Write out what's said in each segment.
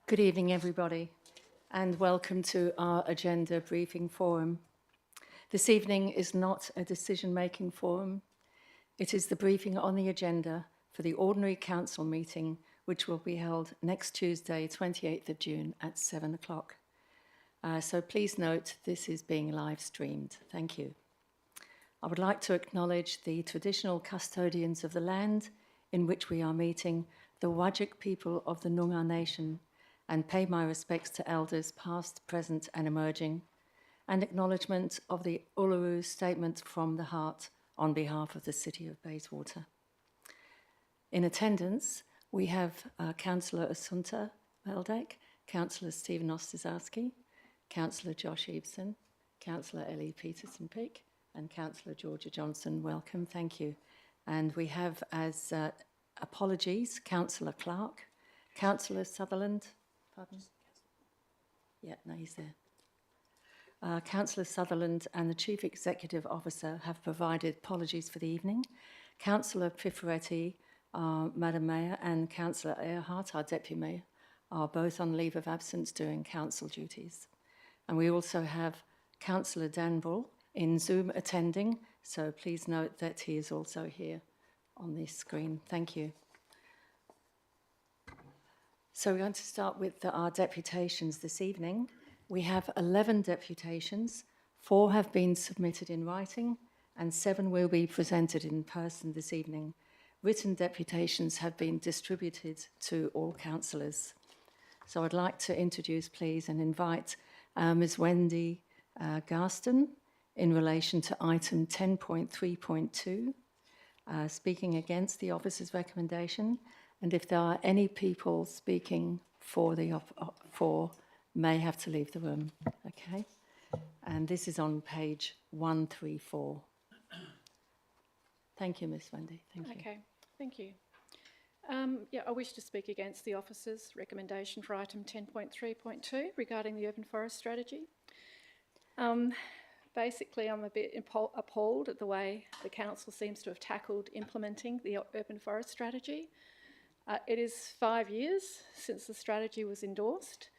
Good evening, everybody, and welcome to our agenda briefing forum. This evening is not a decision-making forum. It is the briefing on the agenda for the ordinary council meeting, which will be held next Tuesday, 28th of June at 7 o'clock. So please note this is being live streamed. Thank you. I would like to acknowledge the traditional custodians of the land in which we are meeting, the Whadjuk people of the Noongar Nation, and pay my respects to elders past, present and emerging, and acknowledgement of the Uluru Statement from the Heart on behalf of the City of Bayswater. In attendance, we have Councillor Assunta Beldek, Councillor Stephen Ostaszewski, Councillor Josh Eveson, Councillor Ellie Peterson-Peake, and Councillor Georgia Johnson. Welcome, thank you. And we have as apologies, Councillor Clark, Councillor Sutherland, pardon? Yeah, no, he's there. Councillor Sutherland and the Chief Executive Officer have provided apologies for the evening. Councillor Piferetti, Madam Mayor, and Councillor Earhart, our Deputy Mayor, are both on leave of absence doing council duties. And we also have Councillor Danville in Zoom attending, so please note that he is also here on this screen. Thank you. So we're going to start with our deputations this evening. We have 11 deputations, 4 have been submitted in writing, and 7 will be presented in person this evening. Written deputations have been distributed to all councillors. So I'd like to introduce, please, and invite Ms. Wendy Garston in relation to item 10.3.2, speaking against the officer's recommendation, and if there are any people speaking for may have to leave the room, okay? And this is on page 134. Thank you, Ms. Wendy. Thank you. Okay, thank you. I wish to speak against the officer's recommendation for item 10.3.2 regarding the urban forest strategy. Basically, I'm a bit appalled at the way the council seems to have tackled implementing the urban forest strategy. It is 5 years since the strategy was endorsed,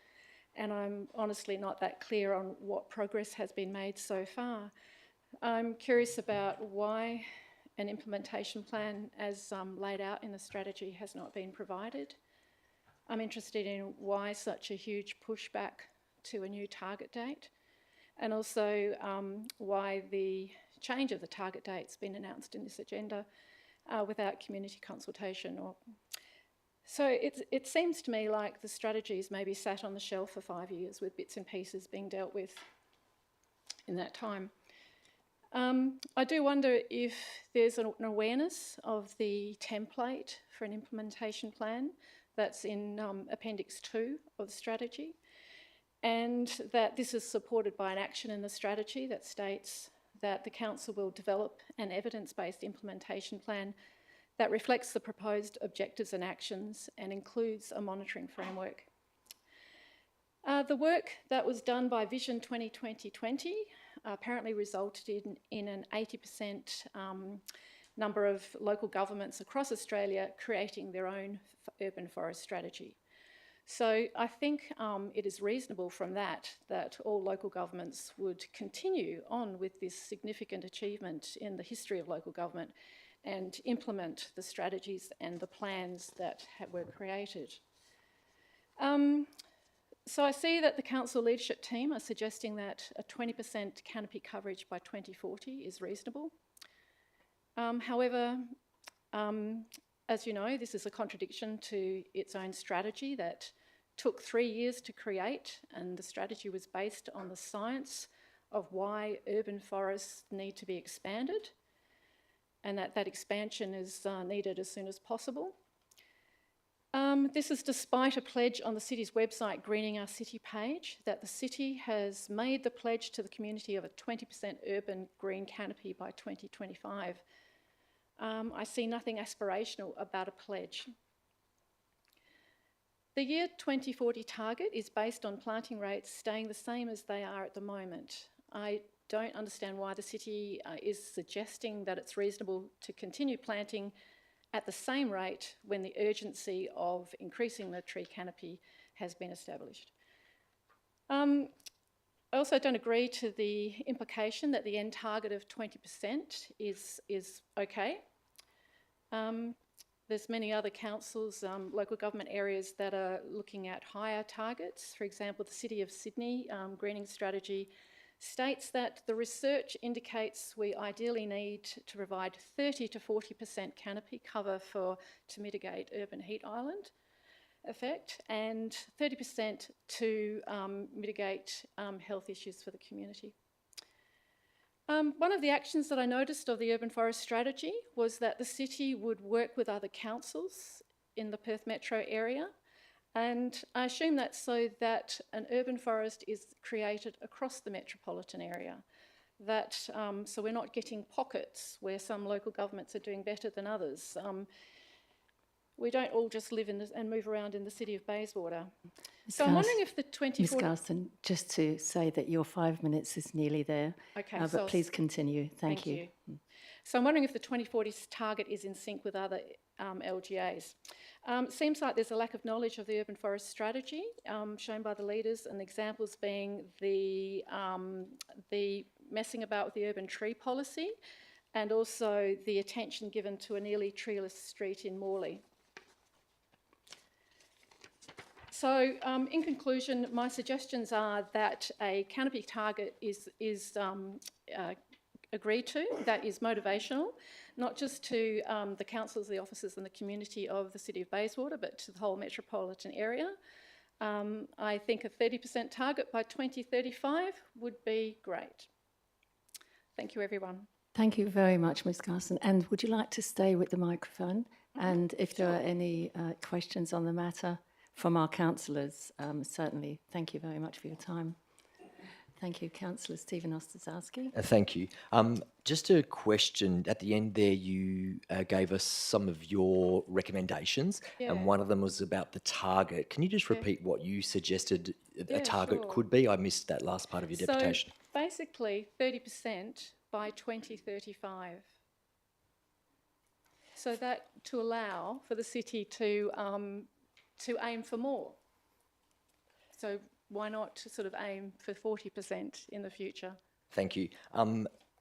and I'm honestly not that clear on what progress has been made so far. I'm curious about why an implementation plan as laid out in the strategy has not been provided. I'm interested in why such a huge pushback to a new target date, and also why the change of the target date's been announced in this agenda without community consultation. So it seems to me like the strategy's maybe sat on the shelf for 5 years with bits and pieces being dealt with in that time. I do wonder if there's an awareness of the template for an implementation plan that's in Appendix 2 of the strategy, and that this is supported by an action in the strategy that states that the council will develop an evidence-based implementation plan that reflects the proposed objectives and actions and includes a monitoring framework. The work that was done by Vision 2020 apparently resulted in an 80% number of local governments across Australia creating their own urban forest strategy. So I think it is reasonable from that all local governments would continue on with this significant achievement in the history of local government and implement the strategies and the plans that were created. So I see that the council leadership team are suggesting that a 20% canopy coverage by 2040 is reasonable. However, as you know, this is a contradiction to its own strategy that took 3 years to create, and the strategy was based on the science of why urban forests need to be expanded, and that expansion is needed as soon as possible. This is despite a pledge on the city's website, Greening Our City page, that the city has made the pledge to the community of a 20% urban green canopy by 2025. I see nothing aspirational about a pledge. The year 2040 target is based on planting rates staying the same as they are at the moment. I don't understand why the city is suggesting that it's reasonable to continue planting at the same rate when the urgency of increasing the tree canopy has been established. I also don't agree to the implication that the end target of 20% is okay. There's many other councils, local government areas that are looking at higher targets. For example, the City of Sydney greening strategy states that the research indicates we ideally need to provide 30 to 40% canopy cover to mitigate urban heat island effect, and 30% to mitigate health issues for the community. One of the actions that I noticed of the urban forest strategy was that the city would work with other councils in the Perth metro area And I assume that's so that an urban forest is created across the metropolitan area. That, so we're not getting pockets where some local governments are doing better than others. We don't all just live and move around in the city of Bayswater. So I'm wondering if the Ms 2040... Garston, just to say that your 5 minutes is nearly there, Okay, but please continue. Thank you. So I'm wondering if the 2040 target is in sync with other LGAs. Seems like there's a lack of knowledge of the urban forest strategy shown by the leaders, and the examples being the messing about with the urban tree policy, and also the attention given to a nearly treeless street in Morley. So, in conclusion, my suggestions are that a canopy target is agreed to, that is motivational, not just to the councils, the officers and the community of the City of Bayswater, but to the whole metropolitan area. I think a 30% target by 2035 would be great. Thank you, everyone. Thank you very much, Ms Garston. And would you like to stay with the microphone? And if there are any questions on the matter from our councillors, certainly. Thank you very much for your time. Thank you, Councillor Stephen Ostaszewski. Thank you. Just a question. At the end there, you gave us some of your recommendations, and one of them was about the target. Can you just repeat what you suggested a target could be? I missed that last part of your deputation. So basically 30% by 2035. So that to allow for the city to aim for more. So why not sort of aim for 40% in the future? Thank you.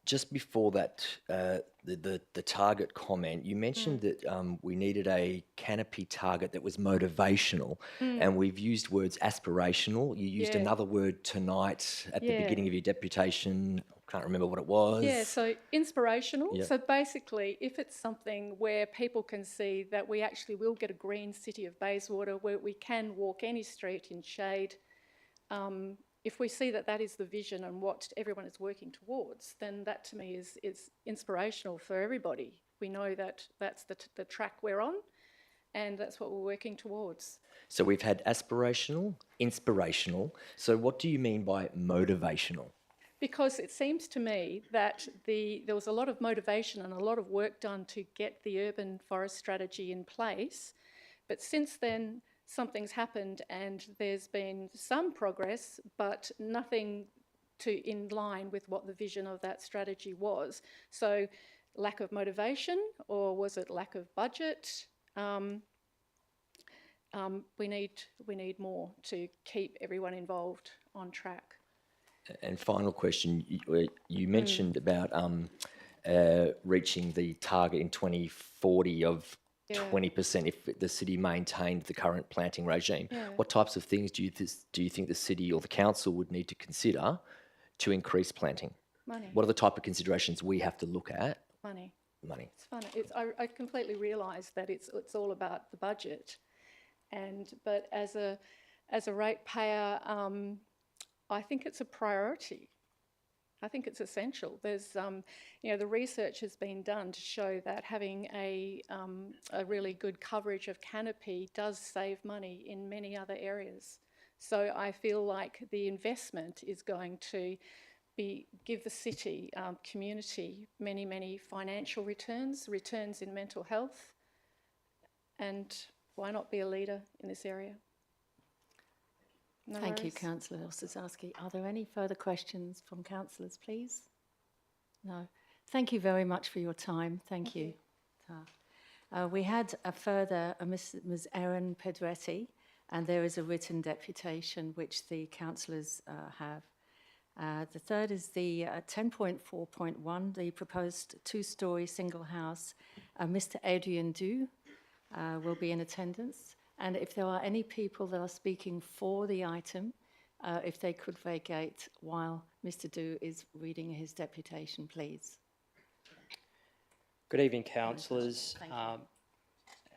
Just before that, the target comment, you mentioned that we needed a canopy target that was motivational, and we've used words aspirational. You used another word tonight at the beginning of your deputation. I can't remember what it was. Yeah, so inspirational. Yep. So basically, if it's something where people can see that we actually will get a green city of Bayswater, where we can walk any street in shade, if we see that that is the vision and what everyone is working towards, then that to me is inspirational for everybody. We know that that's the track we're on, and that's what we're working towards. So we've had aspirational, inspirational. So what do you mean by motivational? Because it seems to me that there was a lot of motivation and a lot of work done to get the urban forest strategy in place, but since then something's happened and there's been some progress, but nothing in line with what the vision of that strategy was. So lack of motivation, or was it lack of budget? We need more to keep everyone involved on track. And final question, you mentioned about reaching the target in 2040 of 20% if the city maintained the current planting regime. What types of things do you think the city or the council would need to consider to increase planting? Money. What are the type of considerations we have to look at? Money. Money. It's funny. I completely realise that it's all about the budget, but as a ratepayer, I think it's a priority. I think it's essential. There's, the research has been done to show that having a really good coverage of canopy does save money in many other areas. So I feel like the investment is going to give the city, community, many financial returns in mental health, and why not be a leader in this area? No Thank you, worries. Councillor Ostaszewski. Are there any further questions from councillors, please? No. Thank you very much for your time. Thank you. We had a further Ms Erin Pedretti, and there is a written deputation which the councillors have. The third is the 10.4.1, the proposed two-storey single house. Mr Adrian Du will be in attendance. And if there are any people that are speaking for the item, if they could vacate while Mr Du is reading his deputation, please. Good evening, councillors,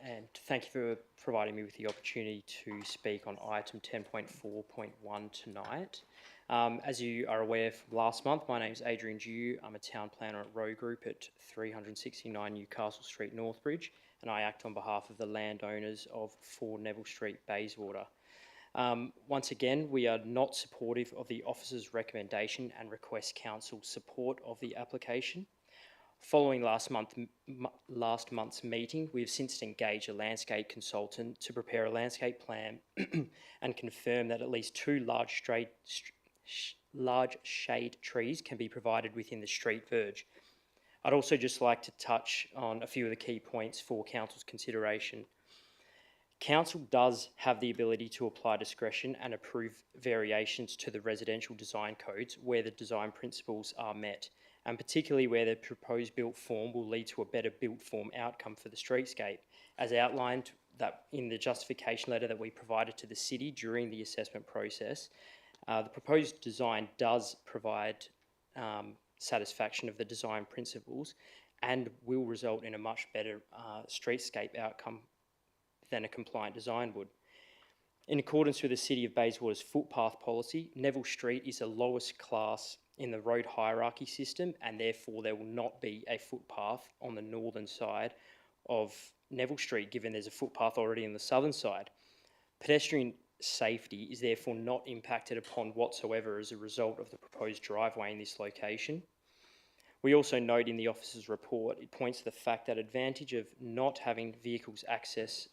and thank you for providing me with the opportunity to speak on item 10.4.1 tonight. As you are aware from last month, my name is Adrian Dew. I'm a town planner at Row Group at 369 Newcastle Street, Northbridge, and I act on behalf of the landowners of 4 Neville Street, Bayswater. Once again, we are not supportive of the officer's recommendation and request council support of the application. Following last month's meeting, we have since engaged a landscape consultant to prepare a landscape plan and confirm that at least 2 large shade trees can be provided within the street verge. I'd also just like to touch on a few of the key points for council's consideration. Council does have the ability to apply discretion and approve variations to the residential design codes where the design principles are met, and particularly where the proposed built form will lead to a better built form outcome for the streetscape, as outlined that in the justification letter that we provided to the city during the assessment process. The proposed design does provide satisfaction of the design principles and will result in a much better streetscape outcome than a compliant design would. In accordance with the City of Bayswater's footpath policy, Neville Street is the lowest class in the road hierarchy system, and therefore there will not be a footpath on the northern side of Neville Street, given there's a footpath already on the southern side. Pedestrian safety is therefore not impacted upon whatsoever as a result of the proposed driveway in this location. We also note in the officer's report, it points to the fact that advantage of not having vehicles access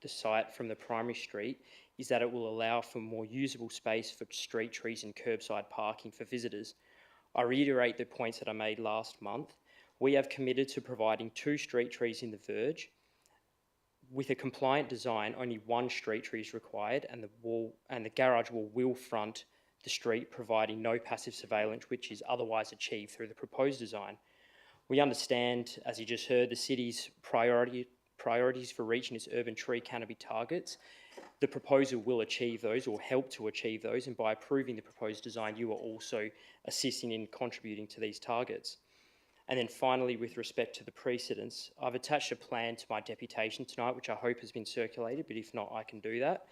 the site from the primary street is that it will allow for more usable space for street trees and curbside parking for visitors. I reiterate the points that I made last month. We have committed to providing 2 street trees in the verge. With a compliant design, only 1 street tree is required, and the garage wall will front the street, providing no passive surveillance, which is otherwise achieved through the proposed design. We understand, as you just heard, the city's priorities for reaching its urban tree canopy targets. The proposal will achieve those or help to achieve those, and by approving the proposed design, you are also assisting in contributing to these targets. And then finally, with respect to the precedents, I've attached a plan to my deputation tonight, which I hope has been circulated, but if not, I can do that,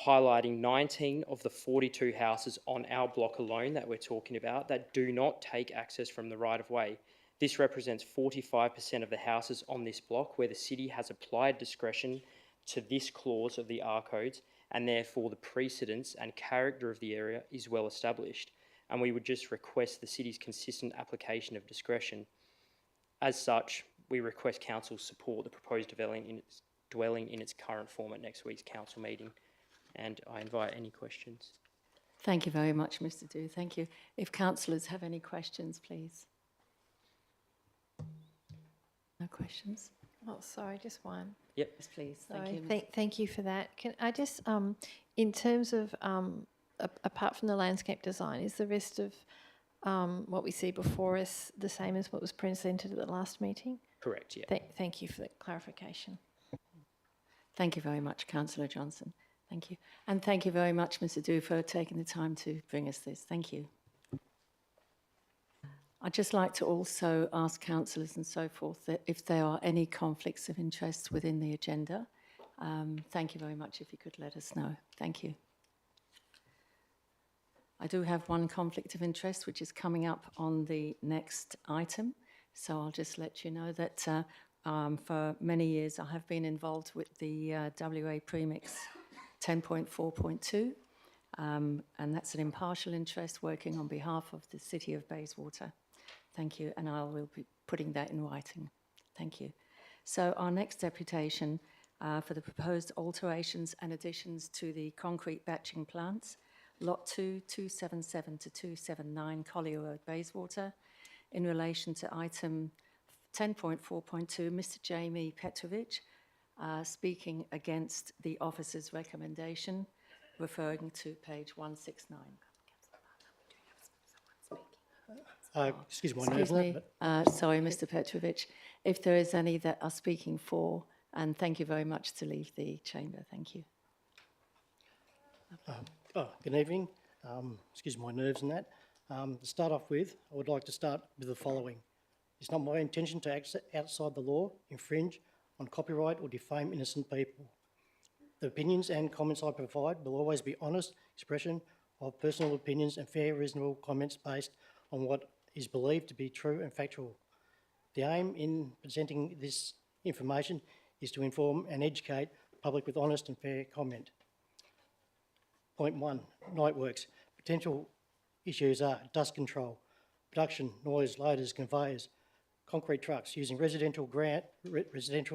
highlighting 19 of the 42 houses on our block alone that we're talking about that do not take access from the right-of-way. This represents 45% of the houses on this block where the city has applied discretion to this clause of the R codes, and therefore the precedence and character of the area is well established. And we would just request the city's consistent application of discretion. As such, we request council support the proposed dwelling in its current form at next week's council meeting. And I invite any questions. Thank you very much, Mr. Dew. Thank you. If councillors have any questions, please. No questions? Oh, sorry, just one. Yep. Yes, please. Thank Sorry, you. thank you for that. Can I just, in terms of, apart from the landscape design, is the rest of what we see before us the same as what was presented at the last meeting? Correct, yeah. Thank you for the clarification. Thank you very much, Councillor Johnson. Thank you. And thank you very much, Mr. Dew, for taking the time to bring us this. Thank you. I'd just like to also ask councillors and so forth that if there are any conflicts of interest within the agenda, thank you very much if you could let us know. Thank you. I do have one conflict of interest which is coming up on the next item, so I'll just let you know that for many years I have been involved with the WA Premix 10.4.2, and that's an impartial interest working on behalf of the City of Bayswater. Thank you, and I will be putting that in writing. Thank you. So our next deputation for the proposed alterations and additions to the concrete batching plants, Lot 2, 277 to 279 Collier Road, Bayswater. In relation to item 10.4.2, Mr. Jamie Petrovic speaking against the officer's recommendation, referring to page 169. Excuse my Excuse nerves me. there, Sorry, Mr. Petrovic. If there is any that are speaking for, and thank you very much to leave the chamber. Thank you. good evening. Excuse my nerves and that. To start off with, I would like to start with the following. It's not my intention to act outside the law, infringe on copyright or defame innocent people. The opinions and comments I provide will always be honest expression of personal opinions and fair, reasonable comments based on what is believed to be true and factual. The aim in presenting this information is to inform and educate the public with honest and fair comment. Point 1, night works. Potential issues are dust control, production, noise, loaders, conveyors, concrete trucks using residential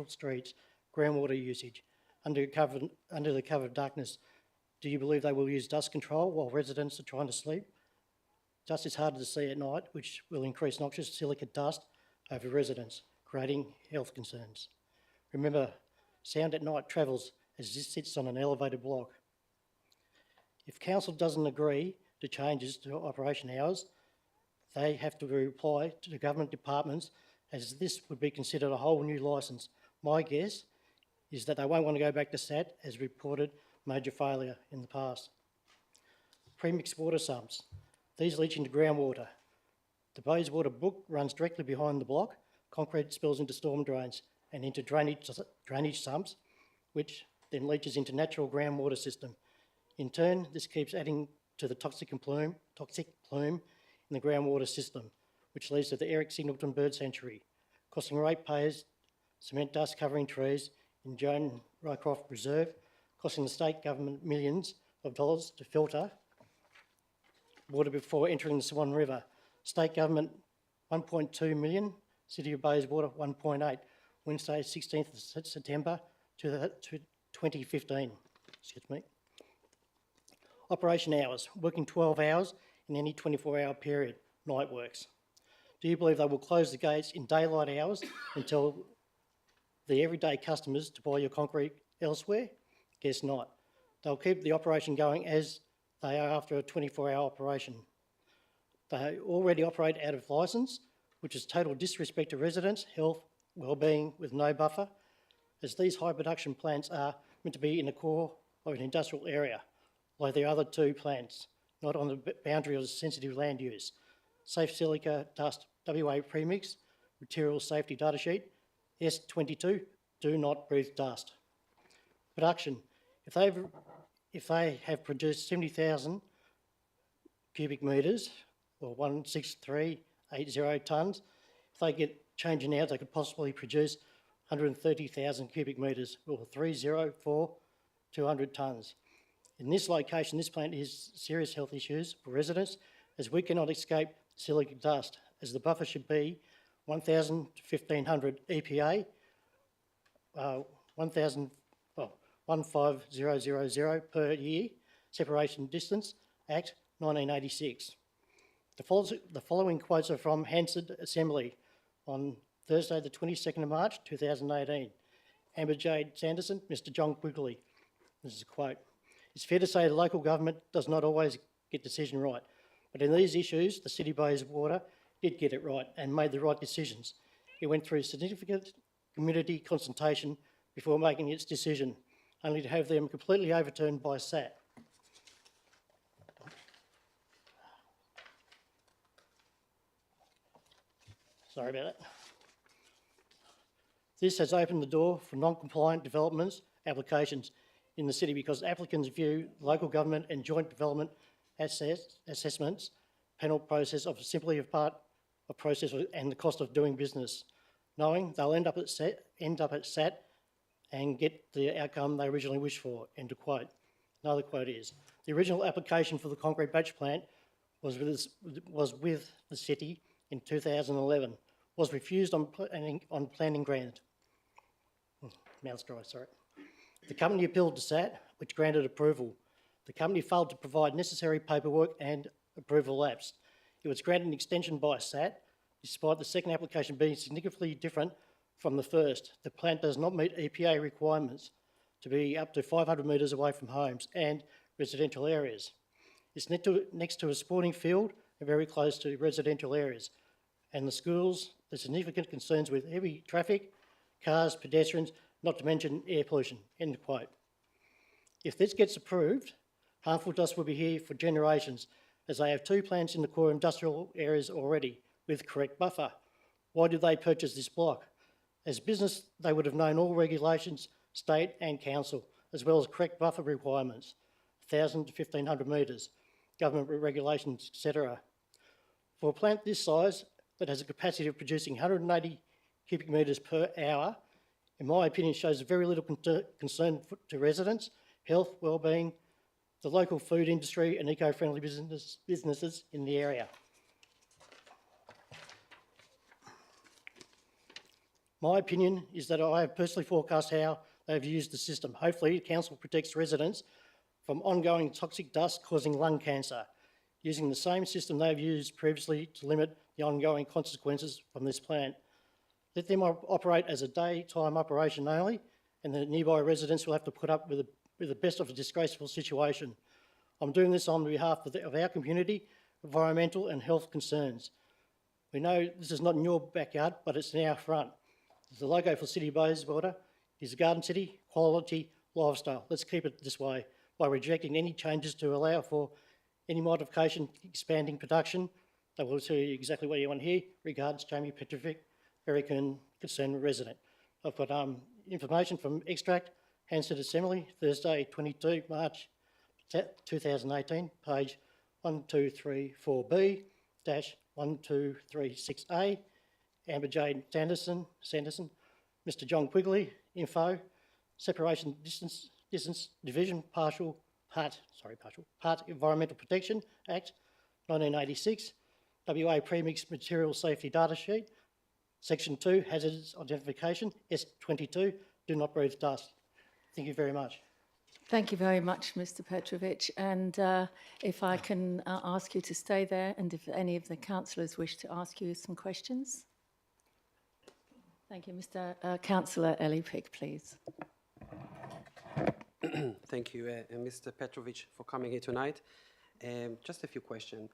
streets, groundwater usage. Under the cover of darkness, do you believe they will use dust control while residents are trying to sleep? Dust is harder to see at night, which will increase noxious silicate dust over residents, creating health concerns. Remember, sound at night travels as this sits on an elevated block. If council doesn't agree to changes to operation hours, they have to reply to the government departments, as this would be considered a whole new licence. My guess is that they won't want to go back to SAT, as reported major failure in the past. Premixed water sumps. These leach into groundwater. The Bayswater Brook runs directly behind the block. Concrete spills into storm drains and into drainage sumps, which then leaches into natural groundwater system. In turn, this keeps adding to the toxic plume in the groundwater system, which leads to the Eric Singleton Bird Sanctuary, costing ratepayers cement dust covering trees in Joan Rycroft Reserve, costing the state government millions of dollars to filter water before entering the Swan River. State government 1.2 million, City of Bayswater 1.8. Wednesday 16th of September to 2015. Excuse me. Operation hours, working 12 hours in any 24-hour period, night works. Do you believe they will close the gates in daylight hours until the everyday customers to buy your concrete elsewhere? Guess not. They'll keep the operation going as they are after a 24-hour operation. They already operate out of licence, which is total disrespect to residents, health, wellbeing with no buffer, as these high production plants are meant to be in the core of an industrial area, like the other two plants, not on the boundary of sensitive land use. Safe silica dust, WA premix, material safety data sheet, S22, do not breathe dust. Production, if they have produced 70,000 cubic metres, or 16380 tonnes, if they get changing out, they could possibly produce 130,000 cubic metres, or 200 tonnes. In this location, this plant has serious health issues for residents, as we cannot escape silica dust, as the buffer should be 1,000 to 1,500 EPA, 15000 per year, Separation Distance Act 1986. The following quotes are from Hansard Assembly on Thursday the 22nd of March 2018. Amber Jade Sanderson, Mr John Quigley. This is a quote. It's fair to say the local government does not always get decision right, but in these issues, the City of Bayswater did get it right and made the right decisions. It went through significant community consultation before making its decision, only to have them completely overturned by SAT. Sorry about that. This has opened the door for non-compliant developments, applications in the city, because applicants view local government and joint development assessments panel process of simply a part of process and the cost of doing business, knowing they'll end up at SAT and get the outcome they originally wished for, end of quote. Another quote is, the original application for the concrete batch plant was with the city in 2011, was refused on planning ground. Mouth's dry, sorry. The company appealed to SAT, which granted approval. The company failed to provide necessary paperwork and approval lapsed. It was granted an extension by SAT, despite the second application being significantly different from the first. The plant does not meet EPA requirements to be up to 500 metres away from homes and residential areas. It's next to a sporting field and very close to residential areas. And the schools, there's significant concerns with heavy traffic, cars, pedestrians, not to mention air pollution, end quote. If this gets approved, harmful dust will be here for generations, as they have two plants in the core industrial areas already with correct buffer. Why did they purchase this block? As business, they would have known all regulations, state and council, as well as correct buffer requirements, 1,000 to 1,500 metres. government regulations, etc. For a plant this size that has a capacity of producing 180 cubic metres per hour, in my opinion, shows very little concern to residents, health, wellbeing, the local food industry and eco-friendly businesses in the area. My opinion is that I have personally forecast how they have used the system. Hopefully, council protects residents from ongoing toxic dust causing lung cancer, using the same system they have used previously to limit the ongoing consequences from this plant. Let them operate as a daytime operation only, and the nearby residents will have to put up with the best of a disgraceful situation. I'm doing this on behalf of our community, environmental and health concerns. We know this is not in your backyard, but it's in our front. The logo for City Bayswater is a garden city, quality lifestyle. Let's keep it this way by rejecting any changes to allow for any modification, expanding production. I will tell you exactly what you want here. Regards, Jamie Petrovic, very concerned resident. I've got information from Extract, Hansard Assembly, Thursday, 22 March 2018, page 1234B-1236A, Amber Jane Sanderson, Mr John Quigley, info, separation distance division, part Environmental Protection Act, 1986, WA Premix Material Safety Data Sheet, Section 2, Hazards Identification, S22, do not breathe dust. Thank you very much. Thank you very much, Mr Petrovic. And if I can ask you to stay there, and if any of the councillors wish to ask you some questions. Thank you. Mr Councillor Ellie Pick, please. Thank you, Mr. Petrovic, for coming here tonight. Just a few questions.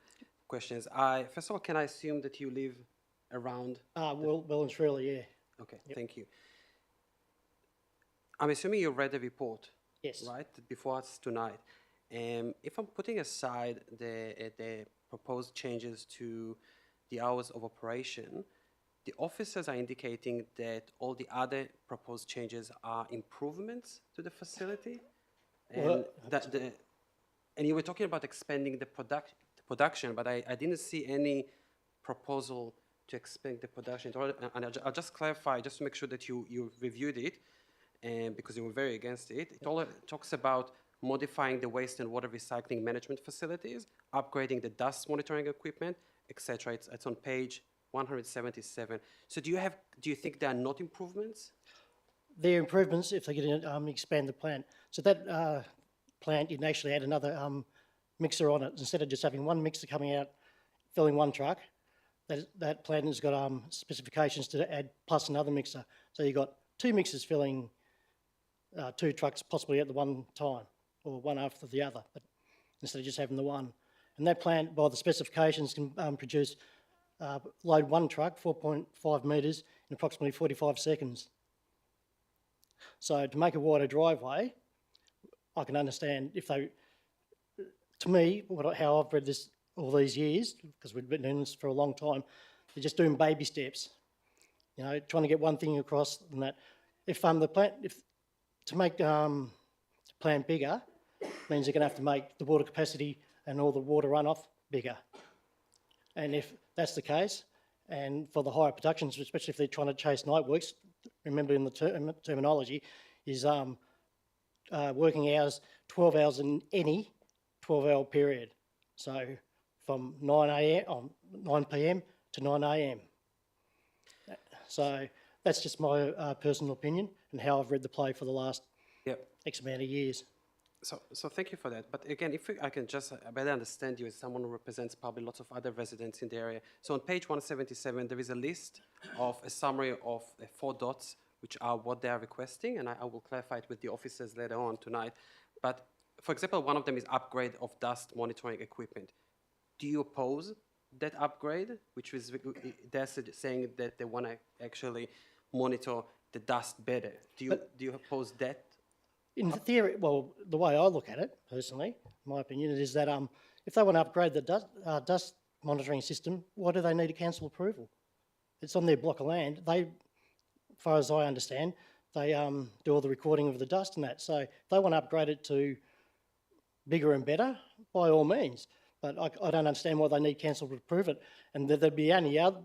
First of all, can I assume that you live around? Well and truly, yeah. Okay, thank you. I'm assuming you read the report, Yes. right, before us tonight. If I'm putting aside the proposed changes to the hours of operation, the officers are indicating that all the other proposed changes are improvements to the facility, and and you were talking about expanding the production, but I didn't see any proposal to expand the production. And I'll just clarify, just to make sure that you reviewed it, because you were very against it. It all talks about modifying the waste and water recycling management facilities, upgrading the dust monitoring equipment, etc. It's on page 177. So do you think there are not improvements? They're improvements if they get expand the plant. So that plant, you can actually add another mixer on it. Instead of just having one mixer coming out, filling one truck, that plant has got specifications to add plus another mixer. So you've got two mixers filling two trucks possibly at the one time, or one after the other, but instead of just having the one. And that plant, by the specifications, can produce load one truck 4.5 metres in approximately 45 seconds. So to make a wider driveway, I can understand if they, to me, how I've read this all these years, because we've been doing this for a long time, they're just doing baby steps, you know, trying to get one thing across and that. If to make the plant bigger means they're going to have to make the water capacity and all the water runoff bigger. And if that's the case, and for the higher productions, especially if they're trying to chase night works, remember in the terminology, is working hours, 12 hours in any 12-hour period. So from 9 p.m. to 9 a.m. So that's just my personal opinion and how I've read the play for the last X amount of years. So thank you for that. But again, if I can just better understand you as someone who represents probably lots of other residents in the area. So on page 177, there is a list of a summary of 4 dots, which are what they are requesting, and I will clarify it with the officers later on tonight. But for example, one of them is upgrade of dust monitoring equipment. Do you oppose that upgrade, which is they're saying that they want to actually monitor the dust better? Do you oppose that? In theory, well, the way I look at it, personally, my opinion, is that if they want to upgrade the dust monitoring system, why do they need a council approval? It's on their block of land. They, as far as I understand, they do all the recording of the dust and that. So if they want to upgrade it to bigger and better, by all means. but I don't understand why they need council to approve it. And there'd be only other,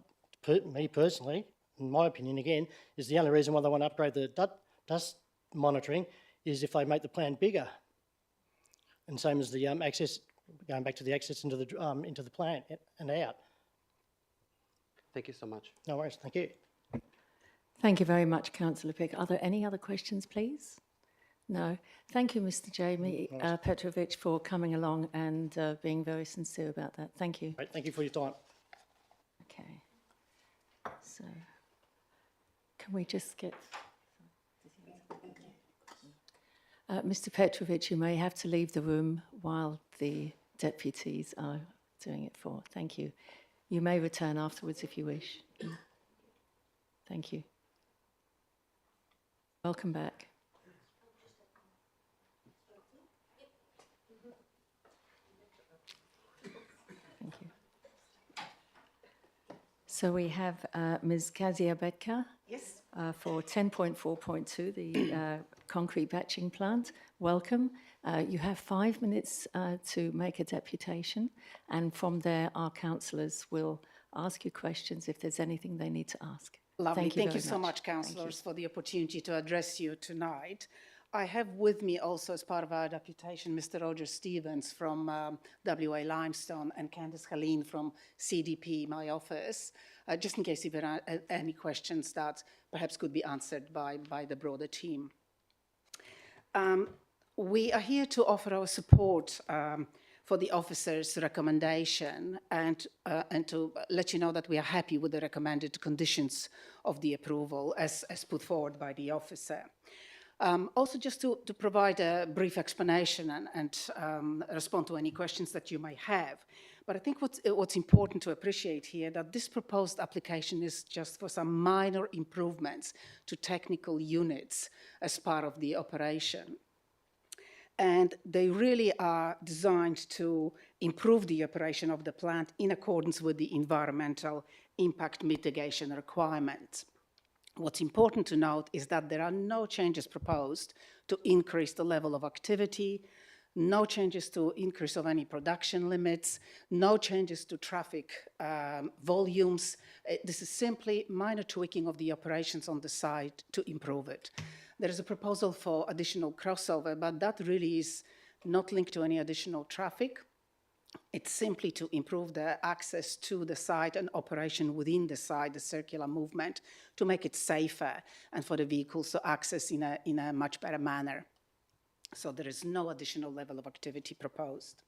me personally, in my opinion again, is the only reason why they want to upgrade the dust monitoring is if they make the plant bigger. And same as the access, going back to the access into the plant and out. Thank you so much. No worries, thank you. Thank you very much, Councillor Pick. Are there any other questions, please? No. Thank you, Mr. Jamie Petrovic, for coming along and being very sincere about that. Thank you. Right, thank you for your time. Okay. So, can we just get... Mr. Petrovic, you may have to leave the room while the deputies are doing it for. Thank you. You may return afterwards if you wish. Thank you. Welcome back. Thank you. So we have Ms. Kazia Betka. Yes. For 10.4.2, the concrete batching plant. Welcome. You have 5 minutes to make a deputation, and from there our councillors will ask you questions if there's anything they need to ask. Lovely. Thank you very so much, councillors, for the opportunity to address you tonight. I have with me also, as part of our deputation, Mr. Roger Stevens from WA Limestone and Candice Helene from CDP, my office, just in case if there are any questions that perhaps could be answered by the broader team. We are here to offer our support for the officer's recommendation and to let you know that we are happy with the recommended conditions of the approval as put forward by the officer. Also, just to provide a brief explanation and respond to any questions that you may have. But I think what's important to appreciate here that this proposed application is just for some minor improvements to technical units as part of the operation. And they really are designed to improve the operation of the plant in accordance with the environmental impact mitigation requirements. What's important to note is that there are no changes proposed to increase the level of activity, no changes to increase of any production limits, no changes to traffic volumes. This is simply minor tweaking of the operations on the site to improve it. There is a proposal for additional crossover, but that really is not linked to any additional traffic. It's simply to improve the access to the site and operation within the site, the circular movement, to make it safer and for the vehicles to access in a much better manner. So there is no additional level of activity proposed.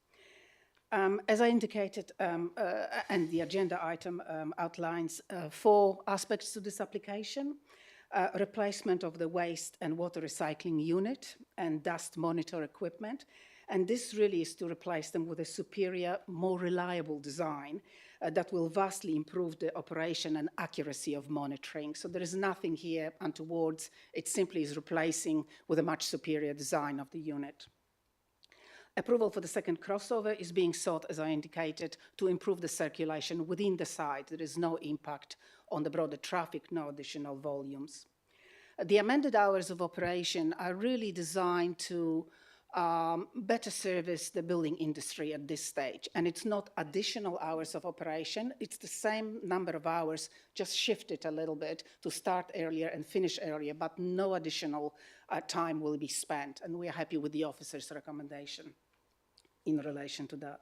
As I indicated, and the agenda item outlines 4 aspects to this application. Replacement of the waste and water recycling unit and dust monitor equipment. And this really is to replace them with a superior, more reliable design that will vastly improve the operation and accuracy of monitoring. So there is nothing here untowards. It simply is replacing with a much superior design of the unit. Approval for the second crossover is being sought, as I indicated, to improve the circulation within the site. There is no impact on the broader traffic, no additional volumes. The amended hours of operation are really designed to better service the building industry at this stage. And it's not additional hours of operation, it's the same number of hours, just shifted a little bit to start earlier and finish earlier, but no additional time will be spent. And we are happy with the officer's recommendation in relation to that.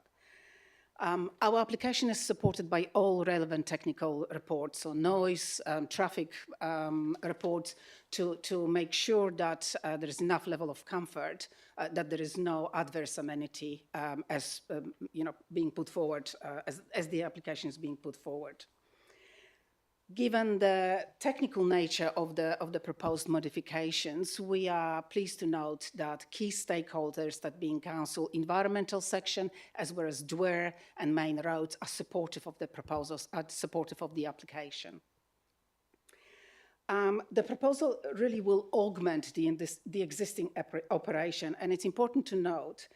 Our application is supported by all relevant technical reports, so noise, traffic reports, to make sure that there is enough level of comfort, that there is no adverse amenity as being put forward, as the application is being put forward. Given the technical nature of the proposed modifications, we are pleased to note that key stakeholders, that being council environmental section, as well as DWER and main roads, are supportive of the proposals, are supportive of the application. The proposal really will augment the existing operation, and it's important to note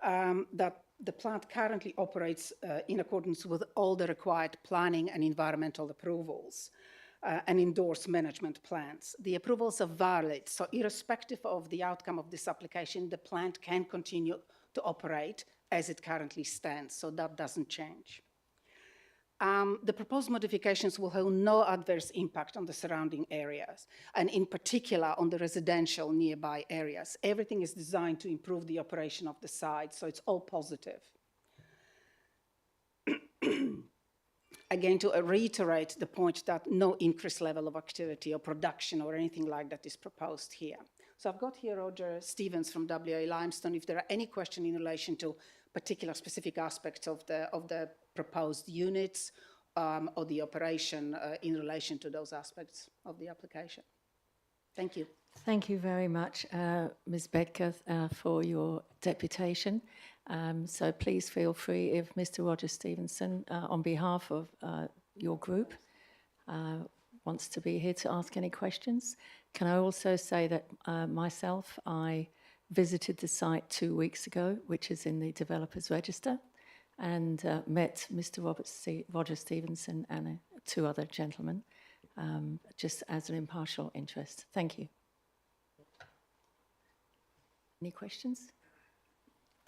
that the plant currently operates in accordance with all the required planning and environmental approvals and endorsed management plans. The approvals are valid, so irrespective of the outcome of this application, the plant can continue to operate as it currently stands, so that doesn't change. The proposed modifications will have no adverse impact on the surrounding areas, and in particular on the residential nearby areas. Everything is designed to improve the operation of the site, so it's all positive. Again, to reiterate the point that no increased level of activity or production or anything like that is proposed here. So I've got here Roger Stevens from WA Limestone. If there are any questions in relation to particular specific aspects of the proposed units or the operation in relation to those aspects of the application. Thank you. Thank you very much, Ms. Bedker, for your deputation. So please feel free if Mr. Roger Stevenson, on behalf of your group, wants to be here to ask any questions. Can I also say that myself, I visited the site 2 weeks ago, which is in the Developers Register, and met Mr. Roger Stevenson and 2 other gentlemen, just as an impartial interest. Thank you. Any questions?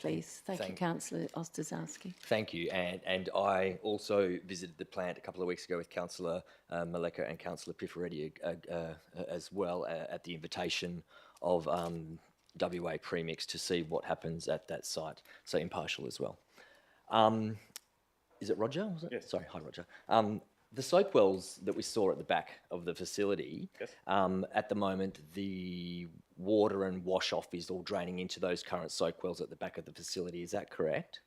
Please. Thank you, Councillor Ostaszewski. Thank you. And I also visited the plant a couple of weeks ago with Councillor Maleka and Councillor Pifaretti as well at the invitation of WA Premix to see what happens at that site. So impartial as well. Is it Roger? Was it? Yes. Sorry, hi Roger. The soap wells that we saw at the back of the facility, Yes. at the moment, the water and wash off is all draining into those current soak wells at the back of the facility. Is that correct?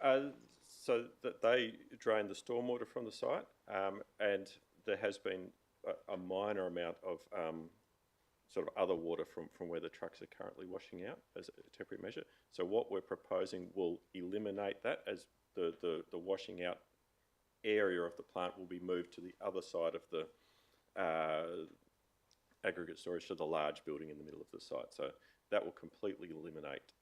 So that they drain the stormwater from the site, and there has been a minor amount of sort of other water from where the trucks are currently washing out as a temporary measure. So what we're proposing will eliminate that, as the washing out area of the plant will be moved to the other side of the aggregate storage, to the large building in the middle of the site. So that will completely eliminate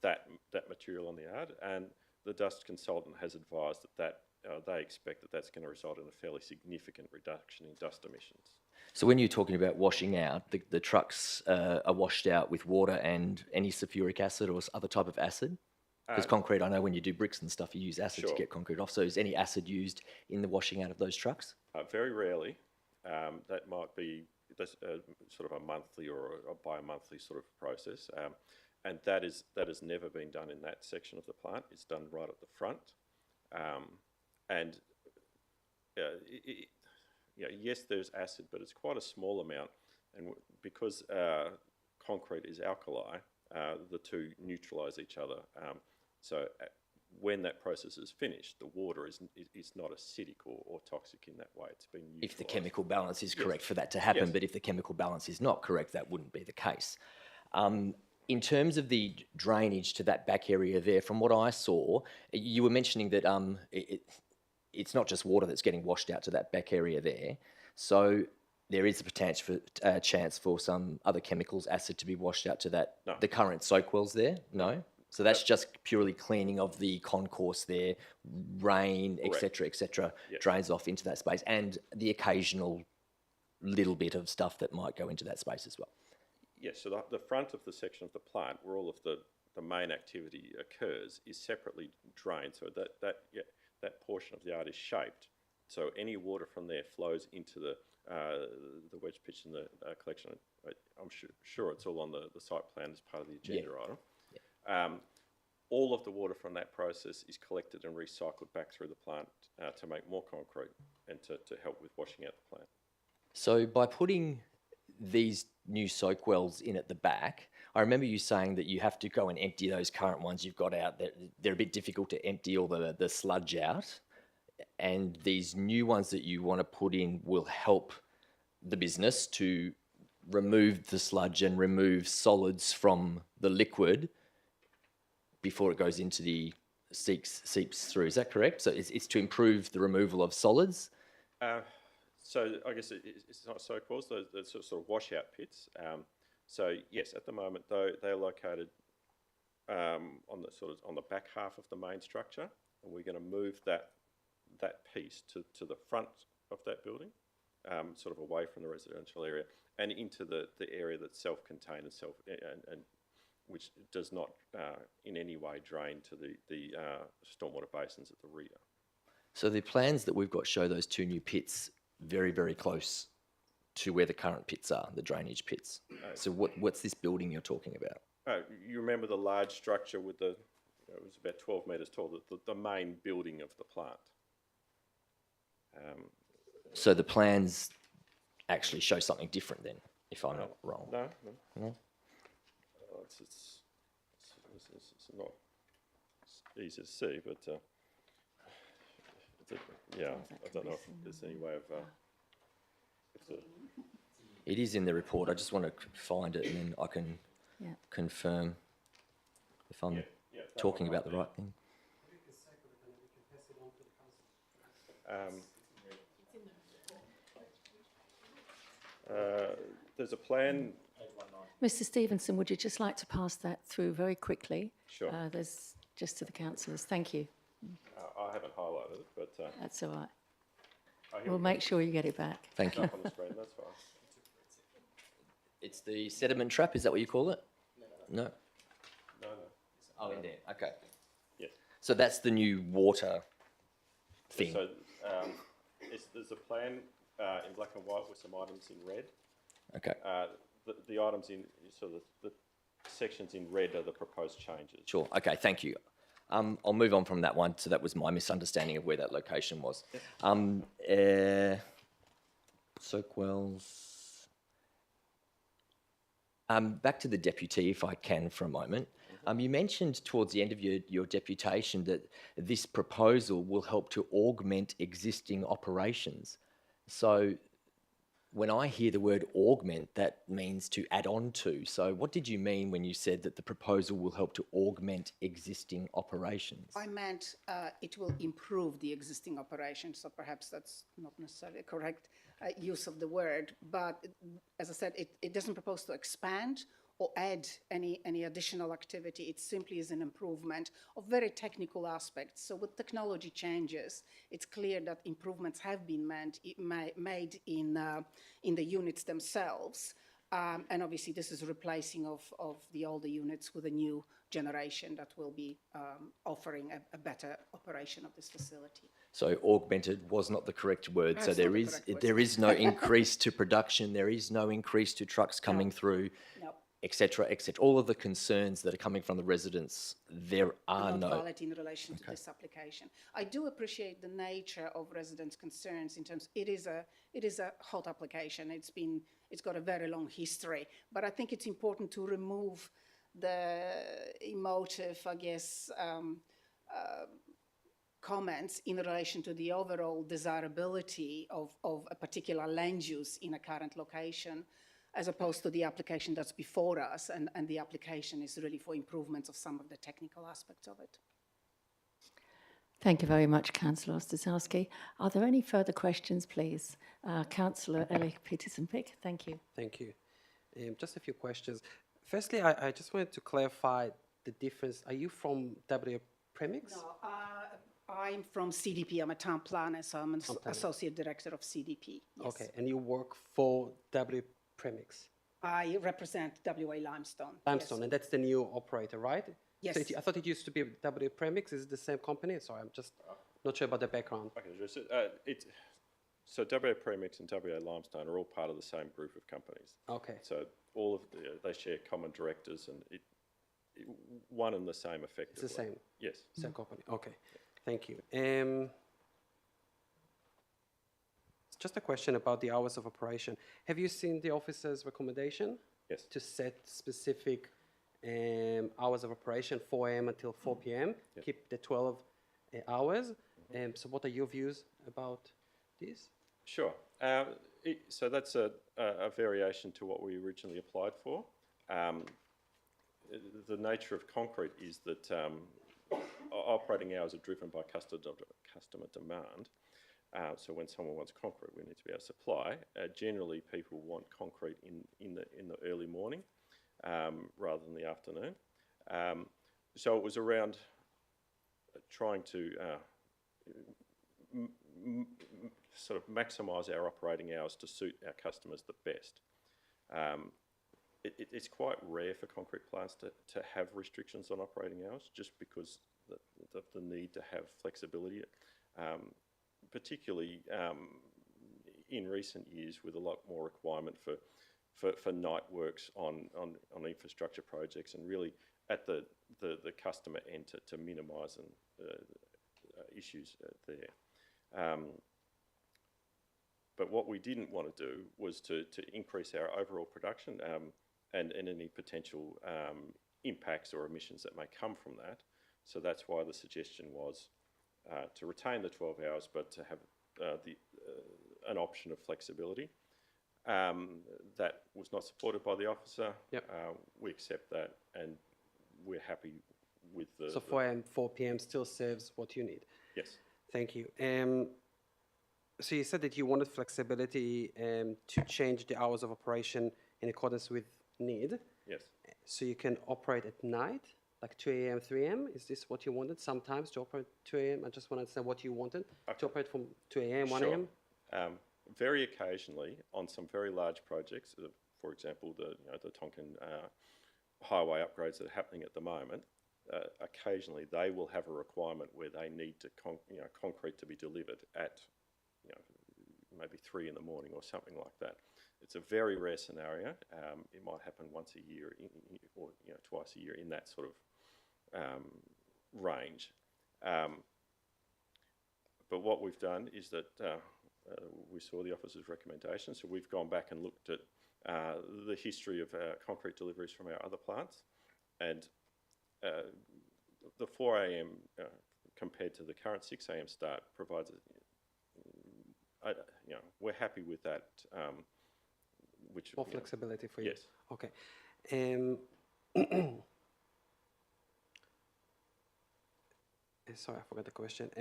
that material on the yard, and the dust consultant has advised that they expect that that's going to result in a fairly significant reduction in dust emissions. So when you're talking about washing out, the trucks are washed out with water and any sulfuric acid or other type of acid? Because concrete, I know when you do bricks and stuff, you use acid to Sure. get concrete off. So is any acid used in the washing out of those trucks? Very rarely. That might be sort of a monthly or a bi-monthly sort of process. And that has never been done in that section of the plant. It's done right at the front. Yes, there's acid, but it's quite a small amount. And because concrete is alkali, the two neutralise each other. So when that process is finished, the water is not acidic or toxic in that way. It's been neutralised. If the chemical balance is correct for that to happen, Yes. but if the chemical balance is not correct, that wouldn't be the case. In terms of the drainage to that back area there, from what I saw, you were mentioning that it's not just water that's getting washed out to that back area there. So there is a potential for, chance for some other chemicals, acid, to be washed out to that No. the current soak wells there? No? So that's just purely cleaning of the concourse there, rain, etc., etc., Yes. drains off into that space, and the occasional little bit of stuff that might go into that space as well. Yes, so the front of the section of the plant where all of the main activity occurs is separately drained, so that portion of the yard is shaped. So any water from there flows into the wedge pitch and the collection. I'm sure it's all on the site plan as part of the agenda item. All of the water from that process is collected and recycled back through the plant to make more concrete and to help with washing out the plant. So by putting these new soak wells in at the back, I remember you saying that you have to go and empty those current ones you've got out. They're a bit difficult to empty all the sludge out, and these new ones that you want to put in will help the business to remove the sludge and remove solids from the liquid before it goes into the seeps through. Is that correct? So it's to improve the removal of solids? So I guess it's not soak wells, they're sort of washout pits. So yes, at the moment though, they're located on the back half of the main structure, and we're going to move that piece to the front of that building, sort of away from the residential area and into the area that's self-contained and which does not in any way drain to the stormwater basins at the rear. So the plans that we've got show those two new pits very, very close to where the current pits are, the drainage pits. So what's this building you're talking about? You remember the large structure with the, it was about 12 metres tall, the main building of the plant. So the plans actually show something different then, if I'm not wrong. No? No? It's not easy to see, but yeah, I don't know if there's any way of. It is in the report. I just want to find it and then I can Yeah. confirm if I'm talking about the right thing. There's a plan. Mr. Stevenson, would you just like to pass that through very quickly? Sure. There's just to the councillors. Thank you. I haven't highlighted it, but That's all right. here We'll we make sure you get it back. Thank you. go. Up on the screen. That's fine. It's the sediment trap, is that what you call it? No. No. Oh, in there. Okay. Yeah. So that's the new water thing. So there's a plan in black and white with some items in red. Okay. The items in sort of the sections in red are the proposed changes. Sure. Okay. Thank you. I'll move on from that one. So that was my misunderstanding of where that location was. Soakwells. Back to the deputy, if I can, for a moment. You mentioned towards the end of your deputation that this proposal will help to augment existing operations. So when I hear the word augment, that means to add on to. So what did you mean when you said that the proposal will help to augment existing operations? I meant it will improve the existing operation, so perhaps that's not necessarily a correct use of the word, but as I said, it doesn't propose to expand or add any additional activity. It simply is an improvement of very technical aspects. So with technology changes, it's clear that improvements have been made in the units themselves. And obviously this is replacing of the older units with a new generation that will be offering a better operation of this facility. So augmented was not the correct word. That's So not there the is correct word. there is no increase to production. There is no increase to trucks coming through, No. etc., etc. All of the concerns that are coming from the residents, there are Not no. valid in relation to this application. I do appreciate the nature of residents' concerns in terms, it is a hot application. It's got a very long history, but I think it's important to remove the emotive, I guess, comments in relation to the overall desirability of a particular land use in a current location, as opposed to the application that's before us, and the application is really for improvements of some of the technical aspects of it. Thank you very much, Councillor Ostasowski. Are there any further questions, please? Councillor Ellie Peterson-Pick, thank you. Thank you. Just a few questions. Firstly, I just wanted to clarify the difference. Are you from WA Premix? No, I'm from CDP. I'm a town planner, so I'm an associate director of CDP. Yes. Okay, and you work for WA Premix? I represent WA Limestone. Limestone, yes. and that's the new operator, right? Yes. So I thought it used to be WA Premix. Is it the same company? Sorry, I'm just not sure about the background. I can address it. So WA Premix and WA Limestone are all part of the same group of companies. Okay. So all of they share common directors, and one and the same effectively. It's the same? Yes. Same company. Okay. Thank you. Just a question about the hours of operation. Have you seen the officer's recommendation? Yes. To set specific hours of operation, 4 a.m. until 4 p.m., Yes. keep the 12 hours. So what are your views about this? Sure. So that's a variation to what we originally applied for. The nature of concrete is that operating hours are driven by customer demand. So when someone wants concrete, we need to be able to supply. Generally, people want concrete in the early morning rather than the afternoon. So it was around trying to sort of maximise our operating hours to suit our customers the best. it's quite rare for concrete plants to have restrictions on operating hours, just because the need to have flexibility, particularly in recent years with a lot more requirement for night works on infrastructure projects, and really at the customer end to minimise issues there. But what we didn't want to do was to increase our overall production and any potential impacts or emissions that may come from that. So that's why the suggestion was to retain the 12 hours, but to have an option of flexibility. That was not supported by the officer. Yep. We accept that, and we're happy with the... So 4 a.m., 4 p.m. still serves what you need. Yes. Thank you. So you said that you wanted flexibility to change the hours of operation in accordance with need. Yes. So you can operate at night, like 2 a.m., 3 a.m. Is this what you wanted sometimes to operate 2 a.m.? I just want to understand what you wanted to operate from 2 a.m., 1 Sure. a.m. Very occasionally, on some very large projects, for example, the Tonkin highway upgrades that are happening at the moment, occasionally they will have a requirement where they need to concrete to be delivered at maybe 3 in the morning or something like that. It's a very rare scenario. It might happen once a year or twice a year in that sort of range. But what we've done is that we saw the officer's recommendation, so we've gone back and looked at the history of concrete deliveries from our other plants, and the 4 a.m. Compared to the current 6 a.m. start provides we're happy with that. Which More flexibility for you. Yes. Okay. Sorry, I forgot the question.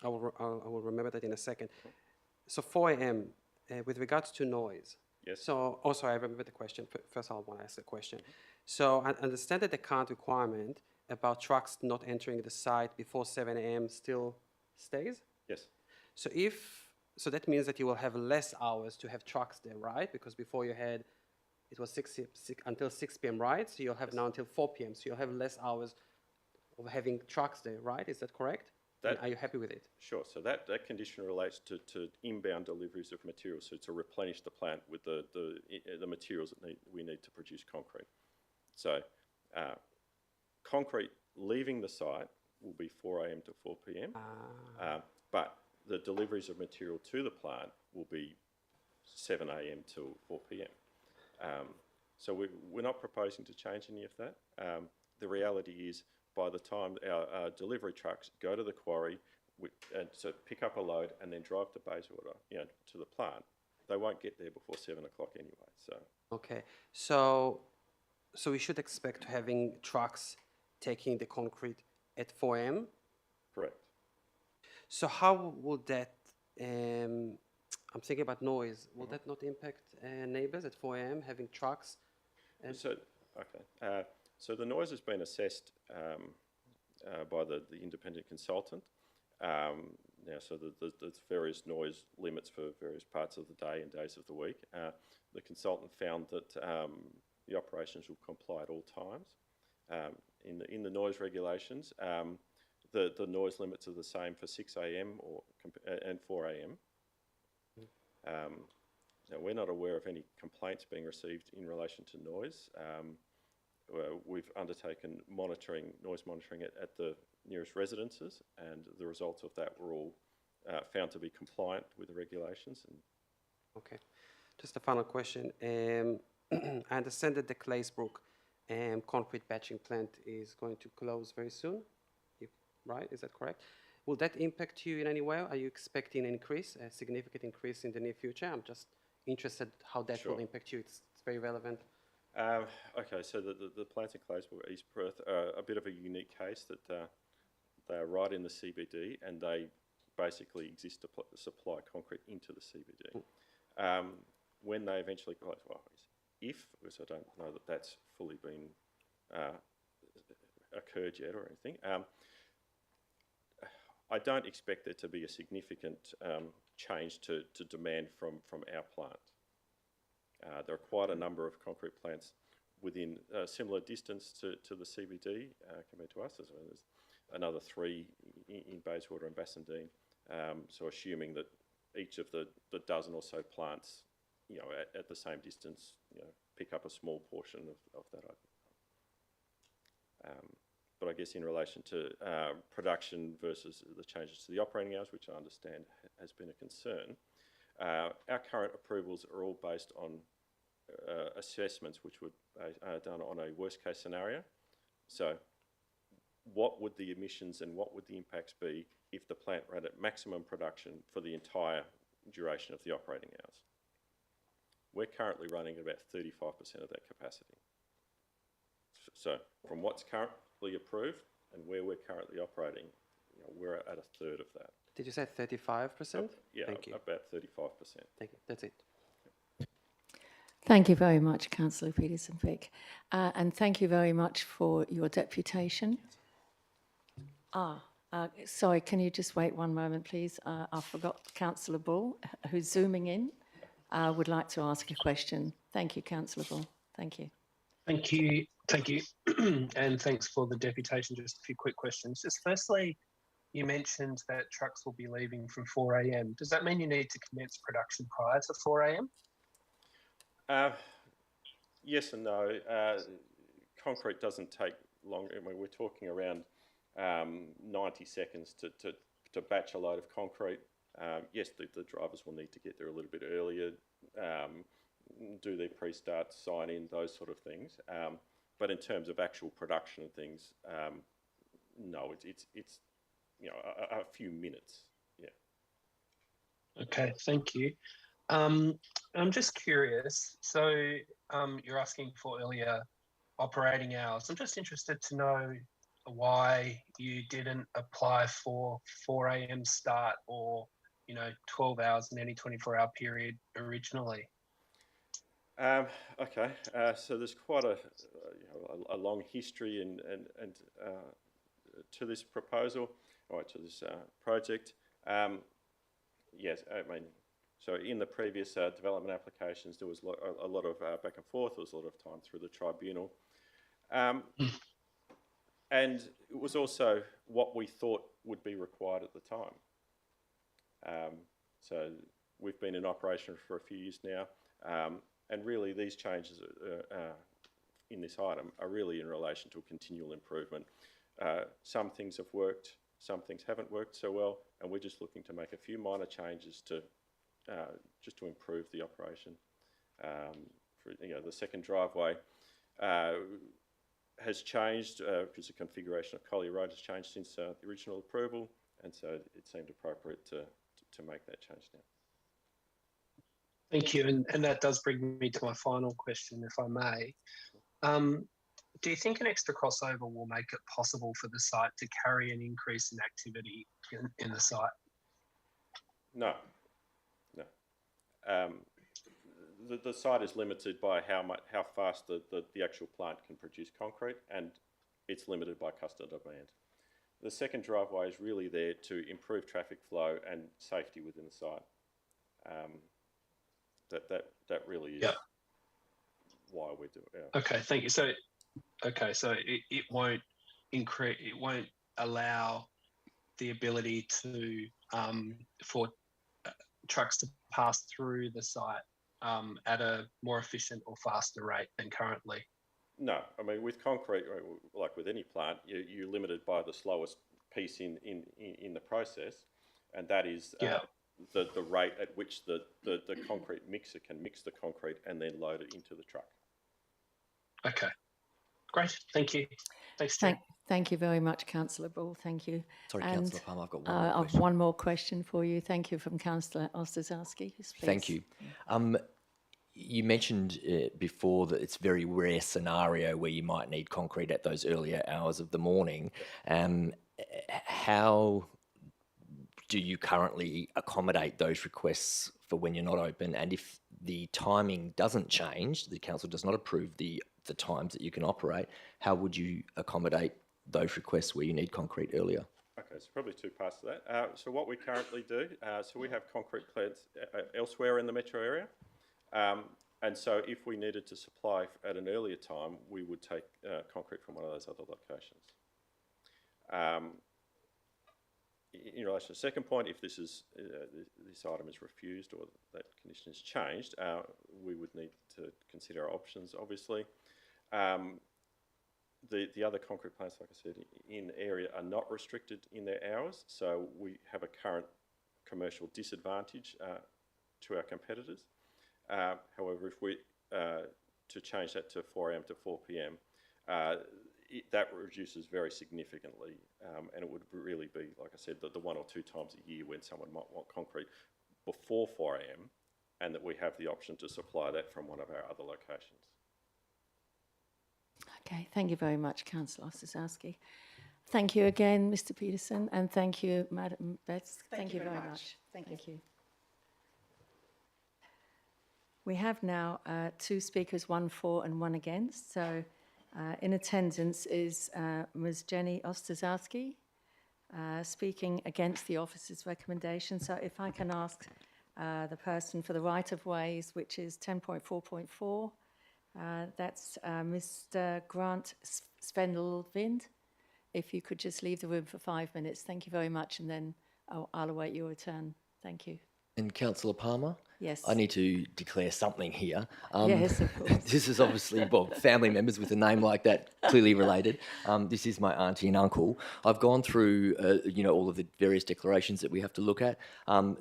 I will remember that in a second. So 4 a.m. With regards to noise. Yes. So also I remember the question. First, I want to ask the question. So I understand that the current requirement about trucks not entering the site before 7 a.m. still stays. Yes. So that means that you will have less hours to have trucks there, right? Because before you had, it was 6 until 6 p.m., right? So you'll have now until 4 p.m. So you'll have less hours of having trucks there, right? Is that correct? And are you happy with it? Sure. So that condition relates to inbound deliveries of materials, so to replenish the plant with the materials that we need to produce concrete. So concrete leaving the site will be 4 a.m. to 4 p.m. But the deliveries of material to the plant will be 7 a.m. to 4 p.m. So we're not proposing to change any of that. The reality is, by the time our delivery trucks go to the quarry and so pick up a load and then drive to Bayswater, to the plant, they won't get there before 7 o'clock anyway. So Okay. So we should expect having trucks taking the concrete at 4 a.m. correct. So how would that? I'm thinking about noise. Will that not impact neighbours at 4 a.m. having trucks? So so the noise has been assessed by the independent consultant. So there's various noise limits for various parts of the day and days of the week. The consultant found that the operations will comply at all times. In the noise regulations, the noise limits are the same for 6 a.m. and 4 a.m. Now, we're not aware of any complaints being received in relation to noise. We've undertaken noise monitoring at the nearest residences, and the results of that were all found to be compliant with the regulations. Okay. Just a final question. I understand that the Claysbrook concrete batching plant is going to close very soon, right? Is that correct? Will that impact you in any way? Are you expecting an increase, a significant increase in the near future? I'm just interested how that will impact you. It's very relevant. Okay, so the plants in Claysbrook, East Perth, are a bit of a unique case that they are right in the CBD, and they basically exist to supply concrete into the CBD. When they eventually close, because I don't know that that's fully been occurred yet or anything, I don't expect there to be a significant change to demand from our plant. There are quite a number of concrete plants within a similar distance to the CBD compared to us. There's another 3 in Bayswater and Bassendean. So assuming that each of the dozen or so plants, at the same distance, pick up a small portion of that. But I guess in relation to production versus the changes to the operating hours, which I understand has been a concern, our current approvals are all based on assessments which were done on a worst case scenario. So what would the emissions and what would the impacts be if the plant ran at maximum production for the entire duration of the operating hours? We're currently running about 35% of that capacity. So from what's currently approved and where we're currently operating, we're at a third of that. Did you say 35%? Yeah, Thank you. about 35%. Thank you. That's it. Thank you very much, Councillor Peterson-Vick. And thank you very much for your deputation. Sorry, can you just wait one moment, please? I forgot Councillor Bull, who's zooming in, would like to ask a question. Thank you, Councillor Bull. Thank you. Thank you. And thanks for the deputation. Just a few quick questions. Just firstly, you mentioned that trucks will be leaving from 4 a.m. Does that mean you need to commence production prior to 4 a.m? Yes and no. Concrete doesn't take long. I mean, we're talking around 90 seconds to batch a load of concrete. Yes, the drivers will need to get there a little bit earlier, do their pre-start, sign in, those sort of things. But in terms of actual production and things, no, it's a few minutes. Yeah. Okay, thank you. I'm just curious. So you're asking for earlier operating hours. I'm just interested to know why you didn't apply for 4 a.m. start or 12 hours in any 24-hour period originally. Okay, so there's quite a long history and to this proposal, or to this project. Yes, I mean, so in the previous development applications, there was a lot of back and forth. There was a lot of time through the tribunal, and it was also what we thought would be required at the time. So we've been in operation for a few years now. And really, these changes in this item are really in relation to a continual improvement. Some things have worked, some things haven't worked so well, and we're just looking to make a few minor changes to just to improve the operation. The second driveway has changed because the configuration of Collier Road has changed since the original approval, and so it seemed appropriate to make that change now. Thank you, and that does bring me to my final question, if I may. Do you think an extra crossover will make it possible for the site to carry an increase in activity in the site? No. The site is limited by how fast the actual plant can produce concrete, and it's limited by customer demand. The second driveway is really there to improve traffic flow and safety within the site. That really is why we're doing it. Yeah. Okay, thank you. So it won't increase. It won't allow the ability to for trucks to pass through the site at a more efficient or faster rate than currently. No, I mean with concrete, like with any plant, you're limited by the slowest piece in the process, and that is the rate at which the concrete mixer can mix the concrete and then load it into the truck. Okay, great. Thank you. Thanks, Chair. Thank you very much, Councillor Bull. Thank you. Sorry, And, Councillor Palmer, I've got one more I've question. one more question for you. Thank you from Councillor Ostaszewski. Yes, please. Thank you. You mentioned before that it's a very rare scenario where you might need concrete at those earlier hours of the morning. How do you currently accommodate those requests for when you're not open? And if the timing doesn't change, the council does not approve the times that you can operate, how would you accommodate those requests where you need concrete earlier? Okay, so probably two parts to that. So what we currently do, so we have concrete plants elsewhere in the metro area, And so if we needed to supply at an earlier time, we would take concrete from one of those other locations. In relation to the second point, if this is this item is refused or that condition is changed, we would need to consider our options, obviously. The other concrete plants, like I said, in area are not restricted in their hours, so we have a current commercial disadvantage to our competitors. However, if we to change that to 4 a.m. to 4 p.m., that reduces very significantly, and it would really be, like I said, the 1 or 2 times a year when someone might want concrete before 4 a.m. and that we have the option to supply that from one of our other locations. Okay, thank you very much, Councillor Ostrzowski. Thank you again, Mr. Peterson, and thank you, Madam Betts. Thank you very much. Thank you. We have now 2 speakers, 1 for and 1 against. So in attendance is Ms. Jenny Ostrzowski, speaking against the officer's recommendation. So if I can ask the person for the right-of-ways, which is 10.4.4, that's Mr. Grant Svendelvind. If you could just leave the room for 5 minutes. Thank you very much, and then I'll await your return. Thank you. And Councillor Palmer? Yes. I need to declare something here. Yes, of course. This is obviously, well, family members with a name like that, clearly related. This is my auntie and uncle. I've gone through, all of the various declarations that we have to look at.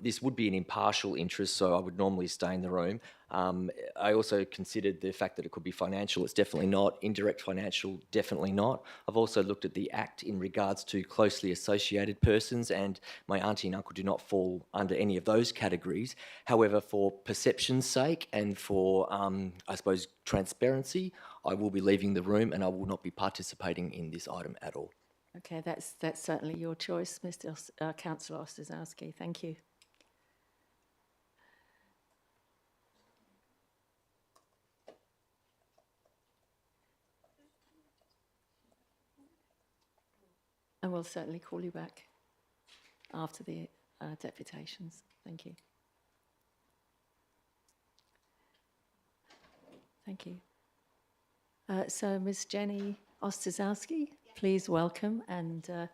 This would be an impartial interest, so I would normally stay in the room. I also considered the fact that it could be financial. It's definitely not. Indirect financial, definitely not. I've also looked at the Act in regards to closely associated persons, and my auntie and uncle do not fall under any of those categories. However, for perception's sake and for, I suppose, transparency, I will be leaving the room and I will not be participating in this item at all. Okay, that's certainly your choice, Mr. Councillor Ostrzowski. Thank you. And we'll certainly call you back after the deputations. Thank you. Thank you. So, Ms. Jenny Ostrzowski, please welcome, and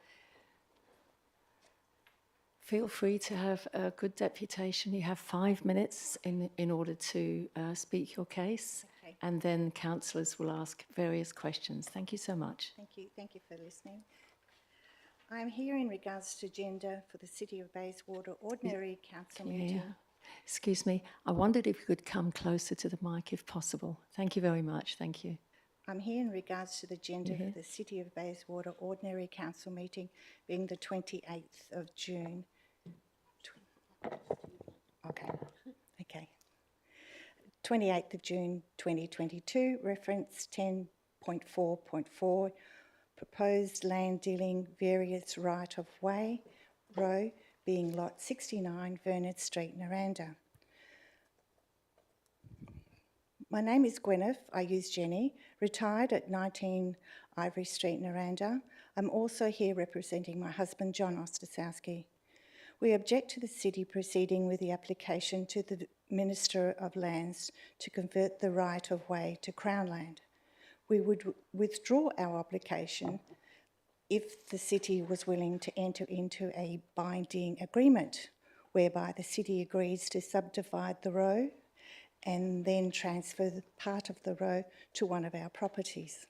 feel free to have a good deputation. You have 5 minutes in order to speak your case, Okay. and then councillors will ask various questions. Thank you so much. Thank you for listening. I'm here in regards to gender for the City of Bayswater Ordinary Council meeting. Yeah. Excuse me, I wondered if you could come closer to the mic if possible. Thank you very much. Thank you. I'm here in regards to the gender for the City of Bayswater Ordinary Council meeting being the 28th of June. Okay. 28th of June 2022, reference 10.4.4, proposed land dealing various right-of-way, row, being lot 69, Vernon Street, Naranda. My name is Gwyneth, I use Jenny, retired at 19 Ivory Street, Naranda. I'm also here representing my husband, John Ostrzowski. We object to the city proceeding with the application to the Minister of Lands to convert the right-of-way to Crown land. We would withdraw our application if the city was willing to enter into a binding agreement whereby the city agrees to subdivide the row and then transfer the part of the row to one of our properties.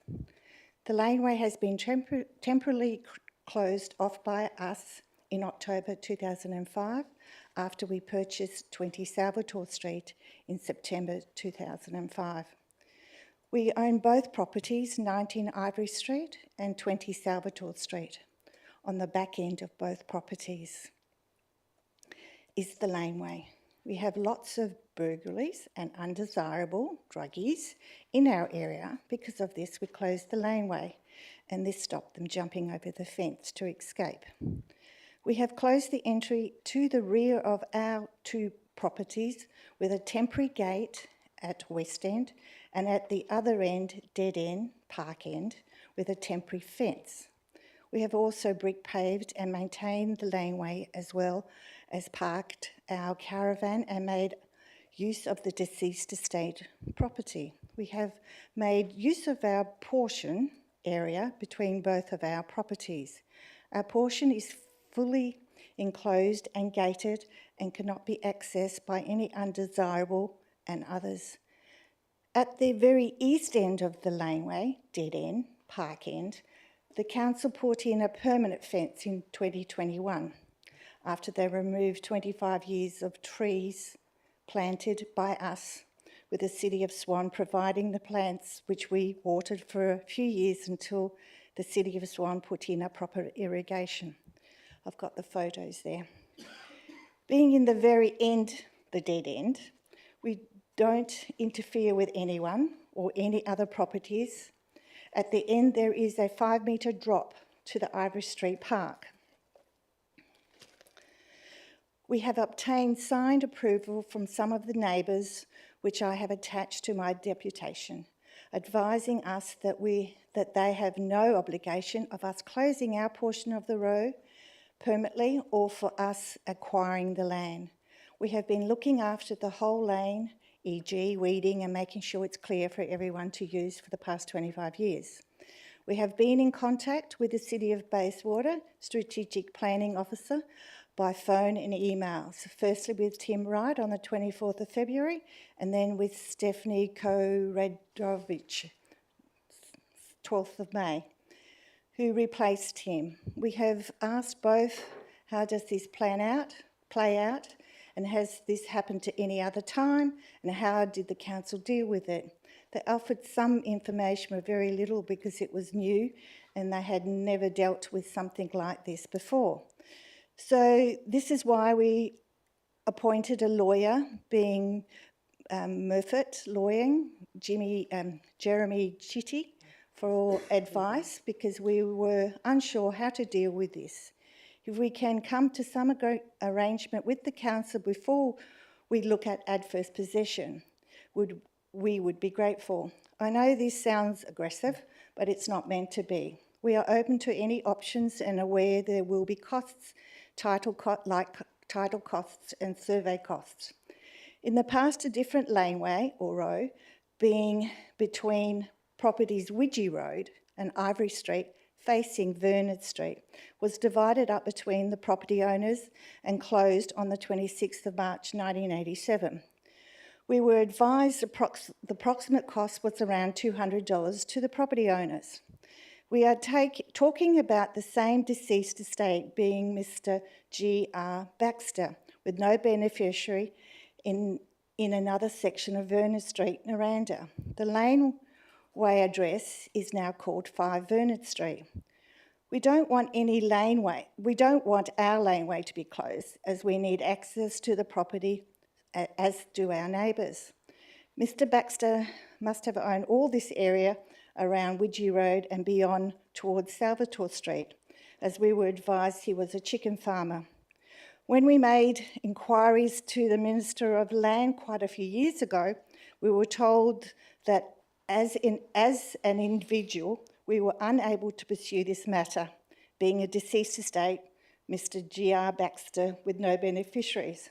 The laneway has been temporarily closed off by us in October 2005 after we purchased 20 Salvatore Street in September 2005. We own both properties, 19 Ivory Street and 20 Salvatore Street. On the back end of both properties is the laneway. We have lots of burglaries and undesirable druggies in our area. Because of this, we closed the laneway, and this stopped them jumping over the fence to escape. We have closed the entry to the rear of our 2 properties with a temporary gate at West End and at the other end, dead end, Park End, with a temporary fence. We have also brick paved and maintained the laneway as well as parked our caravan and made use of the deceased estate property. We have made use of our portion area between both of our properties. Our portion is fully enclosed and gated and cannot be accessed by any undesirable and others. At the very east end of the laneway, dead end, park end, the council put in a permanent fence in 2021 after they removed 25 years of trees planted by us, with the City of Swan providing the plants which we watered for a few years until the City of Swan put in a proper irrigation. I've got the photos there. Being in the very end, the dead end, we don't interfere with anyone or any other properties. At the end, there is a 5-metre drop to the Ivory Street Park. We have obtained signed approval from some of the neighbours, which I have attached to my deputation, advising us that they have no obligation of us closing our portion of the road permanently or for us acquiring the land. We have been looking after the whole lane, e.g. weeding and making sure it's clear for everyone to use for the past 25 years. We have been in contact with the City of Bayswater Strategic Planning Officer by phone and emails, firstly with Tim Wright on the 24th of February and then with Stephanie Koradovich, 12th of May, who replaced him. We have asked both, how does this play out, and has this happened to any other time, and how did the council deal with it? They offered some information, but very little, because it was new and they had never dealt with something like this before. So this is why we appointed a lawyer, being Murfitt Lawyering, Jeremy Chitty, for advice, because we were unsure how to deal with this. If we can come to some arrangement with the council before we look at adverse possession, we would be grateful. I know this sounds aggressive, but it's not meant to be. We are open to any options and aware there will be costs, title costs and survey costs. In the past, a different laneway or row, being between properties Widgie Road and Ivory Street, facing Vernon Street, was divided up between the property owners and closed on the 26th of March 1987. We were advised the approximate cost was around $200 to the property owners. We are talking about the same deceased estate, being Mr. G.R. Baxter, with no beneficiary in another section of Vernon Street, Naranda. The laneway address is now called 5 Vernon Street. We don't want our laneway to be closed, as we need access to the property, as do our neighbours. Mr. Baxter must have owned all this area around Widgie Road and beyond towards Salvatore Street, as we were advised he was a chicken farmer. When we made inquiries to the Minister of Land quite a few years ago, we were told that as an individual, we were unable to pursue this matter, being a deceased estate, Mr. G.R. Baxter, with no beneficiaries.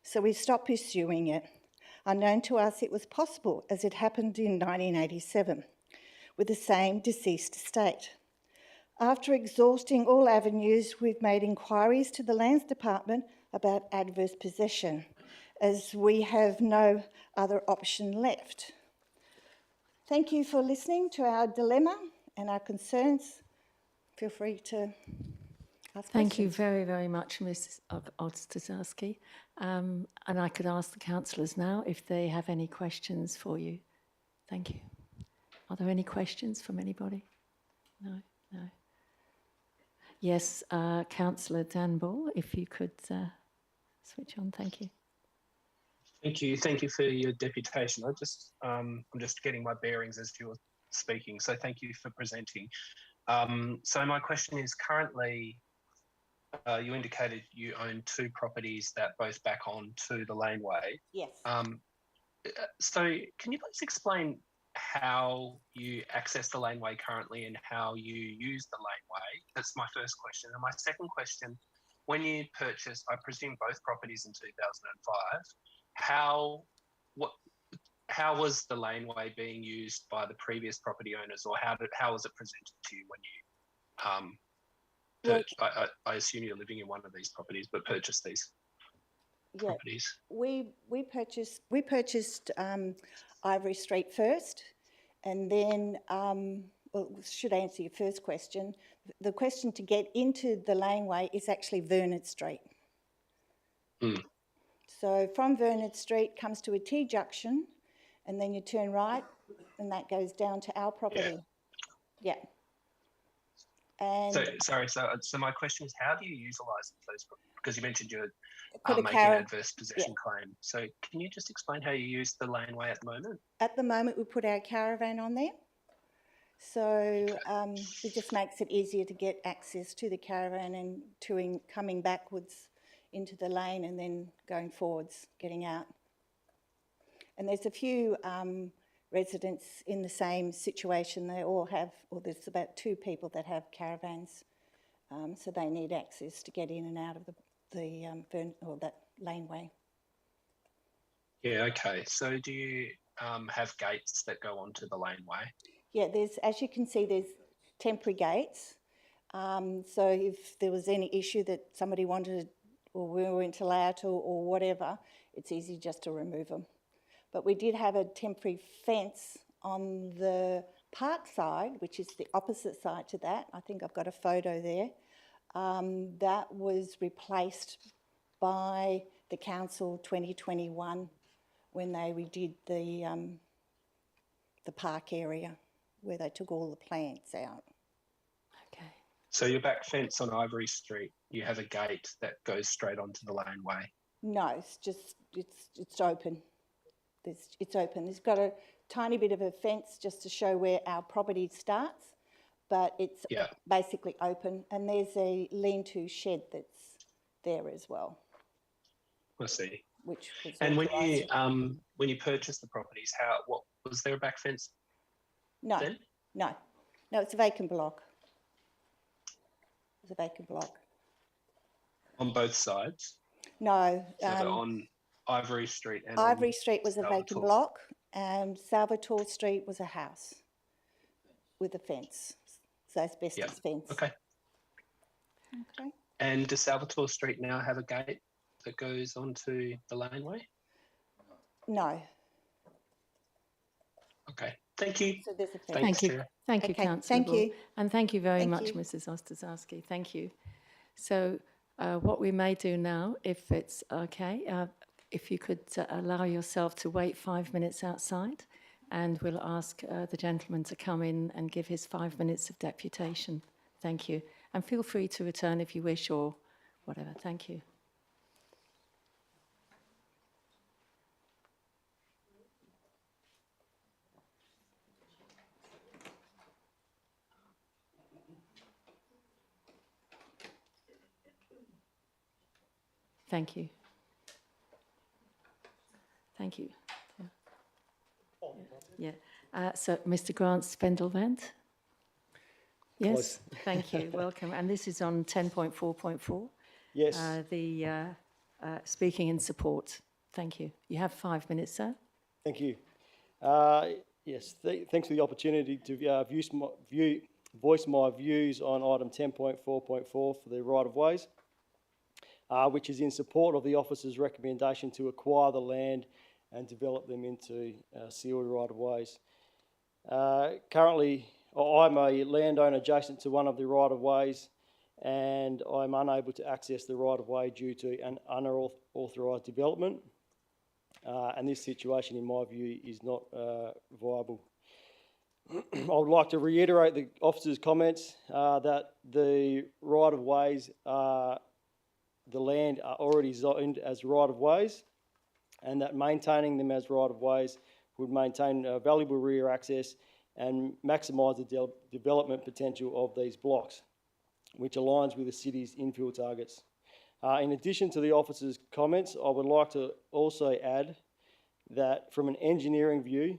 So we stopped pursuing it. Unknown to us, it was possible, as it happened in 1987, with the same deceased estate. After exhausting all avenues, we've made inquiries to the Lands Department about adverse possession, as we have no other option left. Thank you for listening to our dilemma and our concerns. Feel free to ask questions. Thank you very, very much, Ms. Odstasowski. And I could ask the councillors now if they have any questions for you. Thank you. Are there any questions from anybody? No. Yes, Councillor Danbull, if you could switch on, thank you. Thank you for your deputation. I'm just getting my bearings as you were speaking, so thank you for presenting. So my question is, currently, you indicated you own 2 properties that both back on to the laneway. Yes. So can you please explain how you access the laneway currently and how you use the laneway? That's my first question. And my second question, when you purchased, I presume, both properties in 2005, how how was the laneway being used by the previous property owners, or how was it presented to you when you I assume you're living in one of these properties, but purchased these properties? We purchased Ivory Street first, and then should answer your first question. The question to get into the laneway is actually Vernon Street. So from Vernon Street comes to a T-junction, and then you turn right, and that goes down to our property. Yeah. And So my question is, how do you utilise those? Because you mentioned you're put a making an adverse possession claim. So can you just explain how you use the laneway at the moment? At the moment, we put our caravan on there. So it just makes it easier to get access to the caravan and coming backwards into the lane and then going forwards, getting out. And there's a few residents in the same situation. They all have, or there's about 2 people that have caravans. So they need access to get in and out of that laneway. Yeah, okay. So do you have gates that go onto the laneway? Yeah, as you can see, there's temporary gates. So if there was any issue that somebody wanted, or we weren't allowed to, or whatever, it's easy just to remove them. But we did have a temporary fence on the park side, which is the opposite side to that. I think I've got a photo there. That was replaced by the council 2021 when they redid the park area where they took all the plants out. Okay. So your back fence on Ivory Street, you have a gate that goes straight onto the laneway? No, it's just, it's open. It's open. It's got a tiny bit of a fence just to show where our property starts, but it's basically open. And there's a lean-to shed that's there as well. I see. Which was and when you purchased the properties, what was there a back fence? No, then? no, it's a vacant block. It's a vacant block. On both sides? No. So on Ivory Street and Ivory Street was a vacant block, and Salvatore Street was a house with a fence, so asbestos fence. Okay. Okay. And does Salvatore Street now have a gate that goes onto the laneway? No. Okay. Thank you. So there's a fence. Thank you. Chair. Thank you, Okay, Councillor thank Bull. you. And thank you very Thank much, you. Mrs. Ostaszewski. Thank you. So what we may do now, if it's okay, if you could allow yourself to wait 5 minutes outside, and we'll ask the gentleman to come in and give his 5 minutes of deputation. Thank you. And feel free to return if you wish or whatever. Thank you. Thank you. Thank you. Yeah. So, Mr. Grant Spendelvent? Yes, Close. thank you. Welcome. And this is on 10.4.4. Yes. Speaking in support. Thank you. You have 5 minutes, sir. Thank you. Yes, thanks for the opportunity to voice my views on item 10.4.4 for the right-of-ways, which is in support of the officer's recommendation to acquire the land and develop them into sealed right-of-ways. Currently, I'm a landowner adjacent to one of the right-of-ways, and I'm unable to access the right-of-way due to an unauthorised development. And this situation, in my view, is not viable. I would like to reiterate the officer's comments that the right-of-ways, the land are already zoned as right-of-ways, and that maintaining them as right-of-ways would maintain valuable rear access and maximise the development potential of these blocks, which aligns with the city's infill targets. In addition to the officer's comments, I would like to also add that from an engineering view,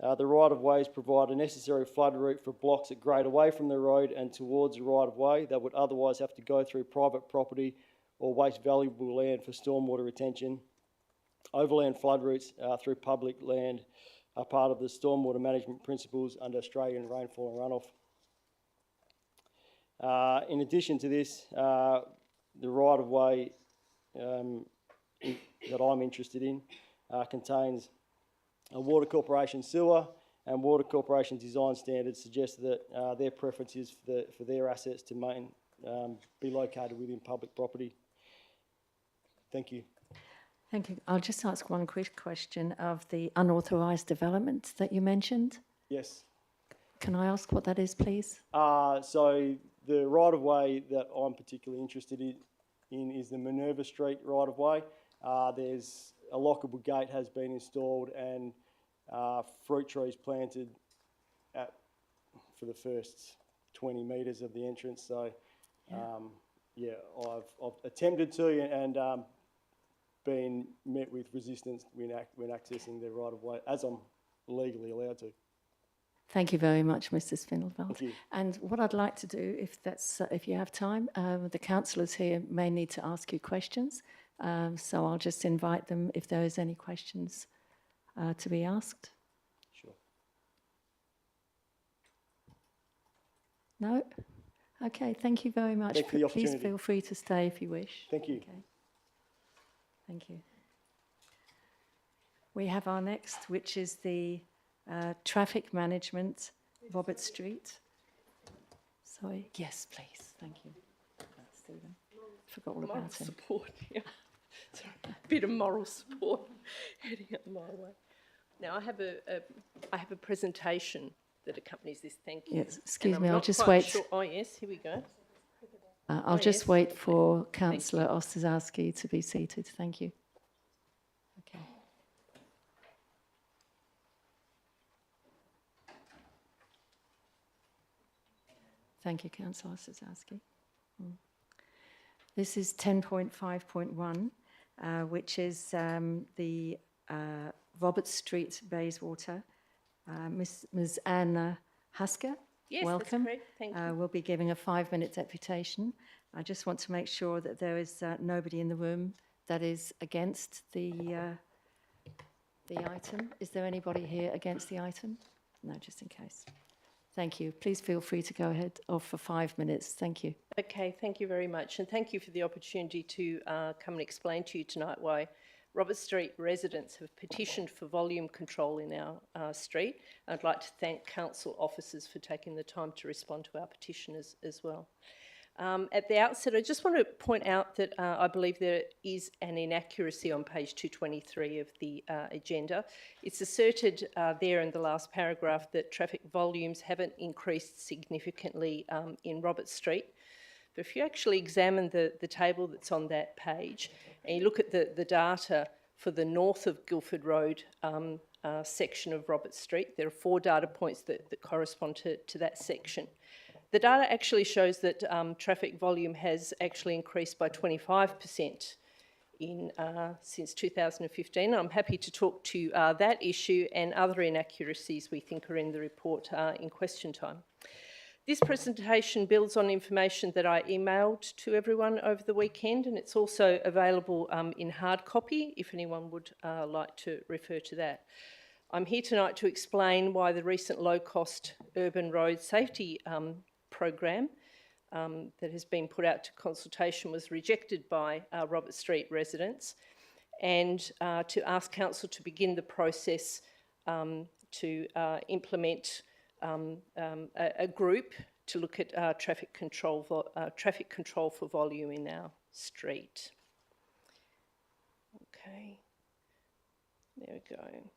the right-of-ways provide a necessary flood route for blocks that grade away from the road and towards the right-of-way that would otherwise have to go through private property or waste valuable land for stormwater retention. overland flood routes through public land are part of the stormwater management principles under Australian rainfall and runoff. In addition to this, the right-of-way that I'm interested in contains a Water Corporation sewer, and Water Corporation design standards suggest that their preference is for their assets to be located within public property. Thank you. Thank you. I'll just ask one quick question of the unauthorised development that you mentioned. Yes. Can I ask what that is, please? So the right-of-way that I'm particularly interested in is the Minerva Street right-of-way. There's a lockable gate has been installed and fruit trees planted for the first 20 metres of the entrance. So, I've attempted to and been met with resistance when accessing the right-of-way, as I'm legally allowed to. Thank you very much, Mr. Spindleveld. Thank you. And what I'd like to do, if you have time, the councillors here may need to ask you questions. So I'll just invite them if there is any questions to be asked. Sure. No? Okay, thank you very much. Thanks for the Please opportunity. feel free to stay if you wish. Thank you. Okay. Thank you. We have our next, which is the traffic management, Robert Street. Sorry. Yes, please. Thank you. Stephen. Forgot all about him. Support, yeah. Sorry, a bit of moral support heading up my way. Now I have a presentation that accompanies this. Thank you. Yes, excuse And me, I'm I'll not just quite wait. Sure. Oh yes, here we go. I'll Oh, just yes. wait for Councillor Ostaszewski to be seated. Thank you. Okay. Thank you, Councillor Ostaszewski. This is 10.5.1, which is the Robert Street, Bayswater. Ms. Anna Hasker, Yes, welcome. that's correct. Thank you. We'll be giving a 5-minute deputation. I just want to make sure that there is nobody in the room that is against the item. Is there anybody here against the item? No, just in case. Thank you. Please feel free to go ahead for 5 minutes. Thank you. Okay, thank you very much, and thank you for the opportunity to come and explain to you tonight why Robert Street residents have petitioned for volume control in our street. I'd like to thank council officers for taking the time to respond to our petition as well. At the outset, I just want to point out that I believe there is an inaccuracy on page 223 of the agenda. It's asserted there in the last paragraph that traffic volumes haven't increased significantly in Robert Street. But if you actually examine the table that's on that page and you look at the data for the north of Guildford Road section of Robert Street, there are 4 data points that correspond to that section. The data actually shows that traffic volume has actually increased by 25% since 2015. I'm happy to talk to that issue and other inaccuracies we think are in the report in question time. This presentation builds on information that I emailed to everyone over the weekend, and it's also available in hard copy if anyone would like to refer to that. I'm here tonight to explain why the recent low-cost urban road safety program that has been put out to consultation was rejected by Robert Street residents, and to ask council to begin the process to implement a group to look at traffic control for volume in our street. Okay, there we go.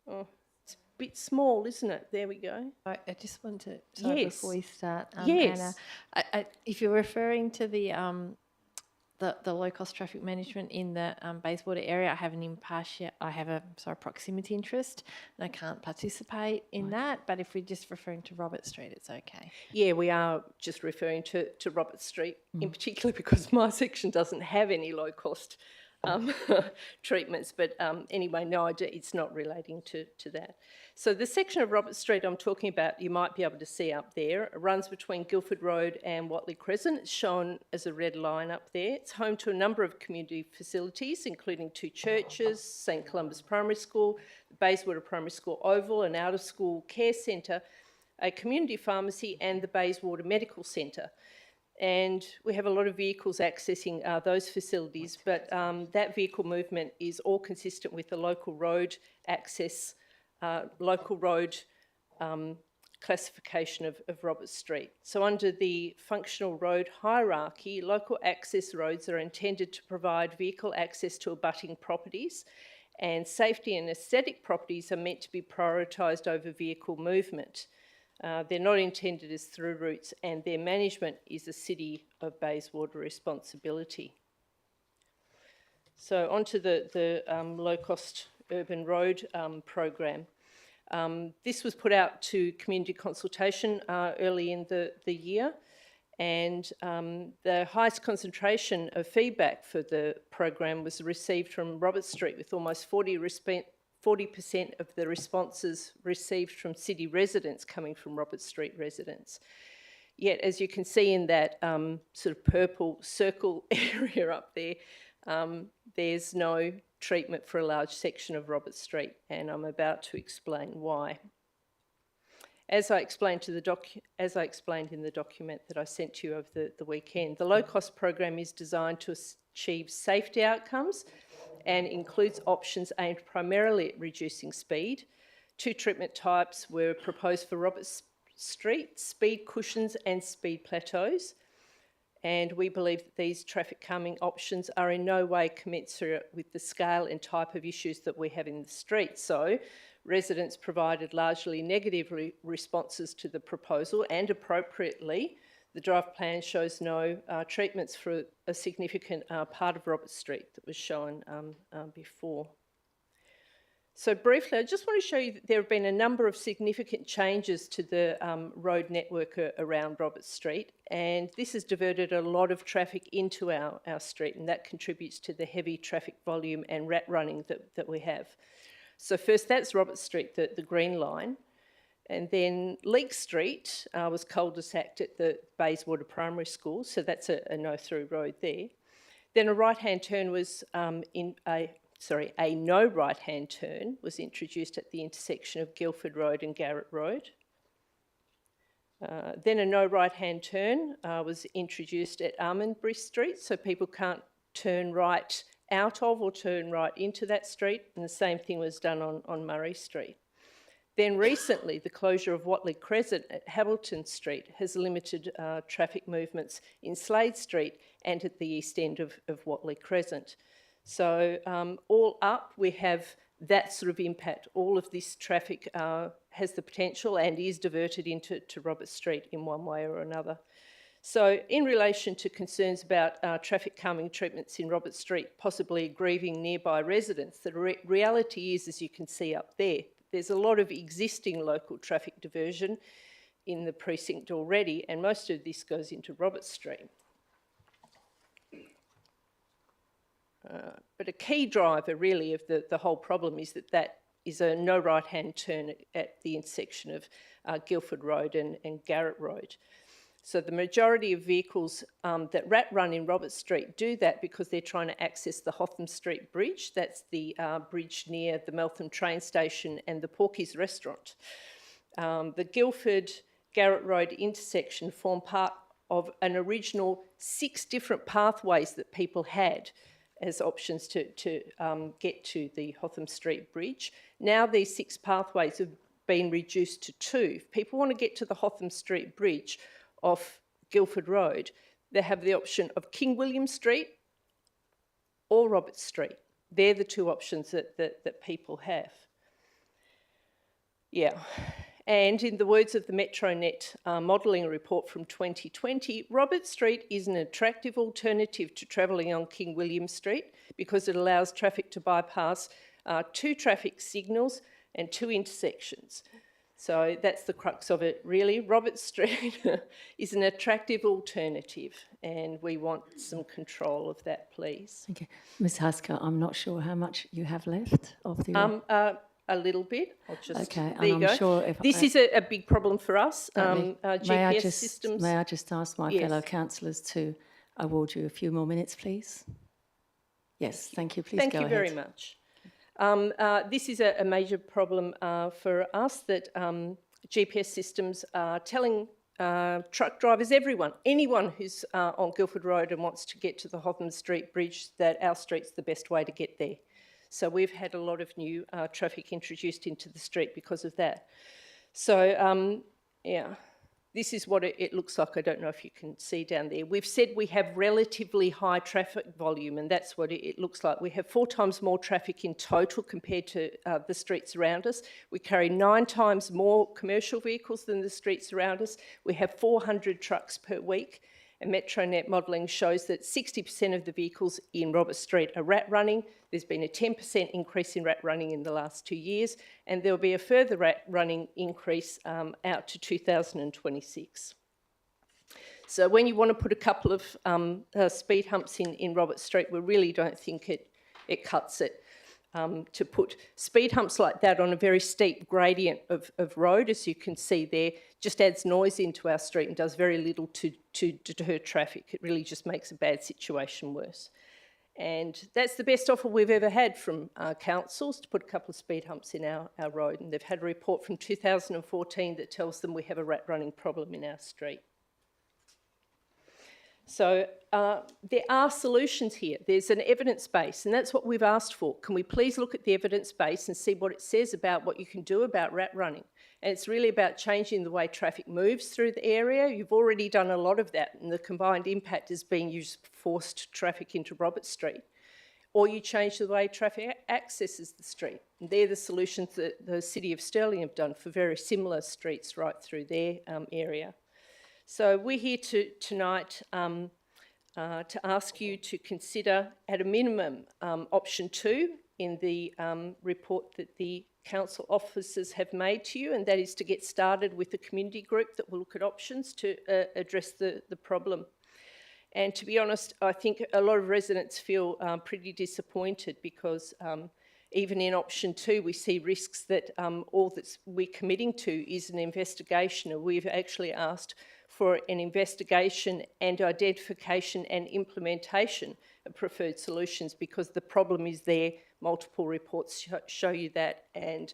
Oh, it's a bit small, isn't it? There we go. I just want to, sorry, Yes. before we start, Yes. Anna, if you're referring to the low-cost traffic management in the Bayswater area, I have a proximity interest, and I can't participate in that. But if we're just referring to Robert Street, it's okay. Yeah, we are just referring to Robert Street in particular because my section doesn't have any low-cost treatments. But anyway, no, it's not relating to that. So the section of Robert Street I'm talking about, you might be able to see up there. It runs between Guildford Road and Watley Crescent. It's shown as a red line up there. It's home to a number of community facilities, including 2 churches, St Columba's Primary School, the Bayswater Primary School Oval, an out-of-school care centre, a community pharmacy and the Bayswater Medical Centre. And we have a lot of vehicles accessing those facilities, but that vehicle movement is all consistent with the local road access, local road classification of Robert Street. So under the functional road hierarchy, local access roads are intended to provide vehicle access to abutting properties, and safety and aesthetic properties are meant to be prioritised over vehicle movement. They're not intended as through routes, and their management is a City of Bayswater responsibility. So onto the low-cost urban road program. This was put out to community consultation early in the year, and the highest concentration of feedback for the program was received from Robert Street, with almost 40% of the responses received from city residents coming from Robert Street residents. Yet, as you can see in that sort of purple circle area up there, there's no treatment for a large section of Robert Street, and I'm about to explain why. As I explained in the document that I sent to you over the weekend, the low-cost program is designed to achieve safety outcomes and includes options aimed primarily at reducing speed. 2 treatment types were proposed for Robert Street: speed cushions and speed plateaus. And we believe that these traffic calming options are in no way commensurate with the scale and type of issues that we have in the street. So residents provided largely negative responses to the proposal, and appropriately, the draft plan shows no treatments for a significant part of Robert Street that was shown before. So briefly, I just want to show you that there have been a number of significant changes to the road network around Robert Street, and this has diverted a lot of traffic into our street, and that contributes to the heavy traffic volume and rat running that we have. So first, that's Robert Street, the green line. And then Leake Street was cul-de-saced at the Bayswater Primary School, so that's a no-through road there. Then a right-hand turn was a no right-hand turn was introduced at the intersection of Guildford Road and Garrett Road. Then a no right-hand turn was introduced at Almondbury Street, so people can't turn right out of or turn right into that street, and the same thing was done on Murray Street. Then recently, the closure of Watley Crescent at Hamilton Street has limited traffic movements in Slade Street and at the east end of Watley Crescent. So all up, we have that sort of impact. All of this traffic has the potential and is diverted into Robert Street in one way or another. So in relation to concerns about traffic calming treatments in Robert Street possibly aggrieving nearby residents, the reality is, as you can see up there, there's a lot of existing local traffic diversion in the precinct already, and most of this goes into Robert Street. But a key driver really of the whole problem is that is a no right-hand turn at the intersection of Guildford Road and Garrett Road. So the majority of vehicles that rat run in Robert Street do that because they're trying to access the Hotham Street Bridge. That's the bridge near the Meltham train station and the Porky's restaurant. The Guildford-Garrett Road intersection formed part of an original 6 different pathways that people had as options to get to the Hotham Street Bridge. Now these 6 pathways have been reduced to 2. If people want to get to the Hotham Street Bridge off Guildford Road, they have the option of King William Street or Robert Street. They're the 2 options that people have. Yeah. And in the words of the Metronet modelling report from 2020, Robert Street is an attractive alternative to travelling on King William Street because it allows traffic to bypass 2 traffic signals and 2 intersections. So that's the crux of it, really. Robert Street is an attractive alternative, and we want some control of that, please. Thank you. Ms Hasker, I'm not sure how much you have left of the... A little bit. I'll just. Okay, and there you I'm go. sure if This is a big problem for us. GPS systems. May I just ask my Yes. fellow councillors to award you a few more minutes, please? Yes, thank you. Please Thank go you ahead. very much. This is a major problem for us, that GPS systems are telling truck drivers, anyone who's on Guildford Road and wants to get to the Hotham Street Bridge, that our street's the best way to get there. So we've had a lot of new traffic introduced into the street because of that. So, yeah, this is what it looks like. I don't know if you can see down there. We've said we have relatively high traffic volume, and that's what it looks like. We have 4 times more traffic in total compared to the streets around us. We carry 9 times more commercial vehicles than the streets around us. We have 400 trucks per week. And Metronet modelling shows that 60% of the vehicles in Robert Street are rat running. There's been a 10% increase in rat running in the last 2 years, and there'll be a further rat running increase out to 2026. So when you want to put a couple of speed humps in Robert Street, we really don't think it cuts it. To put speed humps like that on a very steep gradient of road, as you can see there, just adds noise into our street and does very little to deter traffic. It really just makes a bad situation worse. And that's the best offer we've ever had from councils, to put a couple of speed humps in our road. And they've had a report from 2014 that tells them we have a rat running problem in our street. So there are solutions here. There's an evidence base, and that's what we've asked for. Can we please look at the evidence base and see what it says about what you can do about rat running? And it's really about changing the way traffic moves through the area. You've already done a lot of that, and the combined impact is being used forced traffic into Robert Street. Or you change the way traffic accesses the street. And they're the solutions that the City of Stirling have done for very similar streets right through their area. So we're here tonight to ask you to consider, at a minimum, option 2 in the report that the council officers have made to you, and that is to get started with a community group that will look at options to address the problem. And to be honest, I think a lot of residents feel pretty disappointed because even in option 2, we see risks that all that we're committing to is an investigation, and we've actually asked for an investigation and identification and implementation of preferred solutions, because the problem is there. Multiple reports show you that, and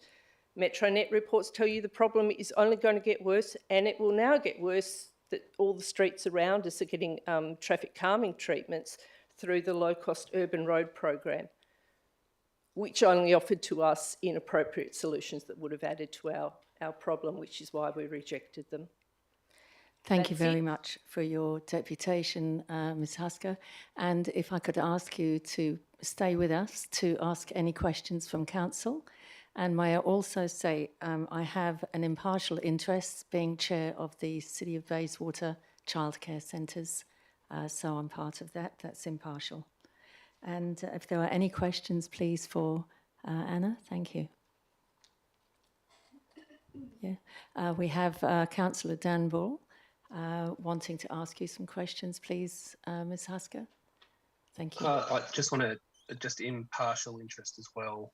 Metronet reports tell you the problem is only going to get worse, and it will now get worse that all the streets around us are getting traffic calming treatments through the low-cost urban road program, which only offered to us inappropriate solutions that would have added to our problem, which is why we rejected them. Thank you very much for your deputation, Ms Hasker. And if I could ask you to stay with us to ask any questions from council. And may I also say I have an impartial interest being chair of the City of Bayswater Childcare Centres. So I'm part of that. That's impartial. And if there are any questions, please, for Anna. Thank you. Yeah. We have Councillor Dan Bull wanting to ask you some questions, please, Ms Hasker. Thank you. I just want to, just impartial interest as well.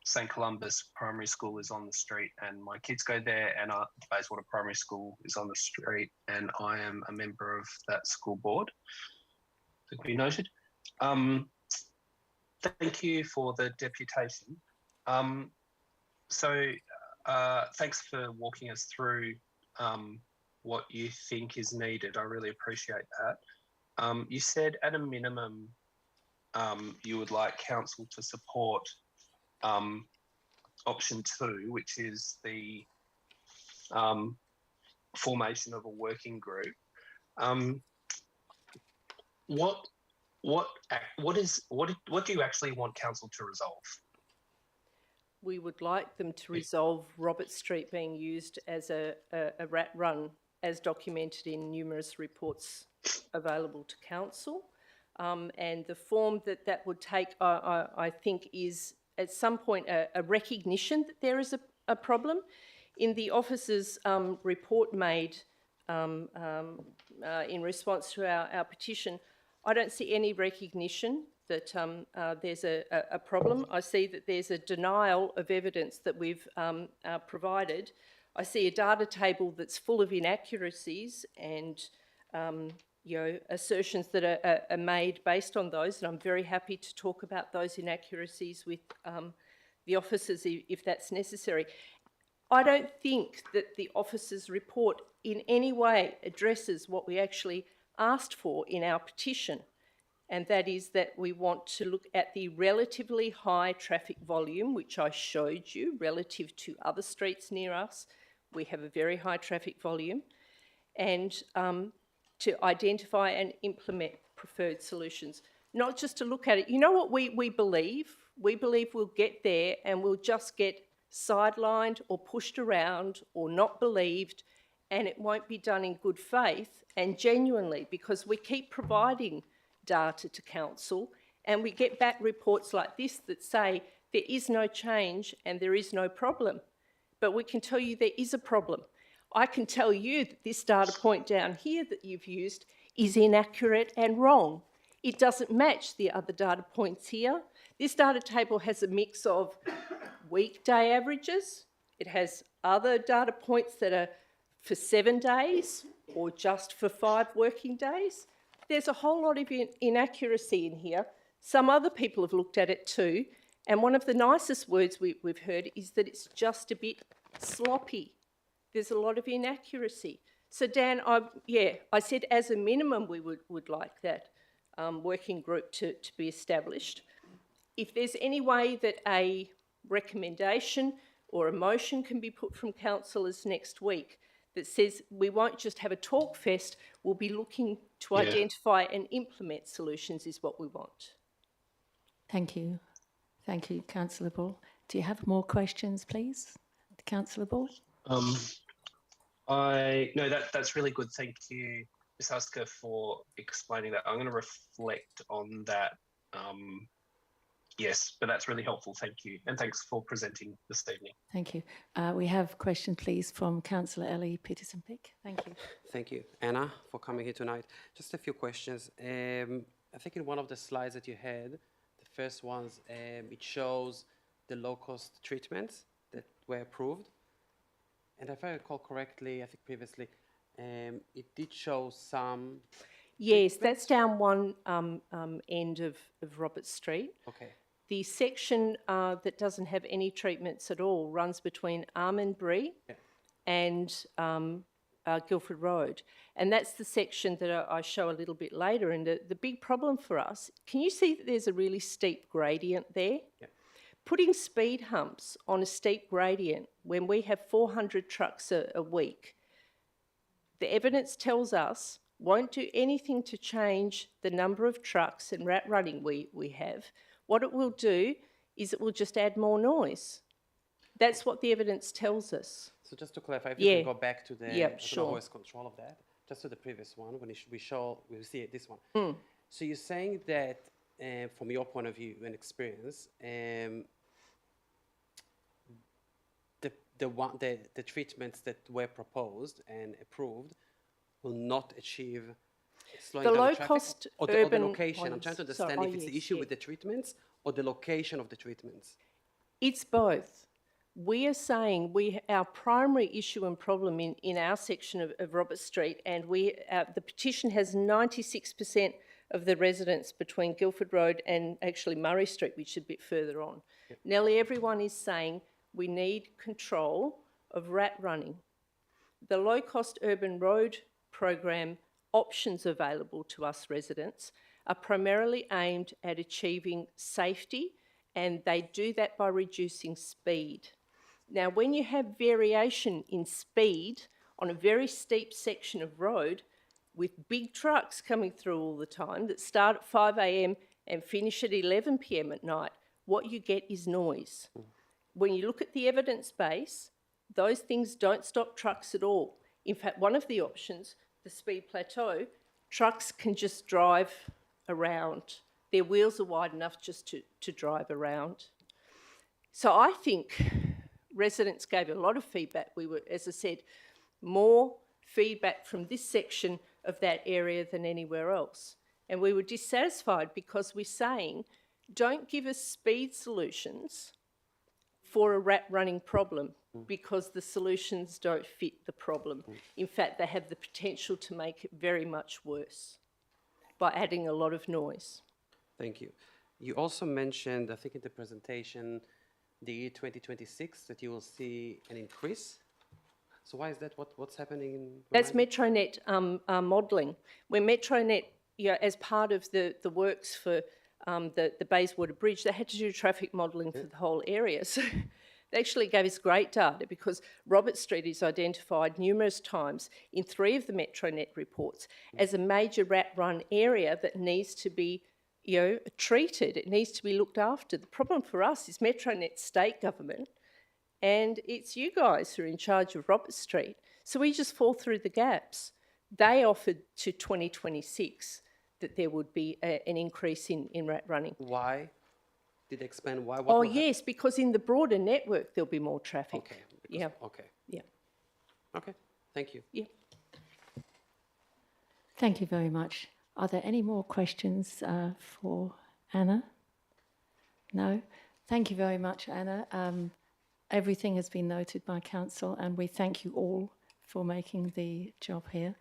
St Columba's Primary School is on the street, and my kids go there, and Bayswater Primary School is on the street, and I am a member of that school board. To be noted. Thank you for the deputation. Thanks for walking us through what you think is needed. I really appreciate that. You said at a minimum you would like council to support option 2, which is the formation of a working group. What do you actually want council to resolve? We would like them to resolve Robert Street being used as a rat run, as documented in numerous reports available to council. And the form that would take, I think, is at some point a recognition that there is a problem. In the officer's report made in response to our petition, I don't see any recognition that there's a problem. I see that there's a denial of evidence that we've provided. I see a data table that's full of inaccuracies and assertions that are made based on those, and I'm very happy to talk about those inaccuracies with the officers if that's necessary. I don't think that the officer's report in any way addresses what we actually asked for in our petition, and that is that we want to look at the relatively high traffic volume, which I showed you relative to other streets near us. We have a very high traffic volume, and to identify and implement preferred solutions, not just to look at it. You know what we believe? We believe we'll get there and we'll just get sidelined or pushed around or not believed, and it won't be done in good faith and genuinely, because we keep providing data to council and we get back reports like this that say there is no change and there is no problem. But we can tell you there is a problem. I can tell you that this data point down here that you've used is inaccurate and wrong. It doesn't match the other data points here. This data table has a mix of weekday averages. It has other data points that are for 7 days or just for 5 working days. There's a whole lot of inaccuracy in here. Some other people have looked at it too, and one of the nicest words we've heard is that it's just a bit sloppy. There's a lot of inaccuracy. So Dan, I said as a minimum we would like that working group to be established. If there's any way that a recommendation or a motion can be put from councillors next week that says we won't just have a talk fest, we'll be looking to identify and implement solutions is what we want. Thank you. Thank you, Councillor Ball. Do you have more questions, please? Councillor Ball? No, that's really good. Thank you, Ms. Husker, for explaining that. I'm going to reflect on that. Yes, but that's really helpful. Thank you. And thanks for presenting this evening. Thank you. We have a question, please, from Councillor Ellie Peterson-Pick. Thank you. Thank you, Anna, for coming here tonight. Just a few questions. I think in one of the slides that you had, the first ones, it shows the low-cost treatments that were approved. And if I recall correctly, I think previously, it did show some... Yes, that's down one end of Robert Street. Okay. The section that doesn't have any treatments at all runs between Almondbury and Guildford Road. And that's the section that I show a little bit later. And the big problem for us, can you see that there's a really steep gradient there? Yeah. Putting speed humps on a steep gradient when we have 400 trucks a week, the evidence tells us won't do anything to change the number of trucks and rat running we have. What it will do is it will just add more noise. That's what the evidence tells us. So just to clarify, if you can go back to the sure. control of that, just to the previous one, when we see it, this one. So you're saying that from your point of view and experience, the treatments that were proposed and approved will not achieve slowing The down low traffic? cost or urban the location. I'm ones. trying to understand Sorry, if it's the yes, issue with the treatments or the location of the treatments. It's both. We are saying our primary issue and problem in our section of Robert Street, and the petition has 96% of the residents between Guildford Road and actually Murray Street, which is a bit further on. Yep. Nearly everyone is saying we need control of rat running. The low cost urban road program options available to us residents are primarily aimed at achieving safety, and they do that by reducing speed. Now, when you have variation in speed on a very steep section of road with big trucks coming through all the time that start at 5 a.m. and finish at 11 p.m. at night, what you get is noise. When you look at the evidence base, those things don't stop trucks at all. In fact, one of the options, the speed plateau, trucks can just drive around. Their wheels are wide enough just to drive around. So I think residents gave a lot of feedback. We were, as I said, more feedback from this section of that area than anywhere else. And we were dissatisfied because we're saying, don't give us speed solutions for a rat running problem because the solutions don't fit the problem. In fact, they have the potential to make it very much worse by adding a lot of noise. Thank you. You also mentioned, I think in the presentation, the year 2026, that you will see an increase. So why is that? What's happening in... That's Metronet modelling. When Metronet, as part of the works for the Bayswater Bridge, they had to do traffic modelling for the whole area. So they actually gave us great data because Robert Street is identified numerous times in 3 of the Metronet reports as a major rat run area that needs to be treated. It needs to be looked after. The problem for us is Metronet state government, and it's you guys who are in charge of Robert Street. So we just fall through the gaps. They offered to 2026 that there would be an increase in rat running. Why? Did they explain why? Oh, yes, because in the broader network there'll be more traffic. Okay. Yeah. Okay. Yeah. Okay. Thank you. Yeah. Thank you very much. Are there any more questions for Anna? No? Thank you very much, Anna. Everything has been noted by Council, and we thank you all for making the job here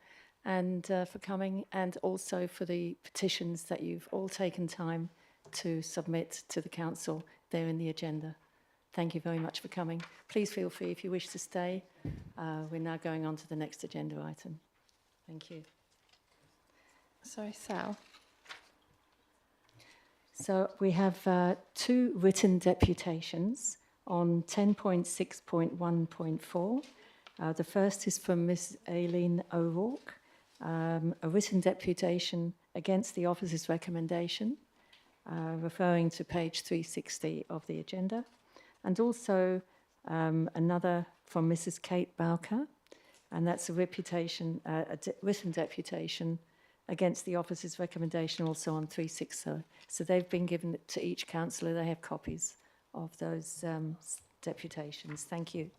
and for coming, and also for the petitions that you've all taken time to submit to the Council. They're in the agenda. Thank you very much for coming. Please feel free if you wish to stay. We're now going on to the next agenda item. Thank you. Sorry, Sal. So we have 2 written deputations on 10.6.1.4. The first is from Ms. Aileen O'Rourke, a written deputation against the officer's recommendation, referring to page 360 of the agenda, and also another from Mrs. Kate Bowker, and that's a written deputation against the officer's recommendation also on 360. So they've been given to each councillor. They have copies of those deputations. Thank you.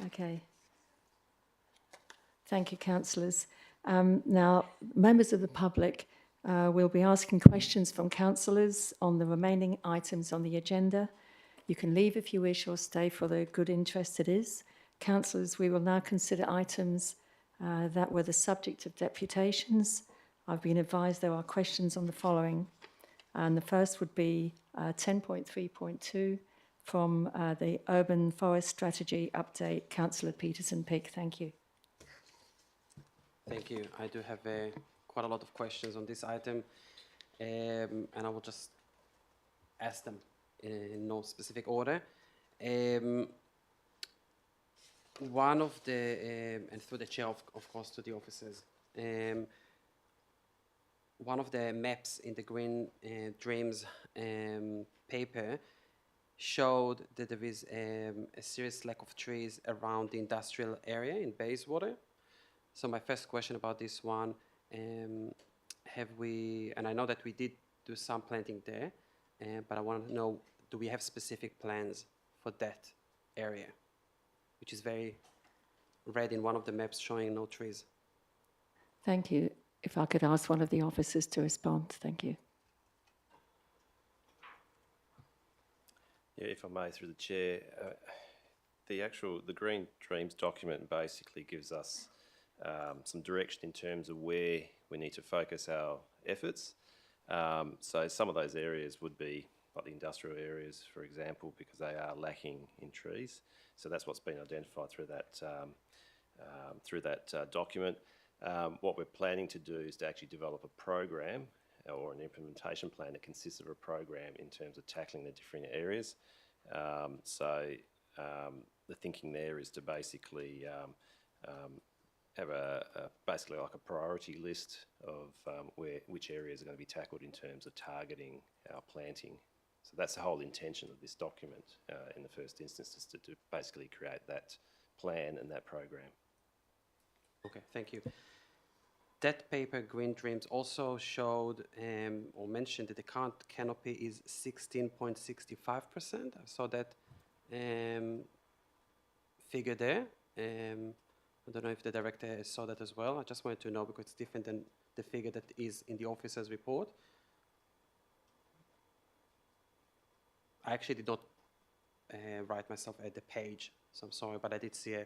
Okay. Thank you, councillors. Now, members of the public will be asking questions from councillors on the remaining items on the agenda. You can leave if you wish or stay for the good interest it is. Councillors, we will now consider items that were the subject of deputations. I've been advised there are questions on the following. And the first would be 10.3.2 from the Urban Forest Strategy Update. Councillor Peterson-Pick, thank you. Thank you. I do have quite a lot of questions on this item, and I will just ask them in no specific order. One of the, and through the chair, of course, to the officers, one of the maps in the Green Dreams paper showed that there is a serious lack of trees around the industrial area in Bayswater. So my first question about this one, have we, and I know that we did do some planting there, but I want to know, do we have specific plans for that area, which is very red in one of the maps showing no trees? Thank you. If I could ask one of the officers to respond, thank you. Yeah, if I may, through the chair, the Green Dreams document basically gives us some direction in terms of where we need to focus our efforts. So some of those areas would be like the industrial areas, for example, because they are lacking in trees. So that's what's been identified through that document. What we're planning to do is to actually develop a program or an implementation plan that consists of a program in terms of tackling the different areas. The thinking there is to basically have basically like a priority list of which areas are going to be tackled in terms of targeting our planting. So that's the whole intention of this document in the first instance, is to basically create that plan and that program. Okay, thank you. That paper, Green Dreams, also showed or mentioned that the current canopy is 16.65%. I saw that figure there. I don't know if the director saw that as well. I just wanted to know because it's different than the figure that is in the officer's report. I actually did not write myself at the page, so I'm sorry, but I did see I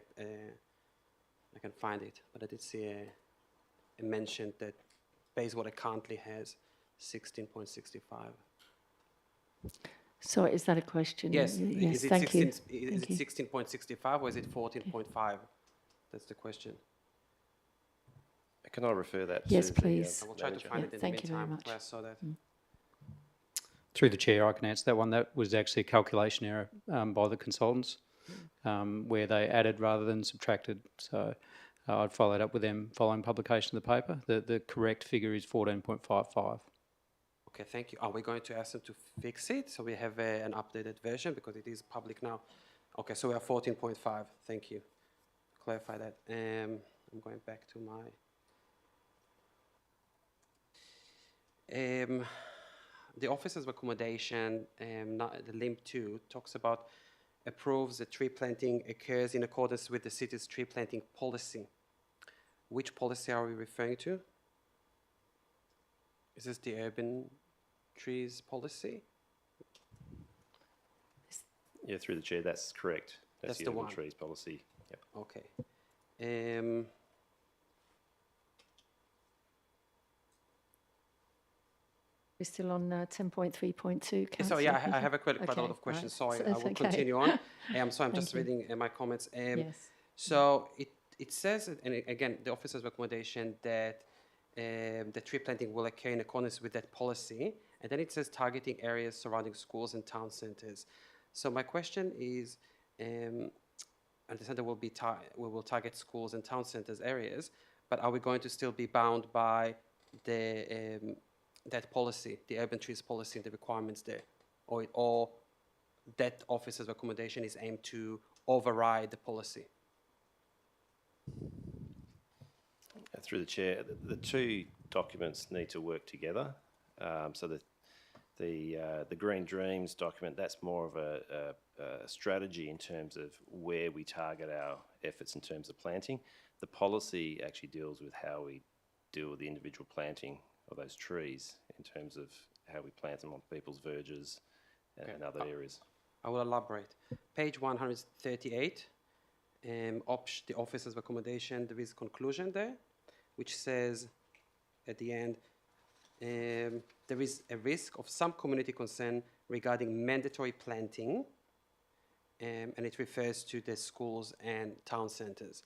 can find it, but I did see a mention that based what it currently has, 16.65. So is that a question? Yes. Yes, Is it thank you. 16, is it 16.65 or is it 14.5? That's the question. Can I refer that Yes, to please. I will try to manager? find it in Thank the you very meantime much. where I saw that. Through the chair, I can answer that one. That was actually a calculation error by the consultants, where they added rather than subtracted. So I'd followed up with them following publication of the paper. The correct figure is 14.55. Okay, thank you. Are we going to ask them to fix it so we have an updated version because it is public now? Okay, so we are 14.5. Thank you. Clarify that. I'm going back to my. The officer's recommendation, the LIMP 2, talks about approves that tree planting occurs in accordance with the city's tree planting policy. Which policy are we referring to? Is this the urban trees policy? Yeah, through the chair, that's correct. That's the the urban one. trees policy. Yep. Okay. We're still on 10.3.2. So yeah, I have quite a lot of questions. Sorry, I will continue on. I'm sorry, I'm just reading my comments. Yes. So it says, and again, the officer's recommendation that the tree planting will occur in accordance with that policy, and then it says targeting areas surrounding schools and town centres. So my question is, I understand that we will target schools and town centres areas, but are we going to still be bound by the that policy, the urban trees policy, and the requirements there, or that officer's recommendation is aimed to override the policy? Through the chair, the two documents need to work together. So the Green Dreams document, that's more of a strategy in terms of where we target our efforts in terms of planting. The policy actually deals with how we deal with the individual planting of those trees in terms of how we plant them on people's verges and other areas. I will elaborate. Page 138, the officer's recommendation, there is conclusion there, which says at the end, there is a risk of some community concern regarding mandatory planting, and it refers to the schools and town centres.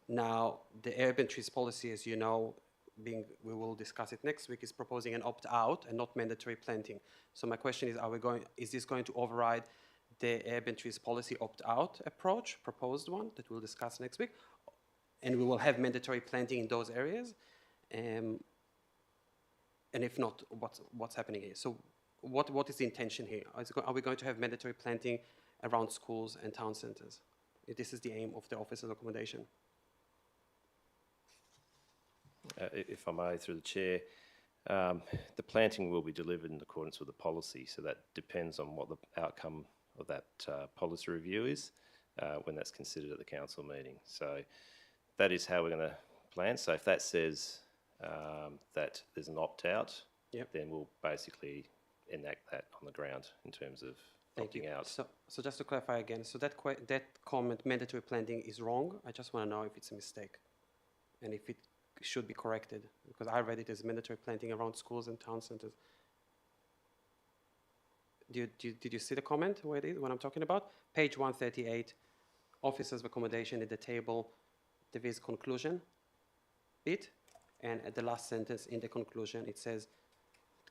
Now, the urban trees policy, as you know, we will discuss it next week, is proposing an opt-out and not mandatory planting. So my question is, is this going to override the urban trees policy opt-out approach, proposed one that we'll discuss next week, and we will have mandatory planting in those areas? And if not, what's happening here? So what is the intention here? Are we going to have mandatory planting around schools and town centres? This is the aim of the officer's recommendation. If I may, through the chair, the planting will be delivered in accordance with the policy, so that depends on what the outcome of that policy review is when that's considered at the council meeting. So that is how we're going to plan. So if that says that there's an opt-out, then we'll basically enact that on the ground in terms of opting out. So just to clarify again, so that comment, mandatory planting, is wrong. I just want to know if it's a mistake and if it should be corrected, because I read it as mandatory planting around schools and town centres. Did you see the comment where it is, what I'm talking about? Page 138, officer's recommendation in the table, there is conclusion bit, and at the last sentence in the conclusion it says,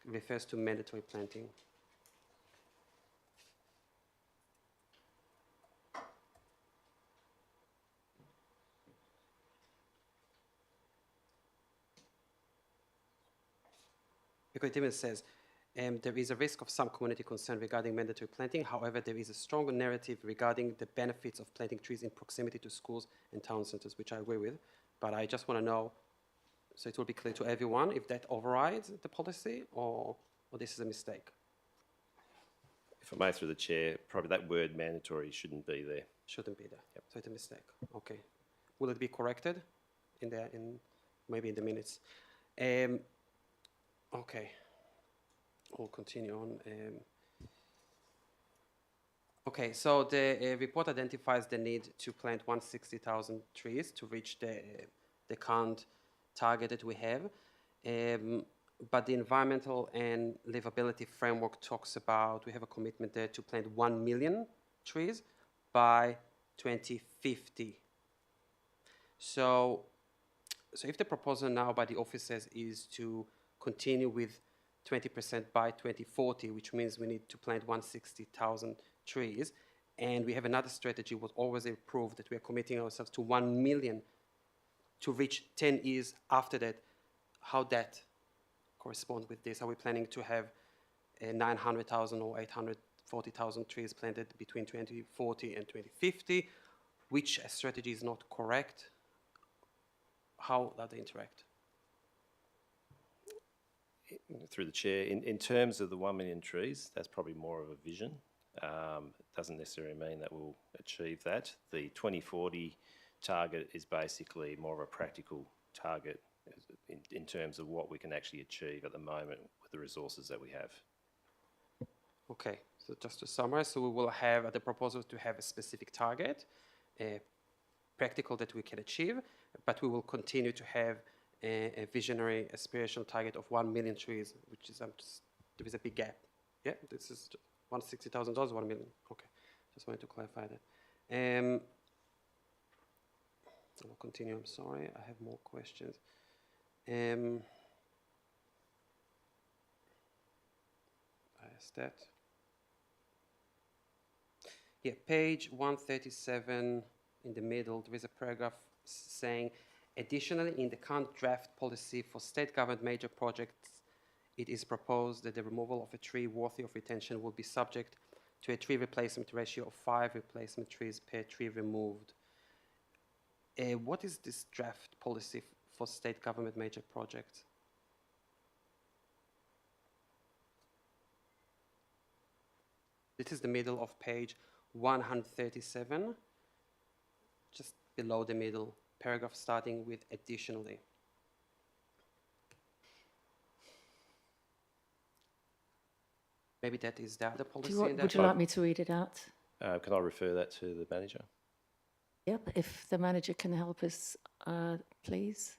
refers to mandatory planting. because it even says, there is a risk of some community concern regarding mandatory planting. However, there is a stronger narrative regarding the benefits of planting trees in proximity to schools and town centres, which I agree with. But I just want to know, so it will be clear to everyone, if that overrides the policy or this is a mistake. If I may, through the chair, probably that word mandatory shouldn't be there. Shouldn't be there. Yep. So it's a mistake. Okay. Will it be corrected maybe in the minutes? Okay. We'll continue on. Okay, so the report identifies the need to plant 160,000 trees to reach the current target that we have. But the environmental and livability framework talks about, we have a commitment there to plant 1 million trees by 2050. So if the proposal now by the officers is to continue with 20% by 2040, which means we need to plant 160,000 trees, and we have another strategy was always approved that we are committing ourselves to 1 million to reach 10 years after that, how that correspond with this? Are we planning to have 900,000 or 840,000 trees planted between 2040 and 2050? Which strategy is not correct? How do they interact? Through the chair, in terms of the 1 million trees, that's probably more of a vision. Doesn't necessarily mean that we'll achieve that. The 2040 target is basically more of a practical target in terms of what we can actually achieve at the moment with the resources that we have. Okay, so just to summarize, so we will have the proposal to have a specific target, practical that we can achieve, but we will continue to have a visionary aspirational target of 1 million trees, which is there is a big gap. Yeah, this is $160,000, 1 million. Okay, just wanted to clarify that. I'll continue. I'm sorry, I have more questions. I asked that. Yeah, page 137 in the middle, there is a paragraph saying, additionally, in the current draft policy for state government major projects, it is proposed that the removal of a tree worthy of retention will be subject to a tree replacement ratio of 5 replacement trees per tree removed. What is this draft policy for state government major projects? This is the middle of page 137, just below the middle paragraph starting with additionally. Maybe that is the other policy. Would you like me to read it out? Can I refer that to the manager? Yep, if the manager can help us, please.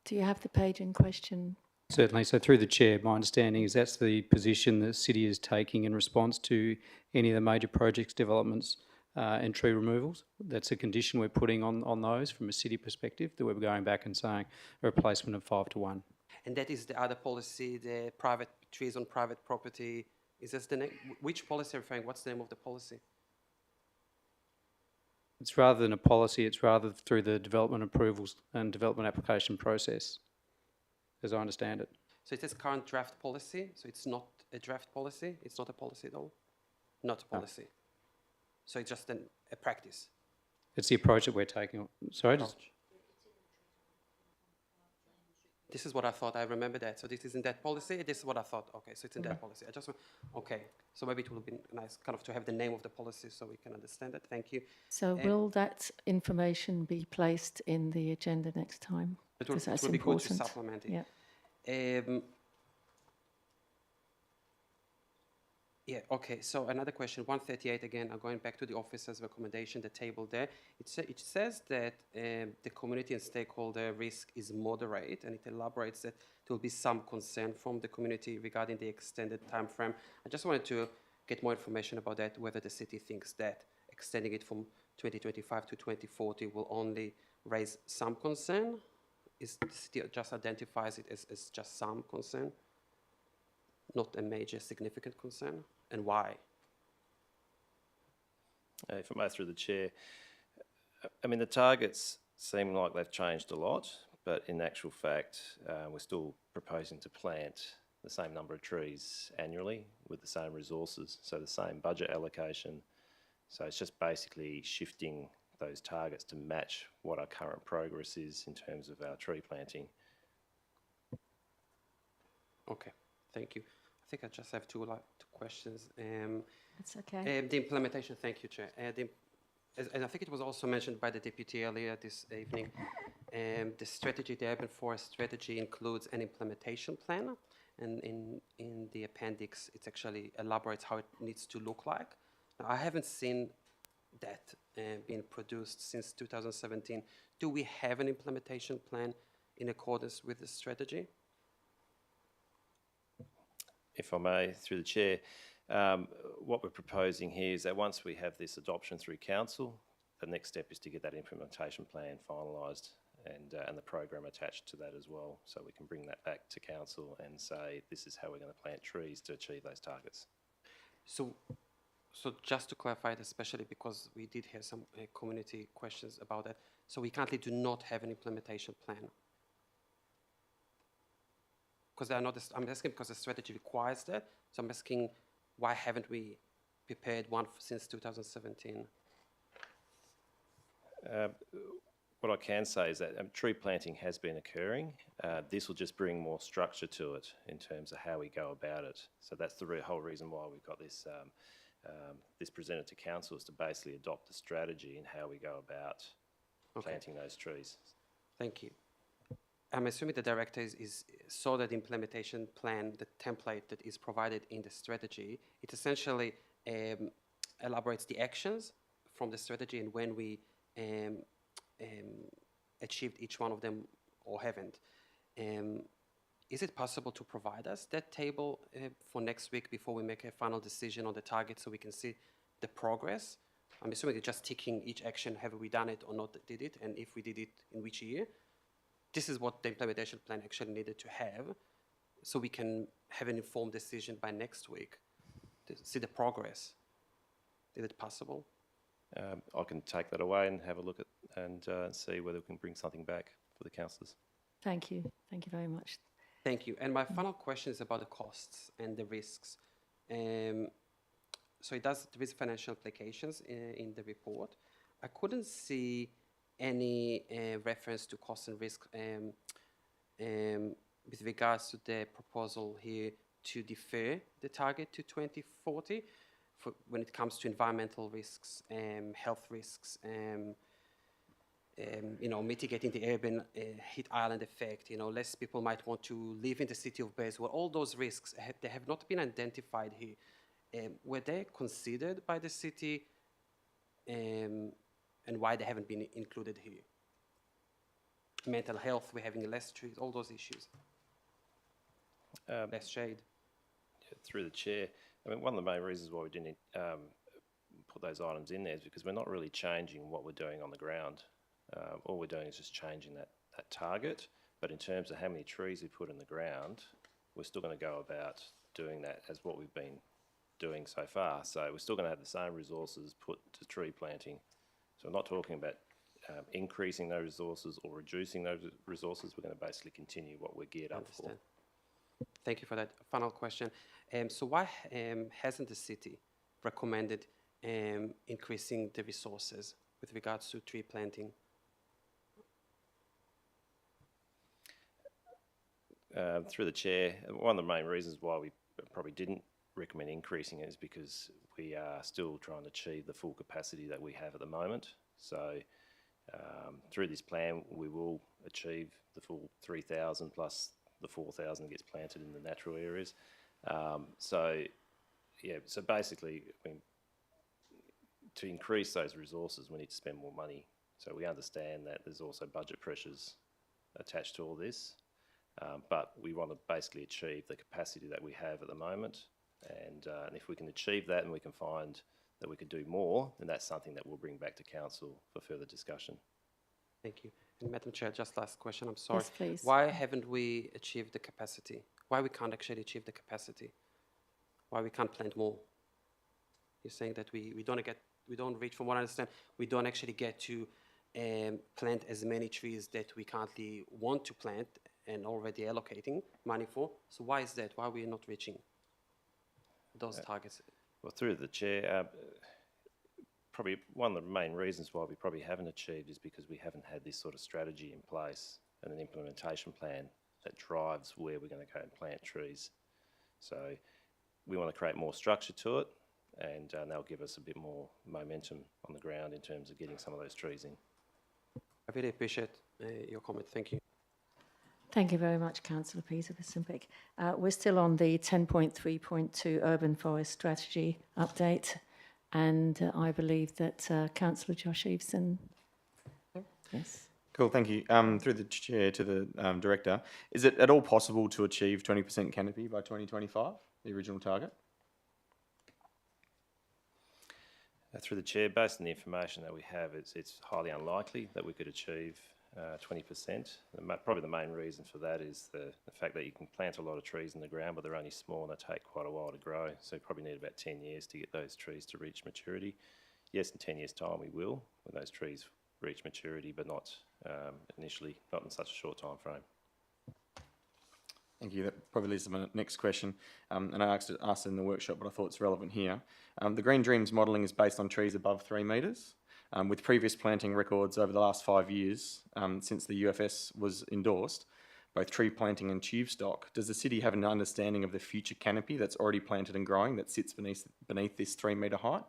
Do you have the page in question? Certainly. So through the chair, my understanding is that's the position the city is taking in response to any of the major projects, developments and tree removals. That's a condition we're putting on those from a city perspective, that we're going back and saying a replacement of 5 to 1. And that is the other policy, the private trees on private property. Is this the name? Which policy are you referring? What's the name of the policy? It's rather than a policy, it's rather through the development approvals and development application process, as I understand it. So it says current draft policy, so it's not a draft policy, it's not a policy at all? Not a policy. No. So it's just a practice? It's the approach that we're taking. Sorry? This is what I thought. I remember that. So this is in that policy. This is what I thought. Okay, so it's in that policy. I just want, okay. So maybe it would be nice kind of to have the name of the policy so we can understand it. Thank you. So will that information be placed in the agenda next time? It will be good to supplement it. Yeah. Yeah, okay, so another question, 138 again, going back to the officer's recommendation, the table there. It says that the community and stakeholder risk is moderate, and it elaborates that there will be some concern from the community regarding the extended time frame. I just wanted to get more information about that, whether the city thinks that extending it from 2025 to 2040 will only raise some concern. Is the city just identifies it as just some concern, not a major significant concern? And why? If I may, through the chair, I mean, the targets seem like they've changed a lot, but in actual fact, we're still proposing to plant the same number of trees annually with the same resources, so the same budget allocation. So it's just basically shifting those targets to match what our current progress is in terms of our tree planting. Okay, thank you. I think I just have two questions. That's okay. The implementation, thank you, Chair. And I think it was also mentioned by the Deputy earlier this evening, the strategy, the urban forest strategy includes an implementation plan, and in the appendix, it actually elaborates how it needs to look like. Now, I haven't seen that being produced since 2017. Do we have an implementation plan in accordance with the strategy? If I may, through the Chair, what we're proposing here is that once we have this adoption through Council, the next step is to get that implementation plan finalised and the program attached to that as well, so we can bring that back to Council and say this is how we're going to plant trees to achieve those targets. So just to clarify it, especially because we did hear some community questions about that, so we currently do not have an implementation plan? Because I'm asking because the strategy requires that, so I'm asking why haven't we prepared one since 2017? What I can say is that tree planting has been occurring. This will just bring more structure to it in terms of how we go about it. So that's the whole reason why we've got this this presented to Council, is to basically adopt the strategy and how we go about planting those trees. Thank you. I'm assuming the director saw that implementation plan, the template that is provided in the strategy. It essentially elaborates the actions from the strategy and when we achieved each one of them or haven't. Is it possible to provide us that table for next week before we make a final decision on the target so we can see the progress? I'm assuming it's just ticking each action, have we done it or not did it, and if we did it, in which year? This is what the implementation plan actually needed to have, so we can have an informed decision by next week to see the progress. Is it possible? I can take that away and have a look at and see whether we can bring something back for the councillors. Thank you. Thank you very much. Thank you. And my final question is about the costs and the risks. So there is financial implications in the report. I couldn't see any reference to cost and risk with regards to the proposal here to defer the target to 2040 when it comes to environmental risks, health risks, mitigating the urban heat island effect. Less people might want to live in the city of Bayswater. All those risks, they have not been identified here. Were they considered by the city, and why they haven't been included here? Mental health, we're having less trees, all those issues. Less shade. Through the Chair, I mean, one of the main reasons why we didn't put those items in there is because we're not really changing what we're doing on the ground. All we're doing is just changing that target, but in terms of how many trees we put in the ground, we're still going to go about doing that as what we've been doing so far. So we're still going to have the same resources put to tree planting. So I'm not talking about increasing those resources or reducing those resources. We're going to basically continue what we're geared up for. Thank you for that. Final question. So why hasn't the city recommended increasing the resources with regards to tree planting? Through the Chair, one of the main reasons why we probably didn't recommend increasing it is because we are still trying to achieve the full capacity that we have at the moment. So through this plan, we will achieve the full 3,000 plus the 4,000 that gets planted in the natural areas. So basically, I mean, to increase those resources, we need to spend more money. So we understand that there's also budget pressures attached to all this. But we want to basically achieve the capacity that we have at the moment. And if we can achieve that and we can find that we could do more, then that's something that we'll bring back to Council for further discussion. Thank you. And Madam Chair, just last question, I'm sorry. Yes, please. Why haven't we achieved the capacity? Why we can't actually achieve the capacity? Why we can't plant more? You're saying that we don't reach, from what I understand, we don't actually get to plant as many trees that we currently want to plant and already allocating money for. So why is that? Why are we not reaching those targets? Well, through the chair, probably one of the main reasons why we probably haven't achieved is because we haven't had this sort of strategy in place and an implementation plan that drives where we're going to go and plant trees. So we want to create more structure to it, and that'll give us a bit more momentum on the ground in terms of getting some of those trees in. I really appreciate your comment. Thank you. Thank you very much, Councillor Peter Visenbeck. We're still on the 10.3.2 Urban Forest Strategy update, and I believe that Councillor Josh Eveson. Yes. Cool, thank you. Through the chair to the director, is it at all possible to achieve 20% canopy by 2025, the original target? Through the chair, based on the information that we have, it's highly unlikely that we could achieve 20%. Probably the main reason for that is the fact that you can plant a lot of trees in the ground, but they're only small and they take quite a while to grow. So you probably need about 10 years to get those trees to reach maturity. Yes, in 10 years' time we will, when those trees reach maturity, but not initially, not in such a short time frame. Thank you. That probably leads to my next question. And I asked it in the workshop, but I thought it's relevant here. The Green Dreams modelling is based on trees above 3 metres. With previous planting records over the last 5 years, since the UFS was endorsed, both tree planting and tube stock, does the city have an understanding of the future canopy that's already planted and growing that sits beneath this 3 metre height?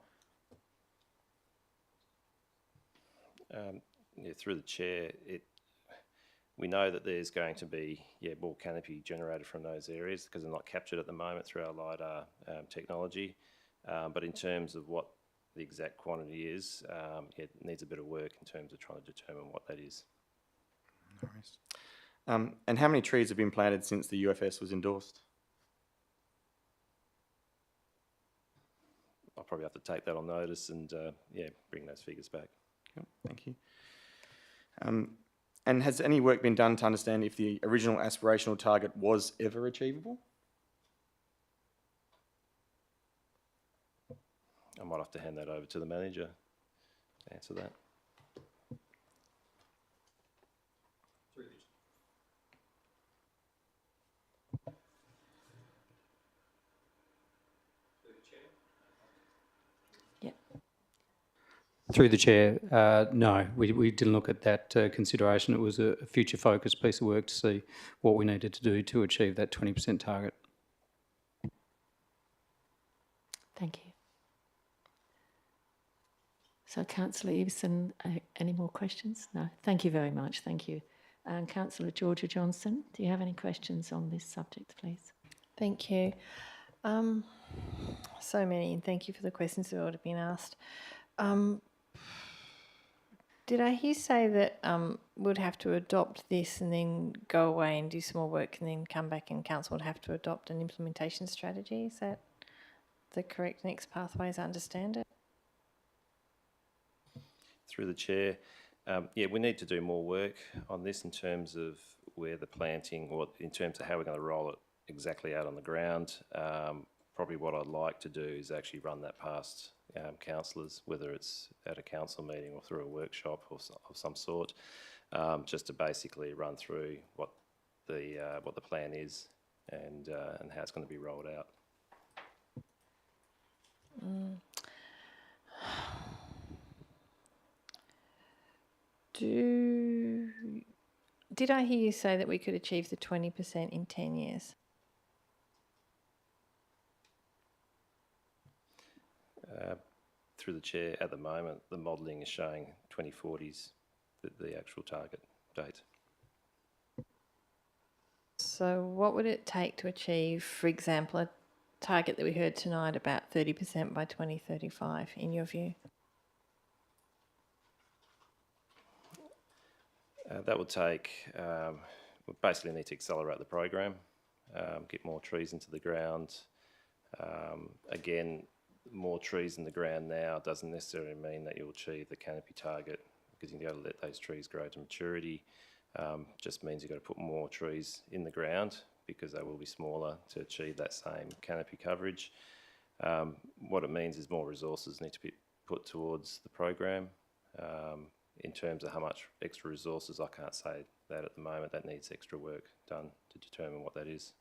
Yeah, through the chair, we know that there's going to be more canopy generated from those areas because they're not captured at the moment through our LiDAR technology. But in terms of what the exact quantity is, it needs a bit of work in terms of trying to determine what that is. No worries. And how many trees have been planted since the UFS was endorsed? I'll probably have to take that on notice and bring those figures back. Cool, thank you. And has any work been done to understand if the original aspirational target was ever achievable? I might have to hand that over to the manager to answer that. Through the chair, no, we didn't look at that consideration. It was a future-focused piece of work to see what we needed to do to achieve that 20% target. Thank you. So, Councillor Eveson, any more questions? No. Thank you very much. Thank you. And Councillor Georgia Johnson, do you have any questions on this subject, please? Thank you. So many, and thank you for the questions that have already been asked. Did I hear you say that we'd have to adopt this and then go away and do some more work and then come back and council would have to adopt an implementation strategy? Is that the correct next pathway as I understand it? Through the chair, we need to do more work on this in terms of where the planting, or in terms of how we're going to roll it exactly out on the ground. Probably what I'd like to do is actually run that past councillors, whether it's at a council meeting or through a workshop of some sort, just to basically run through what the plan is and how it's going to be rolled out. Did I hear you say that we could achieve the 20% in 10 years? Through the chair, at the moment, the modelling is showing 2040s, the actual target date. So what would it take to achieve, for example, a target that we heard tonight about 30% by 2035, in your view? That would take, we basically need to accelerate the program, get more trees into the ground. Again, more trees in the ground now doesn't necessarily mean that you'll achieve the canopy target, because you've got to let those trees grow to maturity. Just means you've got to put more trees in the ground because they will be smaller to achieve that same canopy coverage. What it means is more resources need to be put towards the program in terms of how much extra resources, I can't say that at the moment. That needs extra work done to determine what that is.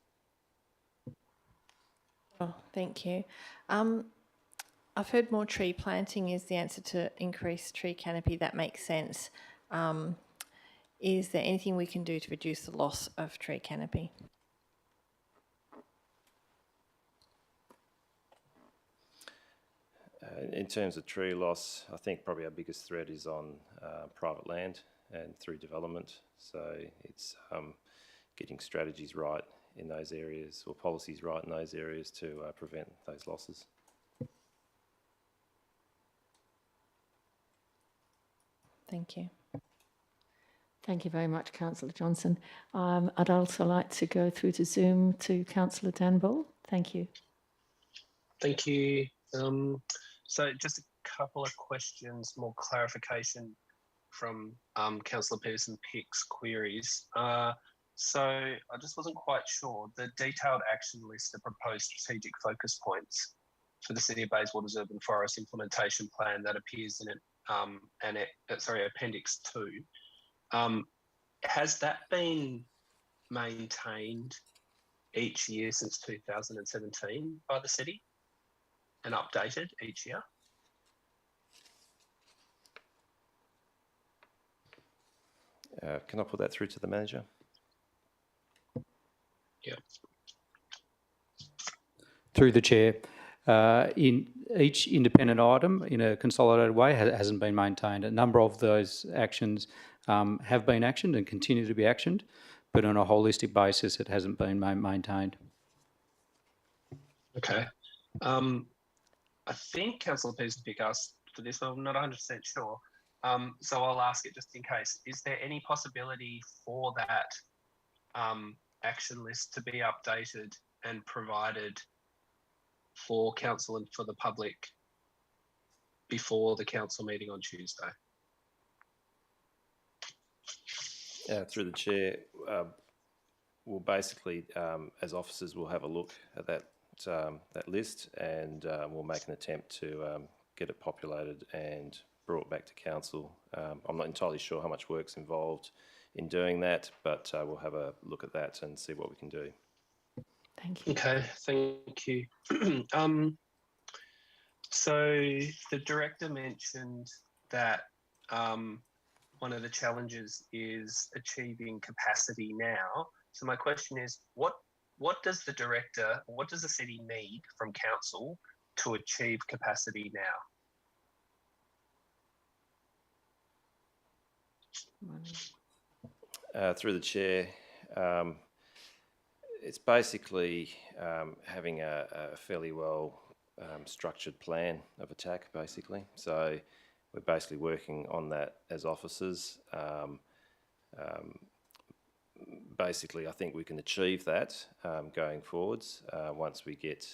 Oh, thank you. I've heard more tree planting is the answer to increase tree canopy. That makes sense. Is there anything we can do to reduce the loss of tree canopy? In terms of tree loss, I think probably our biggest threat is on private land and through development. So it's getting strategies right in those areas or policies right in those areas to prevent those losses. Thank you. Thank you very much, Councillor Johnson. I'd also like to go through to Zoom to Councillor Dan Bull. Thank you. Thank you. So just a couple of questions, more clarification from Councillor Peterson-Pick's queries. So I just wasn't quite sure. The detailed action list, the proposed strategic focus points for the City of Bayswater's Urban Forest Implementation Plan that appears in Appendix 2. Has that been maintained each year since 2017 by the City and updated each year? Can I put that through to the manager? Yeah. Through the chair, in each independent item in a consolidated way hasn't been maintained. A number of those actions have been actioned and continue to be actioned, but on a holistic basis, it hasn't been maintained. Okay. I think Councillor Peterson-Pick asked for this, but I'm not 100% sure. So I'll ask it just in case. Is there any possibility for that action list to be updated and provided for council and for the public before the council meeting on Tuesday? Through the chair, we'll basically, as officers, we'll have a look at that list, and we'll make an attempt to get it populated and brought back to council. I'm not entirely sure how much work's involved in doing that, but we'll have a look at that and see what we can do. Thank you. Okay, thank you. So the director mentioned that one of the challenges is achieving capacity now. So my question is, what does the director, what does the city need from council to achieve capacity now? Through the chair, it's basically having a fairly well structured plan of attack, basically. So we're basically working on that as officers. Basically, I think we can achieve that going forwards once we get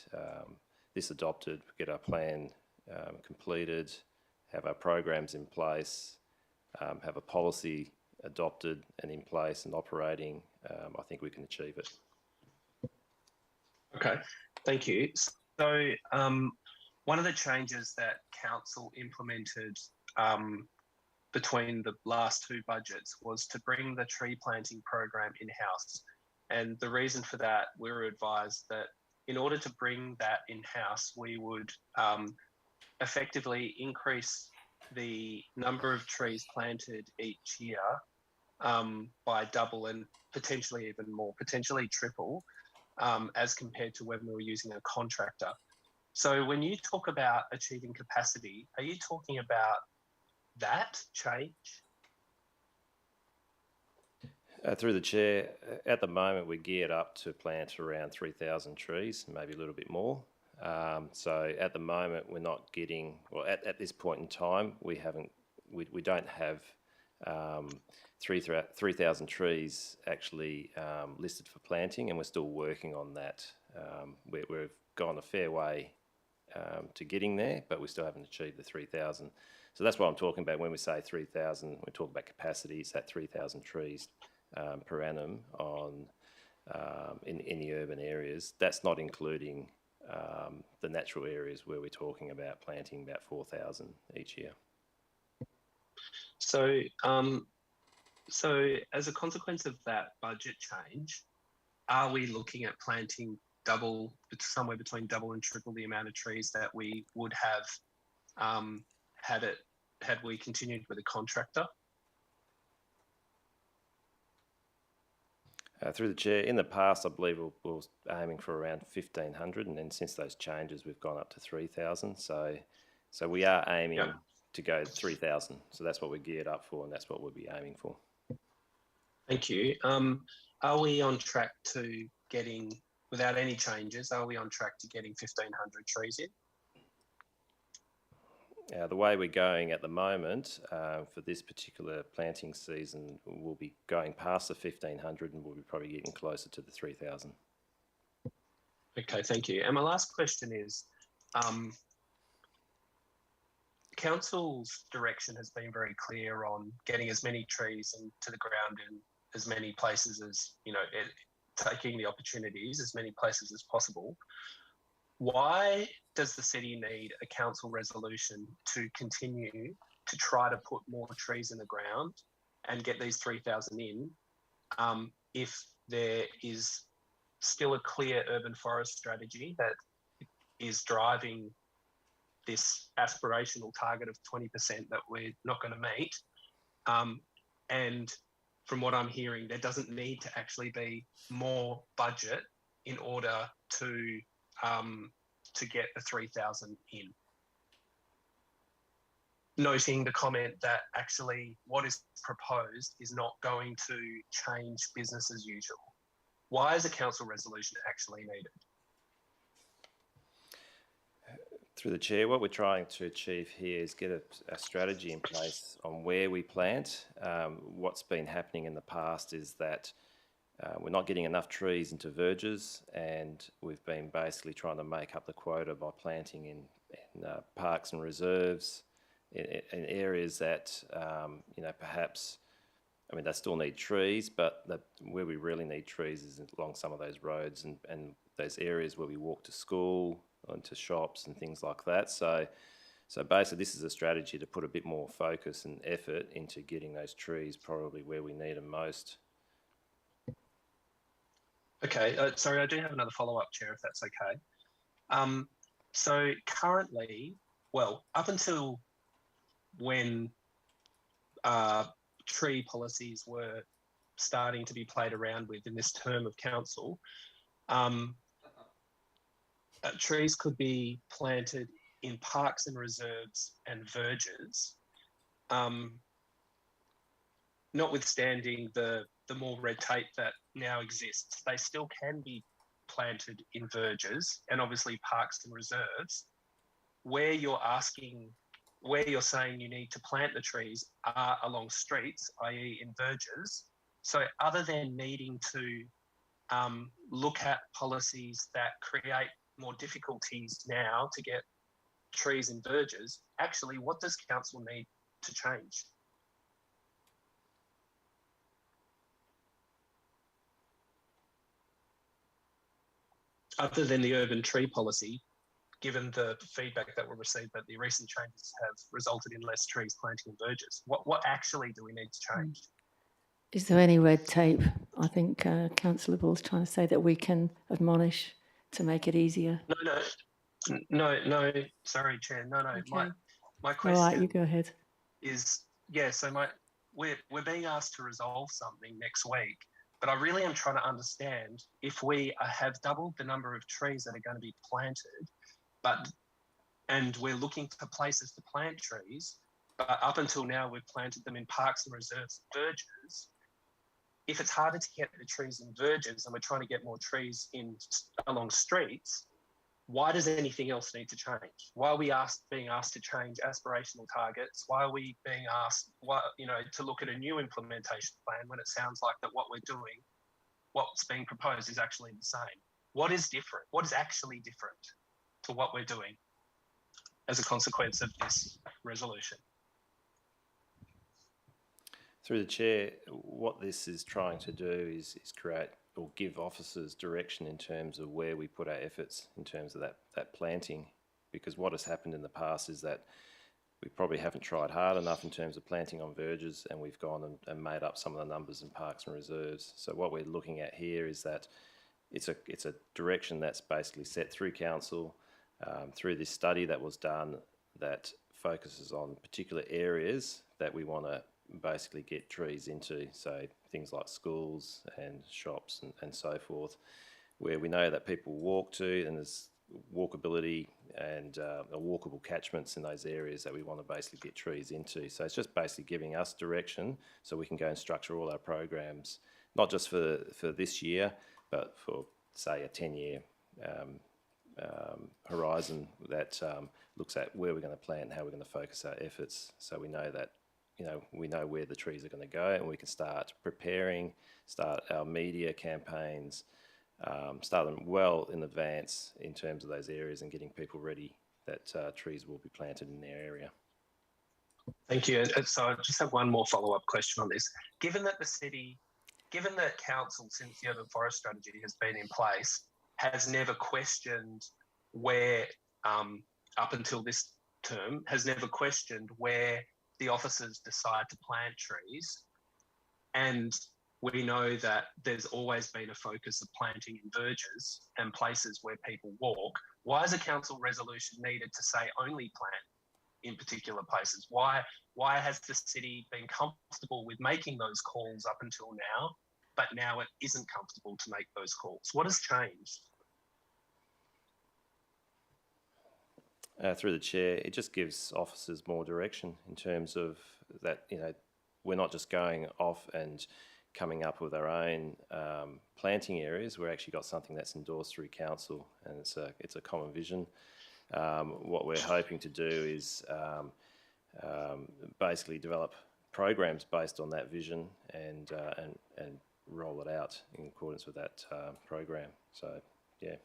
this adopted, get our plan completed, have our programs in place, have a policy adopted and in place and operating. I think we can achieve it. Okay, thank you. So one of the changes that council implemented between the last two budgets was to bring the tree planting program in-house. And the reason for that, we were advised that in order to bring that in-house, we would effectively increase the number of trees planted each year by double and potentially even more, potentially triple, as compared to when we were using a contractor. So when you talk about achieving capacity, are you talking about that change? Through the chair, at the moment we're geared up to plant around 3,000 trees, maybe a little bit more. So at the moment we're not getting, well at this point in time we don't have 3,000 trees actually listed for planting, and we're still working on that. We've gone a fair way to getting there, but we still haven't achieved the 3,000. So that's what I'm talking about when we say 3,000. We talk about capacity. It's that 3,000 trees per annum on in the urban areas. That's not including the natural areas where we're talking about planting about 4,000 each year. So, so as a consequence of that budget change, are we looking at planting somewhere between double and triple the amount of trees that we would have had we continued with a contractor? Through the chair, in the past, I believe we were aiming for around 1,500, and then since those changes, we've gone up to 3,000. So we are aiming to go 3,000. So that's what we're geared up for, and that's what we'll be aiming for. Thank you. Are we on track to getting, without any changes, are we on track to getting 1,500 trees in? The way we're going at the moment for this particular planting season, we'll be going past the 1,500 and we'll be probably getting closer to the 3,000. Okay, thank you. And my last question is, Council's direction has been very clear on getting as many trees into the ground in as many places as, taking the opportunities as many places as possible. Why does the city need a council resolution to continue to try to put more trees in the ground and get these 3,000 in if there is still a clear urban forest strategy that is driving this aspirational target of 20% that we're not going to meet? And from what I'm hearing, there doesn't need to actually be more budget in order to get the 3,000 in. Noting the comment that actually what is proposed is not going to change business as usual. Why is a council resolution actually needed? Through the chair, what we're trying to achieve here is get a strategy in place on where we plant. What's been happening in the past is that we're not getting enough trees into verges, and we've been basically trying to make up the quota by planting in parks and reserves, in areas that, perhaps, they still need trees, but where we really need trees is along some of those roads and those areas where we walk to school, onto shops and things like that. So basically this is a strategy to put a bit more focus and effort into getting those trees probably where we need them most. Okay, sorry, I do have another follow-up, Chair, if that's okay. So currently, well, up until when tree policies were starting to be played around with in this term of council, trees could be planted in parks and reserves and verges, notwithstanding the more red tape that now exists. They still can be planted in verges and obviously parks and reserves. Where you're saying you need to plant the trees are along streets, i.e. in verges. So other than needing to look at policies that create more difficulties now to get trees in verges, actually what does council need to change? Other than the urban tree policy, given the feedback that we received that the recent changes have resulted in less trees planting in verges, what actually do we need to change? Is there any red tape? I think Councillor Ball's trying to say that we can admonish to make it easier. No, sorry, Chair. No. Okay. My question All right, you go ahead. is, we're being asked to resolve something next week, but I really am trying to understand if we have doubled the number of trees that are going to be planted, and we're looking for places to plant trees, but up until now we've planted them in parks and reserves and verges. If it's harder to get the trees in verges and we're trying to get more trees along streets, why does anything else need to change? Why are we being asked to change aspirational targets? Why are we being asked, to look at a new implementation plan when it sounds like that what we're doing, what's being proposed is actually the same? What is different? What is actually different to what we're doing as a consequence of this resolution? Through the chair, what this is trying to do is create or give officers direction in terms of where we put our efforts in terms of that planting, because what has happened in the past is that we probably haven't tried hard enough in terms of planting on verges, and we've gone and made up some of the numbers in parks and reserves. So what we're looking at here is that it's a direction that's basically set through council, through this study that was done that focuses on particular areas that we want to basically get trees into, so things like schools and shops and so forth, where we know that people walk to, and there's walkability and walkable catchments in those areas that we want to basically get trees into. So it's just basically giving us direction so we can go and structure all our programs, not just for this year, but for, say, a 10-year horizon that looks at where we're going to plant and how we're going to focus our efforts, so we know that, you know, we know where the trees are going to go, and we can start preparing, start our media campaigns, start them well in advance in terms of those areas and getting people ready that trees will be planted in their area. Thank you. And so I just have one more follow-up question on this. Given that council, since the urban forest strategy has been in place, has never questioned where, up until this term, has never questioned where the officers decide to plant trees, and we know that there's always been a focus of planting in verges and places where people walk, why is a council resolution needed to say only plant in particular places? Why has the city been comfortable with making those calls up until now, but now it isn't comfortable to make those calls? What has changed? Through the chair, it just gives officers more direction in terms of that, you know, we're not just going off and coming up with our own planting areas. We've actually got something that's endorsed through council, and it's a common vision. What we're hoping to do is basically develop programs based on that vision and roll it out in accordance with that program. So, yeah.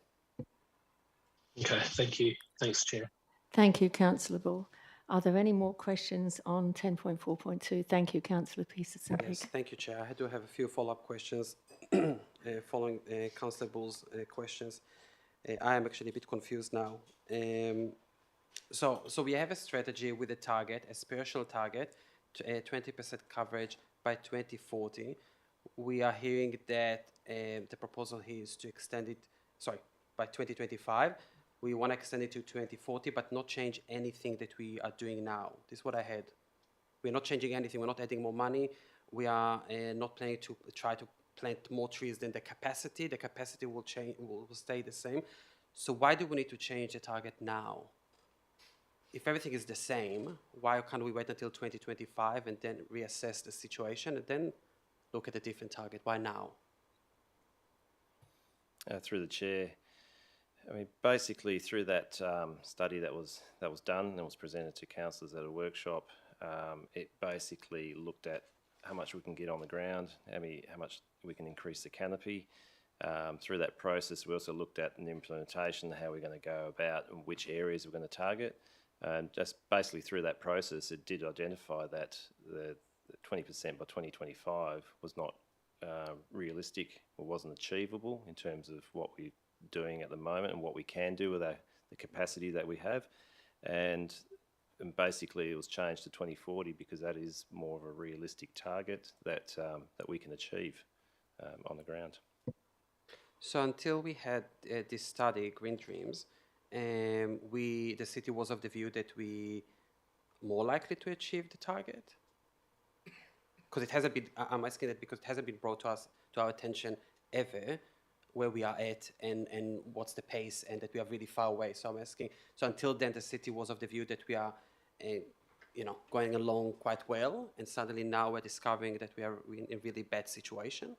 Okay, thank you. Thanks, Chair. Thank you, Councillor Ball. Are there any more questions on 10.4.2? Thank you, Councillor Peterson. Yes, thank you, Chair. I do have a few follow-up questions following Councillor Bull's questions. I am actually a bit confused now. So we have a strategy with a target, a aspirational target, to 20% coverage by 2040. We are hearing that the proposal here is to extend it, by 2025. We want to extend it to 2040, but not change anything that we are doing now. This is what I heard. We're not changing anything. We're not adding more money. We are not planning to try to plant more trees than the capacity. The capacity will change, will stay the same. So why do we need to change the target now? If everything is the same, why can't we wait until 2025 and then reassess the situation and then look at a different target? Why now? Through the chair, I mean, basically through that study that was done and was presented to councillors at a workshop, it basically looked at how much we can get on the ground, how much we can increase the canopy. Through that process, we also looked at an implementation, how we're going to go about and which areas we're going to target. And just basically through that process, it did identify that the 20% by 2025 was not realistic or wasn't achievable in terms of what we're doing at the moment and what we can do with the capacity that we have. And basically it was changed to 2040 because that is more of a realistic target that we can achieve on the ground. So until we had this study, Green Dreams, the city was of the view that we more likely to achieve the target? Because it hasn't been, I'm asking that because it hasn't been brought to our attention ever, where we are at and what's the pace, and that we are really far away. So I'm asking, so until then the city was of the view that we are going along quite well, and suddenly now we're discovering that we are in a really bad situation?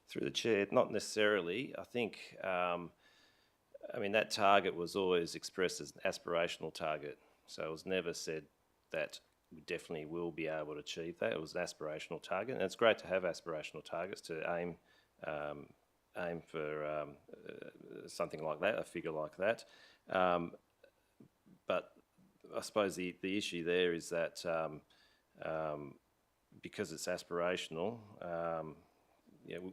Through the chair, not necessarily. I think, that target was always expressed as an aspirational target. So it was never said that we definitely will be able to achieve that. It was an aspirational target, and it's great to have aspirational targets to aim for something like that, a figure like that. But I suppose the issue there is that because it's aspirational,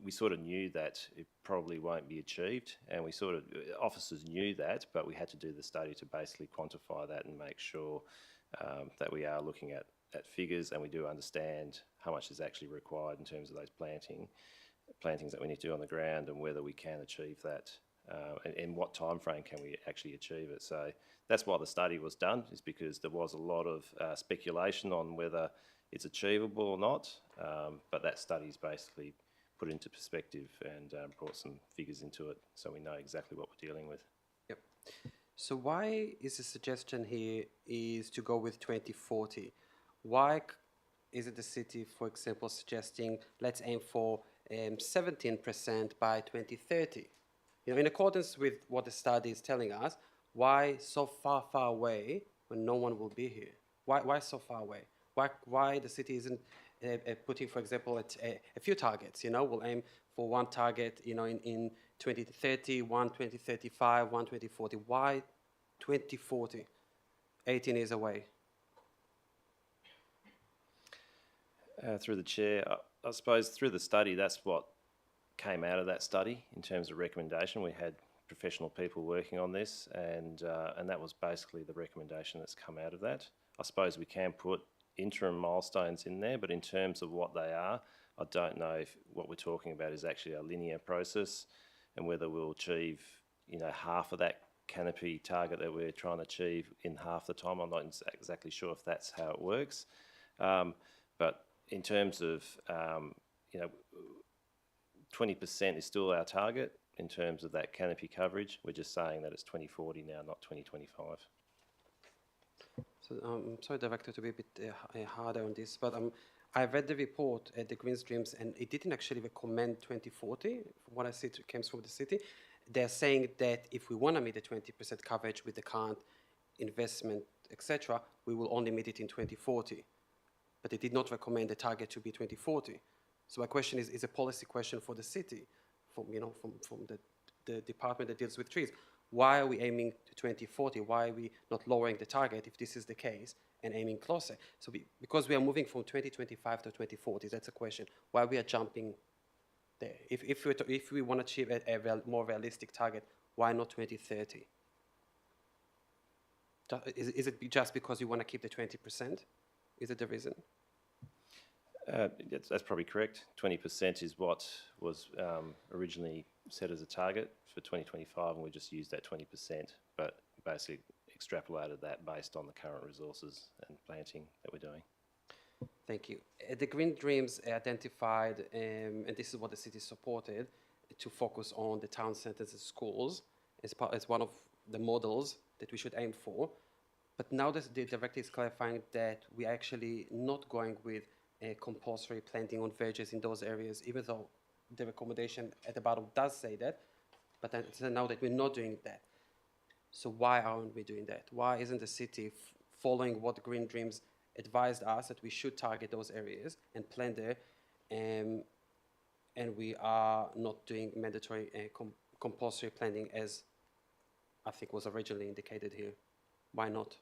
we sort of knew that it probably won't be achieved, and we sort of, officers knew that, but we had to do the study to basically quantify that and make sure that we are looking at figures, and we do understand how much is actually required in terms of those plantings that we need to do on the ground, and whether we can achieve that, and in what time frame can we actually achieve it. So that's why the study was done, is because there was a lot of speculation on whether it's achievable or not, but that study's basically put into perspective and brought some figures into it, so we know exactly what we're dealing with. Yep. So why is the suggestion here is to go with 2040? Why is it the city, for example, suggesting let's aim for 17% by 2030? In accordance with what the study is telling us, why so far away when no one will be here? Why so far away? Why the city isn't putting, for example, a few targets? We'll aim for one target, in 2030, one 2035, one 2040. Why 2040? 18 years away. Through the chair, I suppose through the study, that's what came out of that study in terms of recommendation. We had professional people working on this, and that was basically the recommendation that's come out of that. I suppose we can put interim milestones in there, but in terms of what they are, I don't know if what we're talking about is actually a linear process, and whether we'll achieve, half of that canopy target that we're trying to achieve in half the time. I'm not exactly sure if that's how it works. But in terms of, 20% is still our target in terms of that canopy coverage. We're just saying that it's 2040 now, not 2025. So I'm sorry, Director, to be a bit harder on this, but I read the report at the Green Dreams, and it didn't actually recommend 2040. From what I see, it came from the city. They're saying that if we want to meet the 20% coverage with the current investment, etc., we will only meet it in 2040. But they did not recommend the target to be 2040. So my question is a policy question for the city, from the department that deals with trees. Why are we aiming to 2040? Why are we not lowering the target if this is the case and aiming closer? So because we are moving from 2025 to 2040, that's a question. Why we are jumping there? If we want to achieve a more realistic target, why not 2030? Is it just because you want to keep the 20%? Is it the reason? That's probably correct. 20% is what was originally set as a target for 2025, and we just used that 20%, but basically extrapolated that based on the current resources and planting that we're doing. Thank you. The Green Dreams identified, and this is what the city supported, to focus on the town centres and schools as one of the models that we should aim for. But now the director is clarifying that we're actually not going with a compulsory planting on verges in those areas, even though the recommendation at the bottom does say that. But now that we're not doing that, so why aren't we doing that? Why isn't the city following what Green Dreams advised us that we should target those areas and plant there, and we are not doing mandatory compulsory planting as I think was originally indicated here? Why not?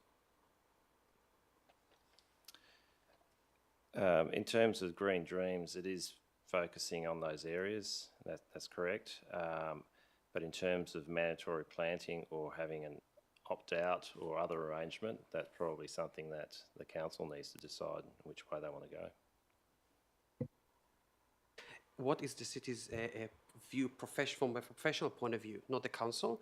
In terms of Green Dreams, it is focusing on those areas. That's correct. But in terms of mandatory planting or having an opt-out or other arrangement, that's probably something that the council needs to decide which way they want to go. What is the city's view from a professional point of view, not the council?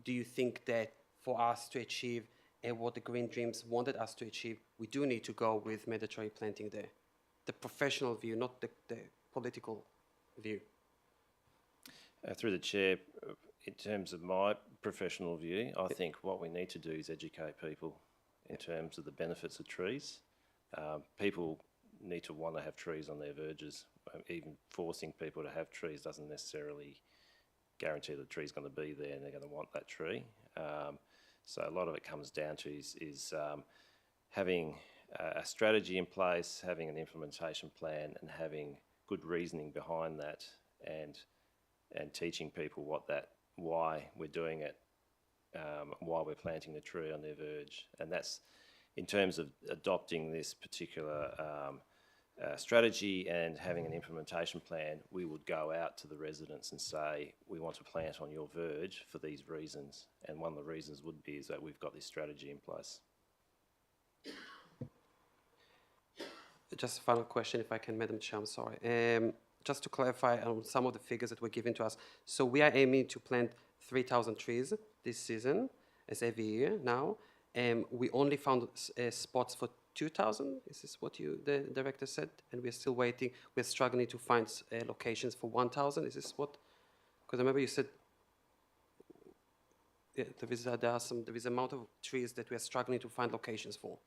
Do you think that for us to achieve what the Green Dreams wanted us to achieve, we do need to go with mandatory planting there? The professional view, not the political view. Through the chair, in terms of my professional view, I think what we need to do is educate people in terms of the benefits of trees. People need to want to have trees on their verges. Even forcing people to have trees doesn't necessarily guarantee the tree's going to be there and they're going to want that tree. So a lot of it comes down to is having a strategy in place, having an implementation plan, and having good reasoning behind that, and teaching people why we're doing it, why we're planting the tree on their verge. And that's in terms of adopting this particular strategy and having an implementation plan, we would go out to the residents and say, we want to plant on your verge for these reasons. And one of the reasons would be is that we've got this strategy in place. Just a final question, if I can, Madam Chair, I'm sorry. Just to clarify on some of the figures that were given to us. So we are aiming to plant 3,000 trees this season, as every year now. We only found spots for 2,000. Is this what the director said? And we're still waiting. We're struggling to find locations for 1,000. Is this what? Because I remember you said there is amount of trees that we are struggling to find locations for.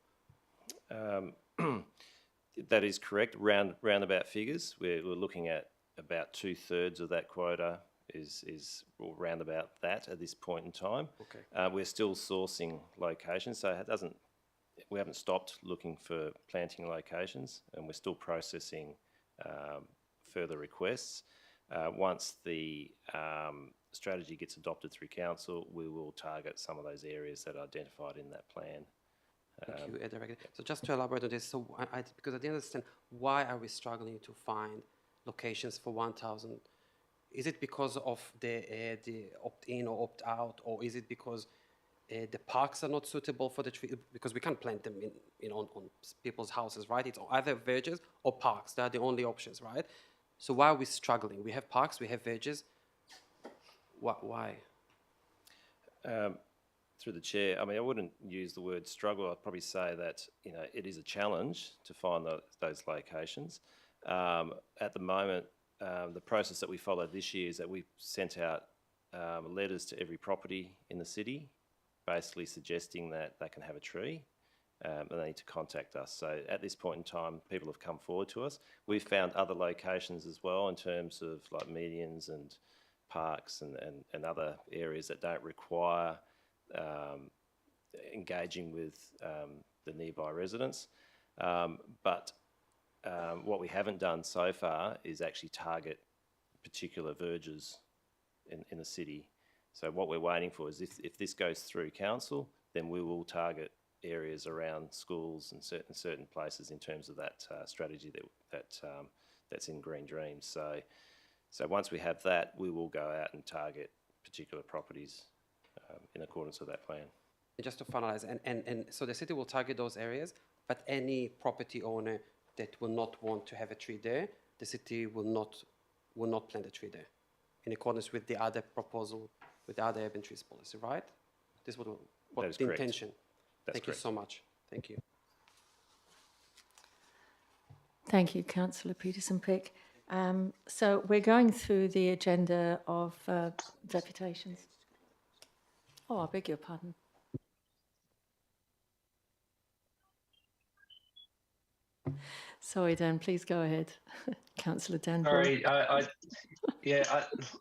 That is correct. Roundabout figures. We're looking at about 2/3 of that quota is round about that at this point in time. Okay. We're still sourcing locations, so we haven't stopped looking for planting locations, and we're still processing further requests. Once the strategy gets adopted through council, we will target some of those areas that are identified in that plan. Thank you, Director. So just to elaborate on this, so because I didn't understand, why are we struggling to find locations for 1,000? Is it because of the opt-in or opt-out, or is it because the parks are not suitable for the tree? Because we can't plant them on people's houses, right? It's either verges or parks. They are the only options, right? So why are we struggling? We have parks, we have verges. Why? Through the chair, I mean, I wouldn't use the word struggle. I'd probably say that it is a challenge to find those locations. At the moment, the process that we followed this year is that we sent out letters to every property in the city, basically suggesting that they can have a tree, and they need to contact us. So at this point in time, people have come forward to us. We've found other locations as well in terms of like medians and parks and other areas that don't require engaging with the nearby residents. But what we haven't done so far is actually target particular verges in the city. So what we're waiting for is if this goes through council, then we will target areas around schools and certain places in terms of that strategy that's in Green Dreams. So once we have that, we will go out and target particular properties in accordance with that plan. And just to finalize, and so the city will target those areas, but any property owner that will not want to have a tree there, the city will not plant a tree there, in accordance with the other proposal, with the other urban trees policy, right? This is what the correct. intention. That's Thank correct. you so much. Thank you. Thank you, Councillor Peterson-Pick. So we're going through the agenda of deputations. Oh, I beg your pardon. Sorry, Dan, please go ahead. Councillor Dan. Sorry,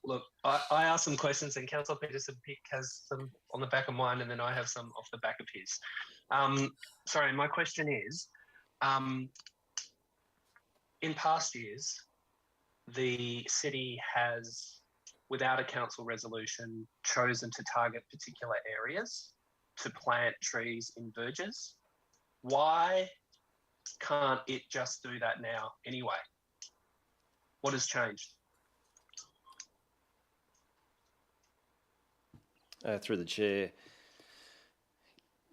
look, I asked some questions and Councillor Peterson-Pick has some on the back of mine and then I have some off the back of his. Sorry, my question is, in past years, the city has, without a council resolution, chosen to target particular areas to plant trees in verges. Why can't it just do that now anyway? What has changed? Through the chair,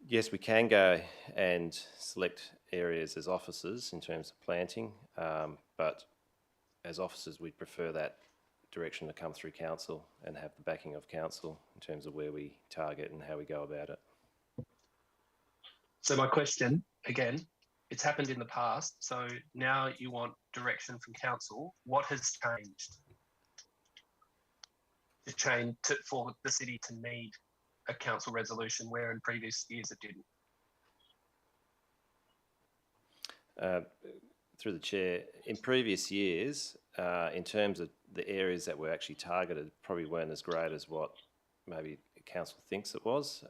yes, we can go and select areas as officers in terms of planting, but as officers, we'd prefer that direction to come through council and have the backing of council in terms of where we target and how we go about it. So my question, again, it's happened in the past, so now you want direction from council. What has changed for the city to need a council resolution where in previous years it didn't? Through the chair, in previous years, in terms of the areas that were actually targeted, probably weren't as great as what maybe council thinks it was.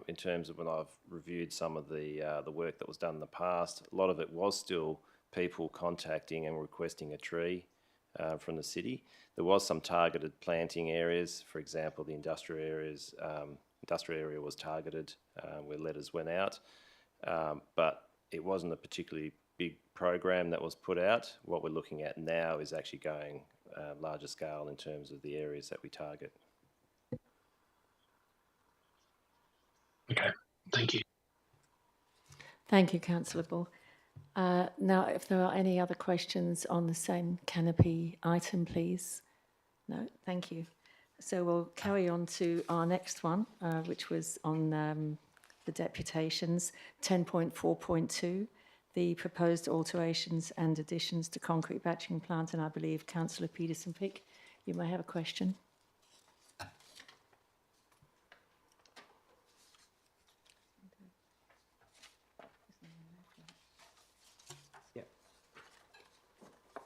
In terms of when I've reviewed some of the work that was done in the past, a lot of it was still people contacting and requesting a tree from the city. There was some targeted planting areas, for example, the industrial areas. Industrial area was targeted where letters went out, but it wasn't a particularly big program that was put out. What we're looking at now is actually going larger scale in terms of the areas that we target. Okay, thank you. Thank you, Councillor Bull. Now, if there are any other questions on the same canopy item, please. No, thank you. So we'll carry on to our next one, which was on the deputations, 10.4.2, the proposed alterations and additions to concrete batching plant. And I believe Councillor Peterson-Pick, you may have a question.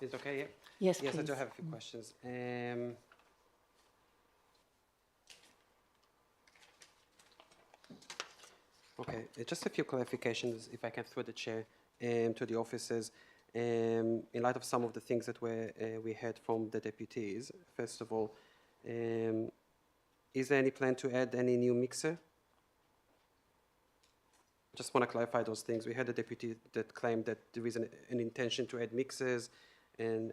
Is it okay? Yeah. Yes, Yes, I do please. have a few questions. Okay, just a few clarifications, if I can, through the chair, to the officers. In light of some of the things that we heard from the deputies, first of all, is there any plan to add any new mixer? Just want to clarify those things. We heard a deputy that claimed that there is an intention to add mixers and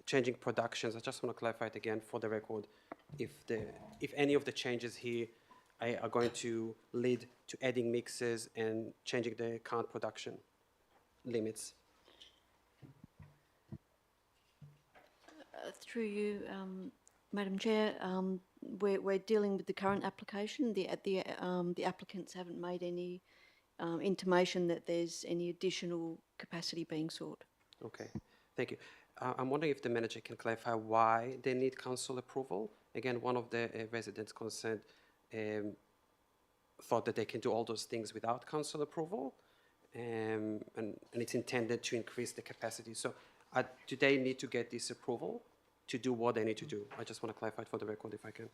changing productions. I just want to clarify it again for the record. If any of the changes here are going to lead to adding mixers and changing the current production limits. Through you, Madam Chair, we're dealing with the current application. The applicants haven't made any intimation that there's any additional capacity being sought. Okay, thank you. I'm wondering if the manager can clarify why they need council approval. Again, one of the residents concerned thought that they can do all those things without council approval, and it's intended to increase the capacity. So do they need to get this approval to do what they need to do? I just want to clarify it for the record if I can.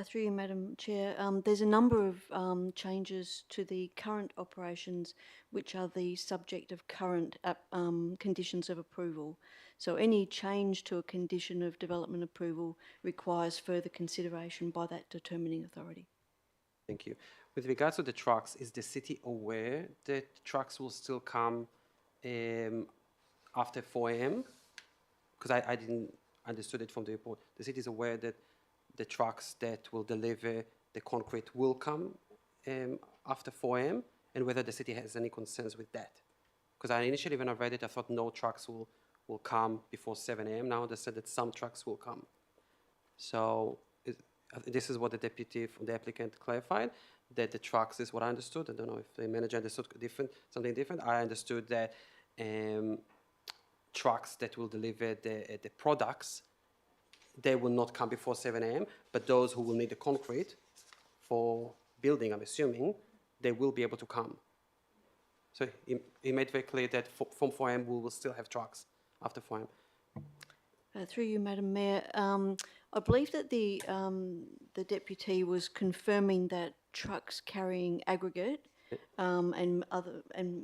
Through you, Madam Chair, there's a number of changes to the current operations which are the subject of current conditions of approval. So any change to a condition of development approval requires further consideration by that determining authority. Thank you. With regards to the trucks, is the city aware that trucks will still come after 4 a.m.? Because I didn't understood it from the report. The city is aware that the trucks that will deliver the concrete will come after 4 a.m. and whether the city has any concerns with that. Because initially when I read it, I thought no trucks will come before 7 a.m. Now they said that some trucks will come. So this is what the deputy from the applicant clarified, that the trucks is what I understood. I don't know if the manager understood something different. I understood that trucks that will deliver the products, they will not come before 7 a.m., but those who will need the concrete for building, I'm assuming, they will be able to come. So he made very clear that from 4 a.m. we will still have trucks after 4 a.m. Through you, Madam Mayor, I believe that the deputy was confirming that trucks carrying aggregate and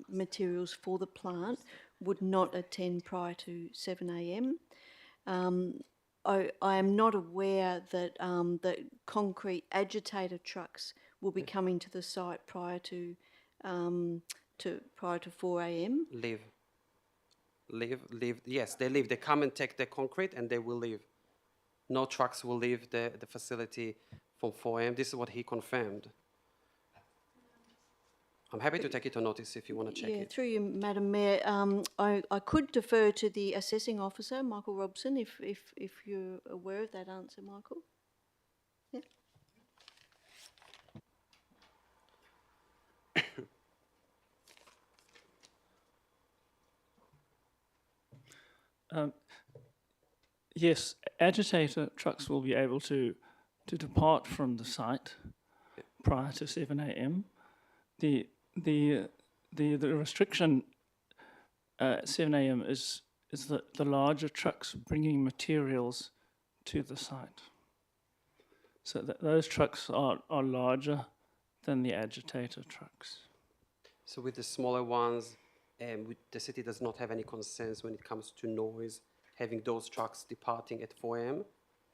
materials for the plant would not attend prior to 7 a.m. I am not aware that that concrete agitator trucks will be coming to the site prior to 4 a.m. Leave. Yes, they leave. They come and take the concrete and they will leave. No trucks will leave the facility from 4 a.m. This is what he confirmed. I'm happy to take it on notice if you want to check it. Through you, Madam Mayor, I could defer to the assessing officer, Michael Robson, if you're aware of that answer, Michael. Yeah. Yes, agitator trucks will be able to depart from the site prior to 7 a.m. The restriction at 7 a.m. is the larger trucks bringing materials to the site. So those trucks are larger than the agitator trucks. So with the smaller ones, the city does not have any concerns when it comes to noise, having those trucks departing at 4 a.m.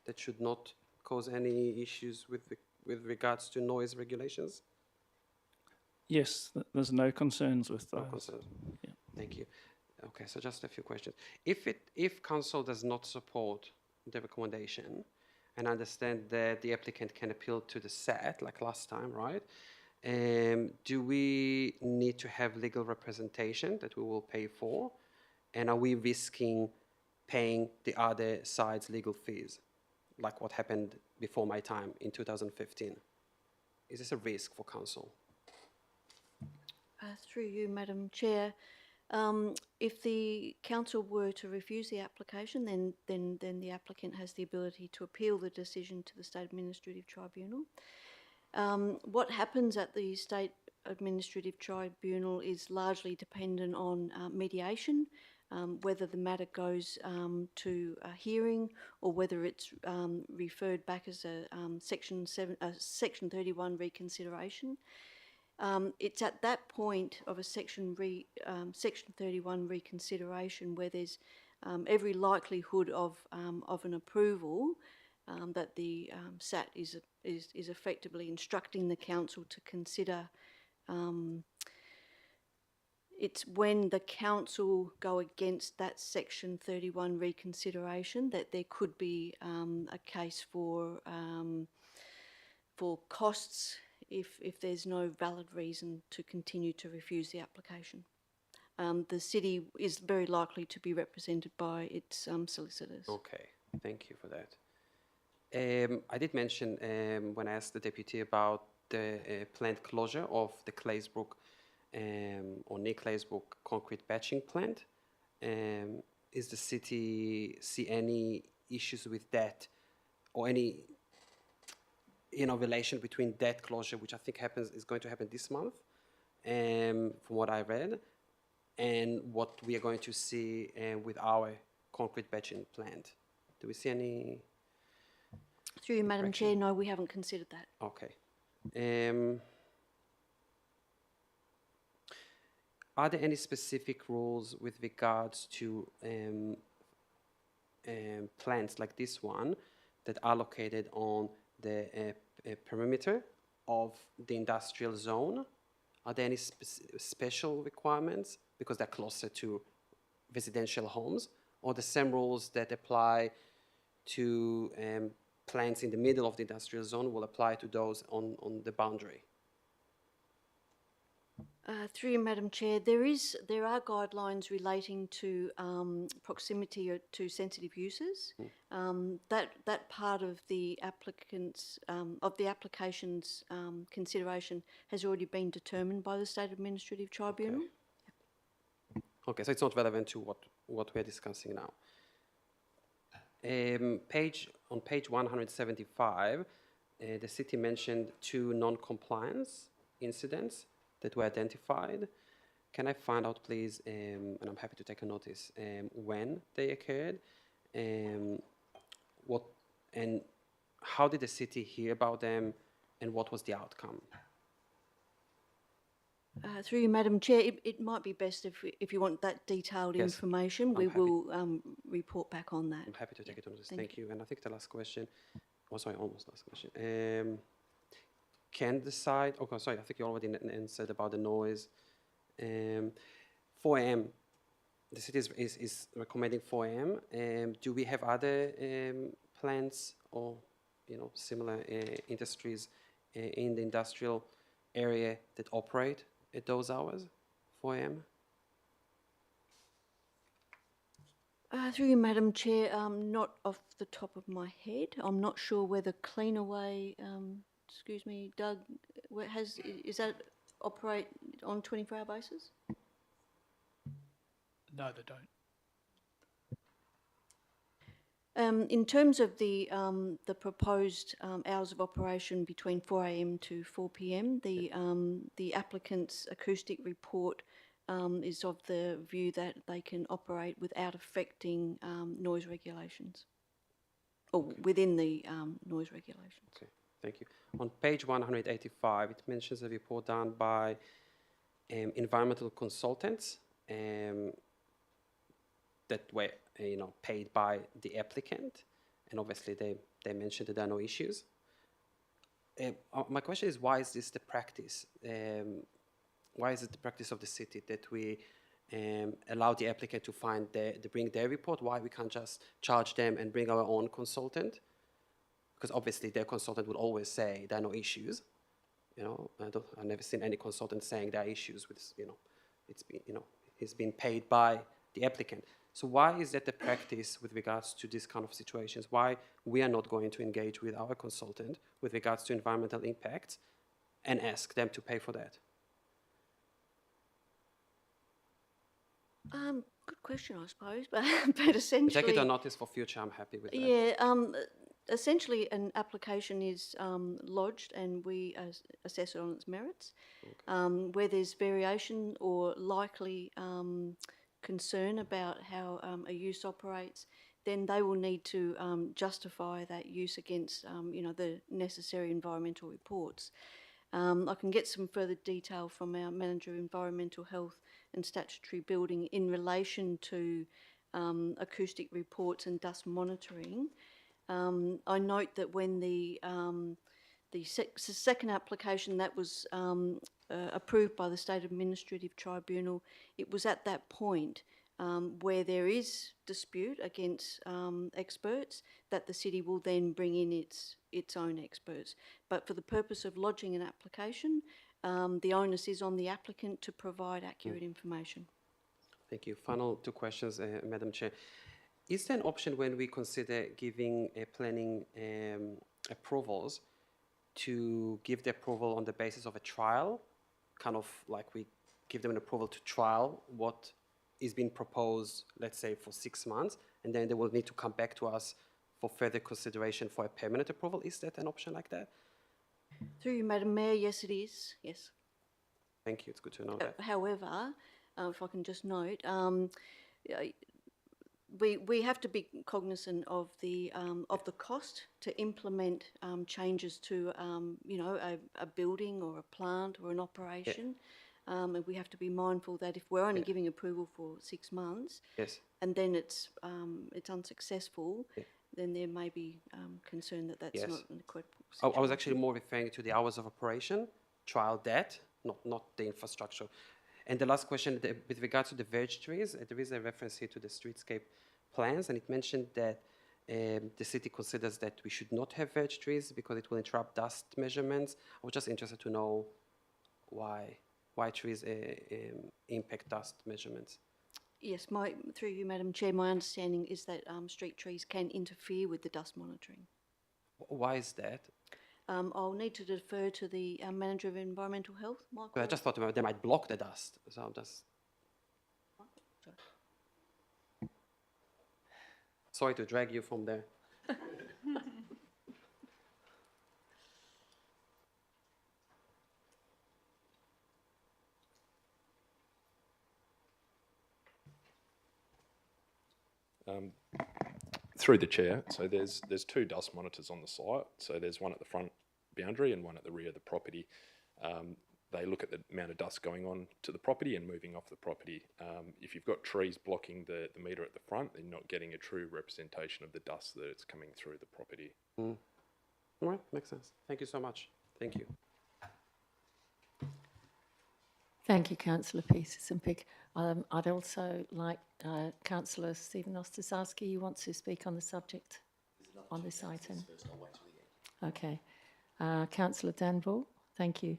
That should not cause any issues with regards to noise regulations? Yes, there's no concerns with those. No concerns. Yeah. Thank you. Okay, so just a few questions. If council does not support the recommendation, and I understand that the applicant can appeal to the SAT like last time, right? Do we need to have legal representation that we will pay for? And are we risking paying the other side's legal fees, like what happened before my time in 2015? Is this a risk for council? Through you, Madam Chair, if the council were to refuse the application, then the applicant has the ability to appeal the decision to the State Administrative Tribunal. What happens at the State Administrative Tribunal is largely dependent on mediation, whether the matter goes to a hearing or whether it's referred back as a Section 31 reconsideration. It's at that point of a Section 31 reconsideration where there's every likelihood of an approval that the SAT is effectively instructing the council to consider. It's when the council go against that Section 31 reconsideration that there could be a case for costs if there's no valid reason to continue to refuse the application. The city is very likely to be represented by its solicitors. Okay, thank you for that. I did mention when I asked the deputy about the planned closure of the Claysbrook or near Claysbrook concrete batching plant. Is the city see any issues with that or any relation between that closure, which I think is going to happen this month, from what I read, and what we are going to see with our concrete batching plant? Do we see any? Through you, Madam Chair, no, we haven't considered that. Okay. Are there any specific rules with regards to plants like this one that are located on the perimeter of the industrial zone? Are there any special requirements because they're closer to residential homes, or the same rules that apply to plants in the middle of the industrial zone will apply to those on the boundary? Through you, Madam Chair, there are guidelines relating to proximity to sensitive uses. That part of the application's consideration has already been determined by the State Administrative Tribunal. Okay, so it's not relevant to what we're discussing now. On page 175, the city mentioned 2 non-compliance incidents that were identified. Can I find out, please, and I'm happy to take a notice, when they occurred, what and how did the city hear about them, and what was the outcome? Through you, Madam Chair, it might be best if you want that detailed information, we will report back on that. I'm happy to take it on notice. Thank you. And I think the last question, almost last question. Can the site, okay, sorry, I think you already answered about the noise. 4 a.m., the city is recommending 4 a.m. Do we have other plants or, similar industries in the industrial area that operate at those hours, 4 a.m.? Through you, Madam Chair, not off the top of my head. I'm not sure whether Cleanaway, excuse me, Doug, is that operate on 24-hour basis? No, they don't. In terms of the proposed hours of operation between 4 a.m. to 4 p.m, the applicant's acoustic report is of the view that they can operate without affecting noise regulations, or within the noise regulations. Okay, thank you. On page 185, it mentions a report done by environmental consultants that were paid by the applicant, and obviously they mentioned that there are no issues. My question is, why is this the practice? why is it the practice of the city that we allow the applicant to bring their report? Why we can't just charge them and bring our own consultant? Because obviously their consultant will always say there are no issues. You know, I've never seen any consultant saying there are issues with, he's been paid by the applicant. So why is that the practice with regards to this kind of situations? Why we are not going to engage with our consultant with regards to environmental impacts and ask them to pay for that? Good question, I suppose, but essentially... Take it or notice for future, I'm happy with that. Yeah, essentially an application is lodged and we assess it on its merits. Okay. Where there's variation or likely concern about how a use operates, then they will need to justify that use against the necessary environmental reports. I can get some further detail from our Manager of Environmental Health and Statutory Building in relation to acoustic reports and dust monitoring. I note that when the second application that was approved by the State Administrative Tribunal, it was at that point where there is dispute against experts that the city will then bring in its own experts. But for the purpose of lodging an application, the onus is on the applicant to provide accurate information. Thank you. Final two questions, Madam Chair. Is there an option when we consider giving planning approvals to give the approval on the basis of a trial, kind of like we give them an approval to trial what is being proposed, let's say for 6 months, and then they will need to come back to us for further consideration for a permanent approval? Is that an option like that? Through you, Madam Mayor, yes it is, yes. Thank you, it's good to know that. However, if I can just note, we have to be cognizant of the cost to implement changes to a building or a plant or an operation. And we have to be mindful that if we're only giving approval for 6 months, and then it's unsuccessful, then there may be concern that that's not an equivalent situation. I was actually more referring to the hours of operation, trial that, not the infrastructure. And the last question, with regards to the verge trees, there is a reference here to the streetscape plans, and it mentioned that the city considers that we should not have verge trees because it will interrupt dust measurements. I was just interested to know why trees impact dust measurements. Yes, through you, Madam Chair, my understanding is that street trees can interfere with the dust monitoring. Why is that? I'll need to defer to the Manager of Environmental Health, Michael. Well, I just thought they might block the dust, so I'm just... Sorry to drag you from there. Through the chair, so there's 2 dust monitors on the site. So there's one at the front boundary and one at the rear of the property. They look at the amount of dust going on to the property and moving off the property. If you've got trees blocking the meter at the front, then you're not getting a true representation of the dust that's coming through the property. All right, makes sense. Thank you so much. Thank you. Thank you, Councillor Peterson-Pick. I'd also like Councillor Stephen Ostasarski, you want to speak on the subject on this item? Okay. Councillor Danville, thank you.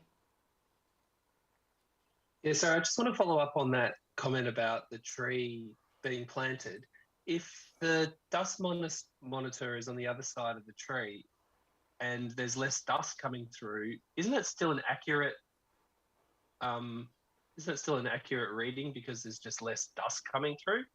Yeah, so I just want to follow up on that comment about the tree being planted. If the dust monitor is on the other side of the tree and there's less dust coming through, isn't it still an accurate reading because there's just less dust coming through?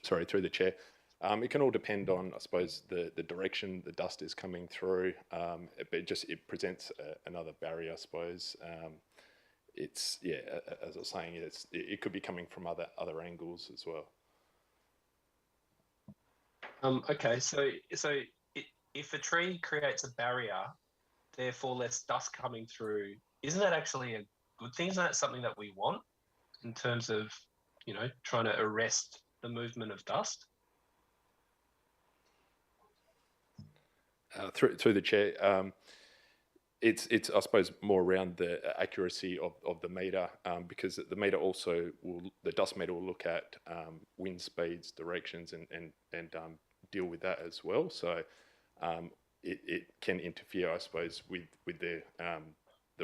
Sorry, through the chair. It can all depend on, I suppose, the direction the dust is coming through. It presents another barrier, I suppose. It's, yeah, as I was saying, it could be coming from other angles as well. Okay, so if a tree creates a barrier, therefore less dust coming through, isn't that actually a good thing? Isn't that something that we want in terms of, trying to arrest the movement of dust? Through the chair, it's I suppose more around the accuracy of the meter, because the meter also the dust meter will look at wind speeds, directions, and deal with that as well. So it can interfere, I suppose, with the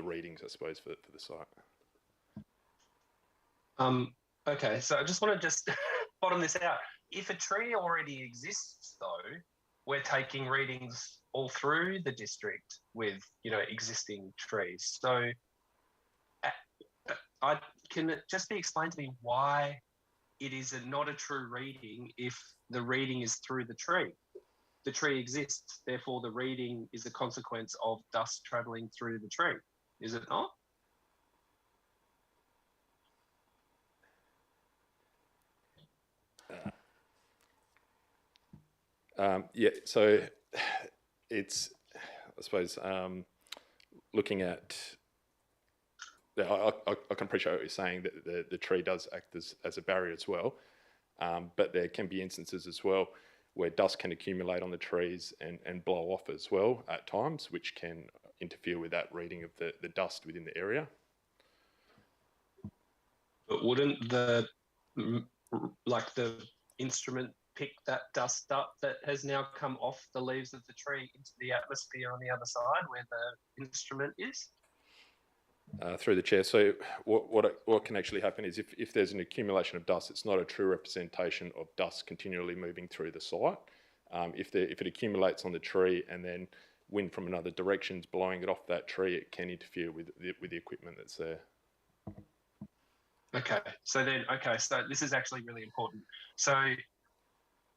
readings, I suppose, for the site. Okay, so I just want to bottom this out. If a tree already exists, though, we're taking readings all through the district with, existing trees. So can it just be explained to me why it is not a true reading if the reading is through the tree? The tree exists, therefore the reading is a consequence of dust travelling through the tree, is it not? Yeah, so it's, I suppose, looking at, I can appreciate what you're saying, that the tree does act as a barrier as well, but there can be instances as well where dust can accumulate on the trees and blow off as well at times, which can interfere with that reading of the dust within the area. But wouldn't the instrument pick that dust up that has now come off the leaves of the tree into the atmosphere on the other side where the instrument is? Through the chair, so what can actually happen is if there's an accumulation of dust, it's not a true representation of dust continually moving through the site. If it accumulates on the tree and then wind from another direction is blowing it off that tree, it can interfere with the equipment that's there. Okay, so this is actually really important. So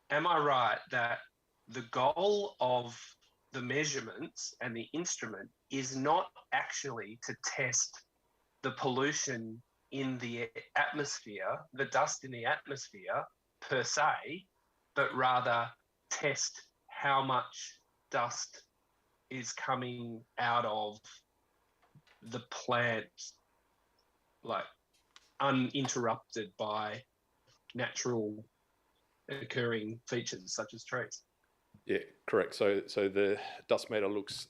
am I right that the goal of the measurements and the instrument is not actually to test the pollution in the atmosphere, the dust in the atmosphere per se, but rather test how much dust is coming out of the plant, uninterrupted by natural occurring features such as trees? Yeah, correct. So the dust meter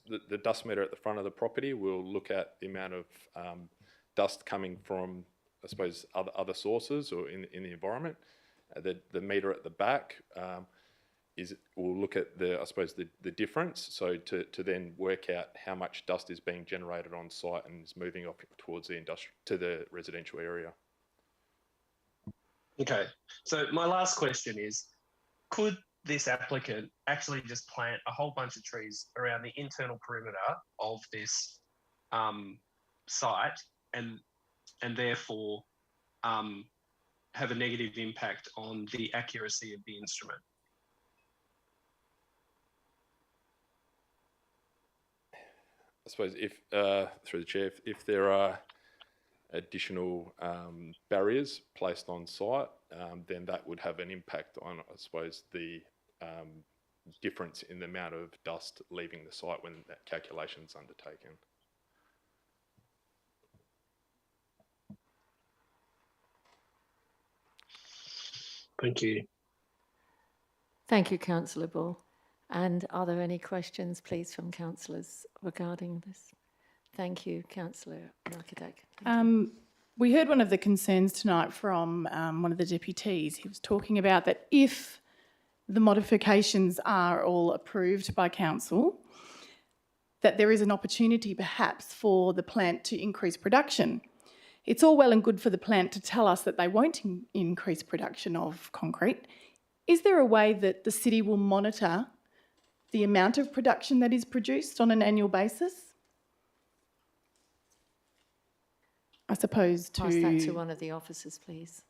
the dust meter at the front of the property will look at the amount of dust coming from, I suppose, other sources or in the environment. The meter at the back will look at the difference. So to then work out how much dust is being generated on site and is moving off towards the residential area. Okay, so my last question is, could this applicant actually just plant a whole bunch of trees around the internal perimeter of this site and therefore have a negative impact on the accuracy of the instrument? I suppose if, through the chair, if there are additional barriers placed on site, then that would have an impact on, I suppose, the difference in the amount of dust leaving the site when that calculation is undertaken. Thank you. Thank you, Councillor Ball. And are there any questions, please, from councillors regarding this? Thank you, Councillor Melchizedek. We heard one of the concerns tonight from one of the deputies. He was talking about that if the modifications are all approved by council, that there is an opportunity perhaps for the plant to increase production. It's all well and good for the plant to tell us that they won't increase production of concrete. Is there a way that the city will monitor the amount of production that is produced on an annual basis? I suppose to... Pass that to one of the officers, please.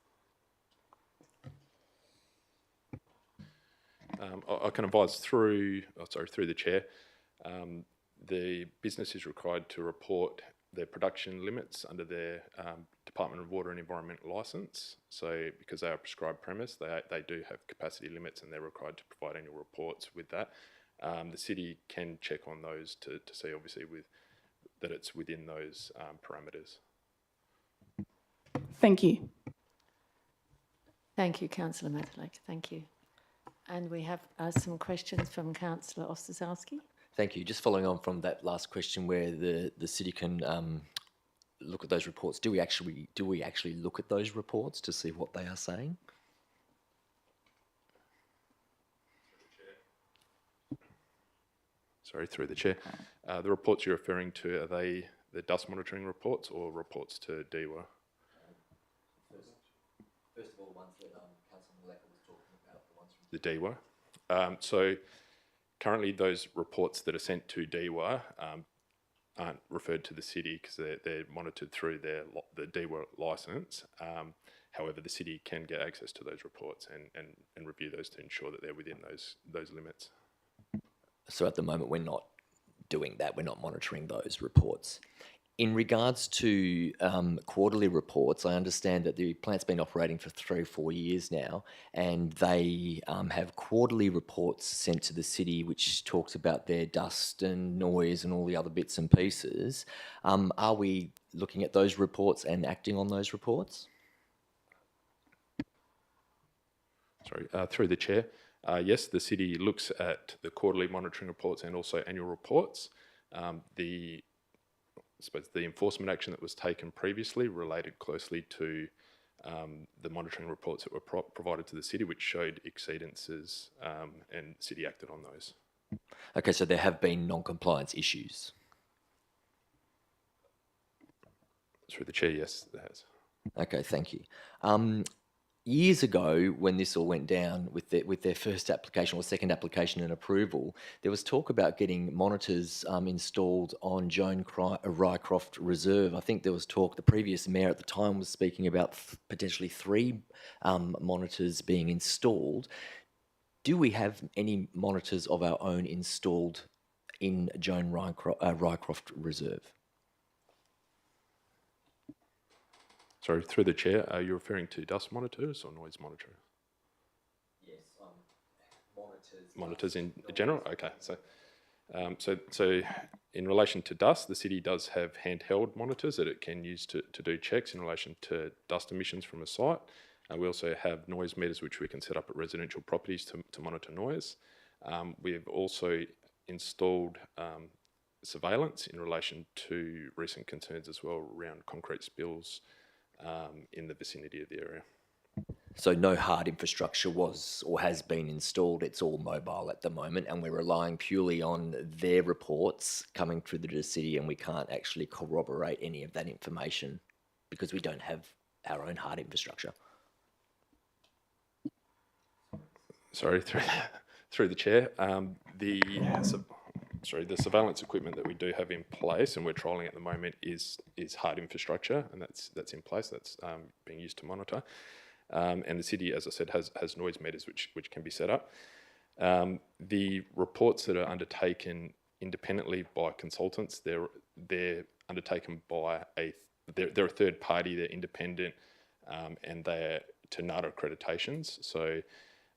I can advise through the chair, the business is required to report their production limits under their Department of Water and Environment licence. So because they are a prescribed premise, they do have capacity limits and they're required to provide annual reports with that. The city can check on those to see, obviously, that it's within those parameters. Thank you. Thank you, Councillor Melchizedek. Thank you. And we have some questions from Councillor Ostaszewski. Thank you. Just following on from that last question, where the city can look at those reports. Do we actually look at those reports to see what they are saying? Sorry, through the chair. The reports you're referring to, are they the dust monitoring reports or reports to DEWA? First of all, the ones that Councillor Maleka was talking about, the ones from The DEWA. So currently those reports that are sent to DEWA aren't referred to the city because they're monitored through the DEWA licence. However, the city can get access to those reports and review those to ensure that they're within those limits. So at the moment, we're not doing that. We're not monitoring those reports. In regards to quarterly reports, I understand that the plant's been operating for 3 or 4 years now, and they have quarterly reports sent to the city which talks about their dust and noise and all the other bits and pieces. Are we looking at those reports and acting on those reports? Sorry, through the chair. Yes, the city looks at the quarterly monitoring reports and also annual reports. I suppose the enforcement action that was taken previously related closely to the monitoring reports that were provided to the city, which showed exceedances, and the city acted on those. Okay, so there have been non-compliance issues. Through the chair, yes, there has. Okay, thank you. Years ago, when this all went down with their first application or second application and approval, there was talk about getting monitors installed on Joan Rycroft Reserve. I think there was talk, the previous mayor at the time was speaking about potentially 3 monitors being installed. Do we have any monitors of our own installed in Joan Rycroft Reserve? Sorry, through the chair, are you referring to dust monitors or noise monitoring? Yes, monitors. Monitors in general? Okay, so in relation to dust, the city does have handheld monitors that it can use to do checks in relation to dust emissions from a site. We also have noise meters which we can set up at residential properties to monitor noise. We've also installed surveillance in relation to recent concerns as well around concrete spills in the vicinity of the area. So no hard infrastructure was or has been installed. It's all mobile at the moment, and we're relying purely on their reports coming through the city, and we can't actually corroborate any of that information because we don't have our own hard infrastructure. Sorry, through the chair. The surveillance equipment that we do have in place and we're trialling at the moment is hard infrastructure, and that's in place. That's being used to monitor. And the city, as I said, has noise meters which can be set up. The reports that are undertaken independently by consultants, they're undertaken by they're a third party. They're independent, and they're to NATA accreditations. So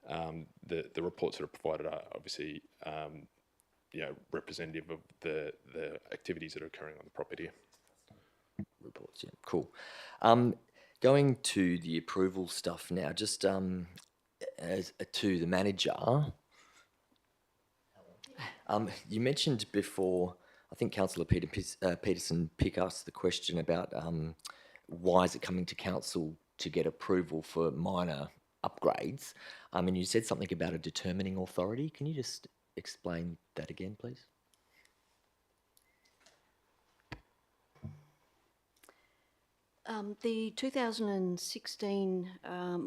the reports that are provided are obviously representative of the activities that are occurring on the property. Reports, yeah, cool. Going to the approval stuff now, just as to the manager. You mentioned before, I think Councillor Peterson asked the question about why is it coming to council to get approval for minor upgrades, and you said something about a determining authority. Can you just explain that again, please? The 2016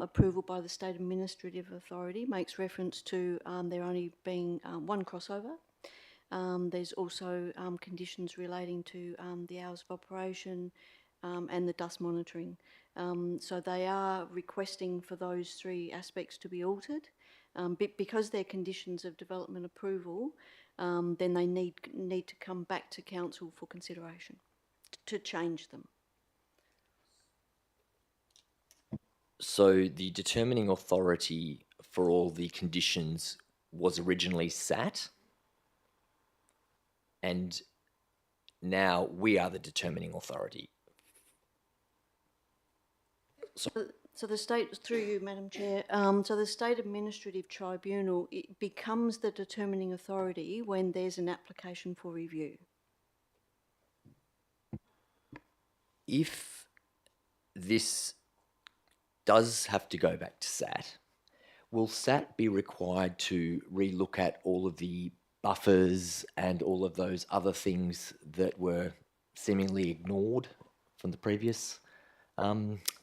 approval by the State Administrative Authority makes reference to there only being one crossover. There's also conditions relating to the hours of operation and the dust monitoring. So they are requesting for those 3 aspects to be altered. Because they're conditions of development approval, then they need to come back to council for consideration to change them. So the determining authority for all the conditions was originally SAT, and now we are the determining authority. So, So the state, through you, Madam Chair, so the State Administrative Tribunal, it becomes the determining authority when there's an application for review. If this does have to go back to SAT, will SAT be required to relook at all of the buffers and all of those other things that were seemingly ignored from the previous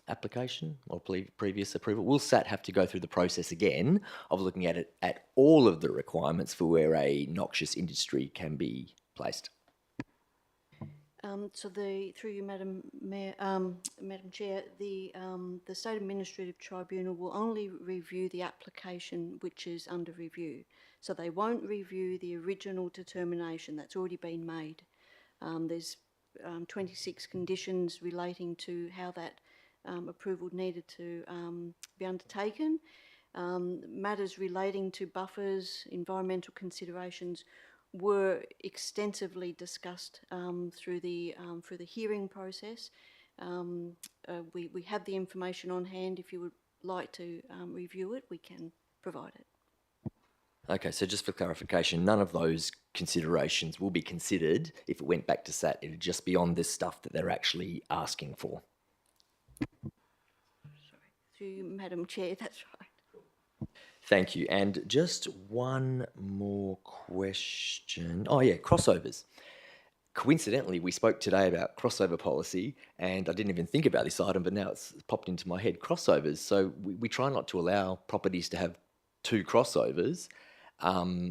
application or previous approval? Will SAT have to go through the process again of looking at it at all of the requirements for where a noxious industry can be placed? So through you, Madam Mayor, Madam Chair, the State Administrative Tribunal will only review the application which is under review. So they won't review the original determination that's already been made. There's 26 conditions relating to how that approval needed to be undertaken. Matters relating to buffers, environmental considerations were extensively discussed through the hearing process. We have the information on hand. If you would like to review it, we can provide it. Okay, so just for clarification, none of those considerations will be considered if it went back to SAT. It'd just be on this stuff that they're actually asking for. Through you, Madam Chair, that's right. Thank you. And just one more question. Oh yeah, crossovers. Coincidentally, we spoke today about crossover policy, and I didn't even think about this item, but now it's popped into my head, crossovers. So we try not to allow properties to have two crossovers.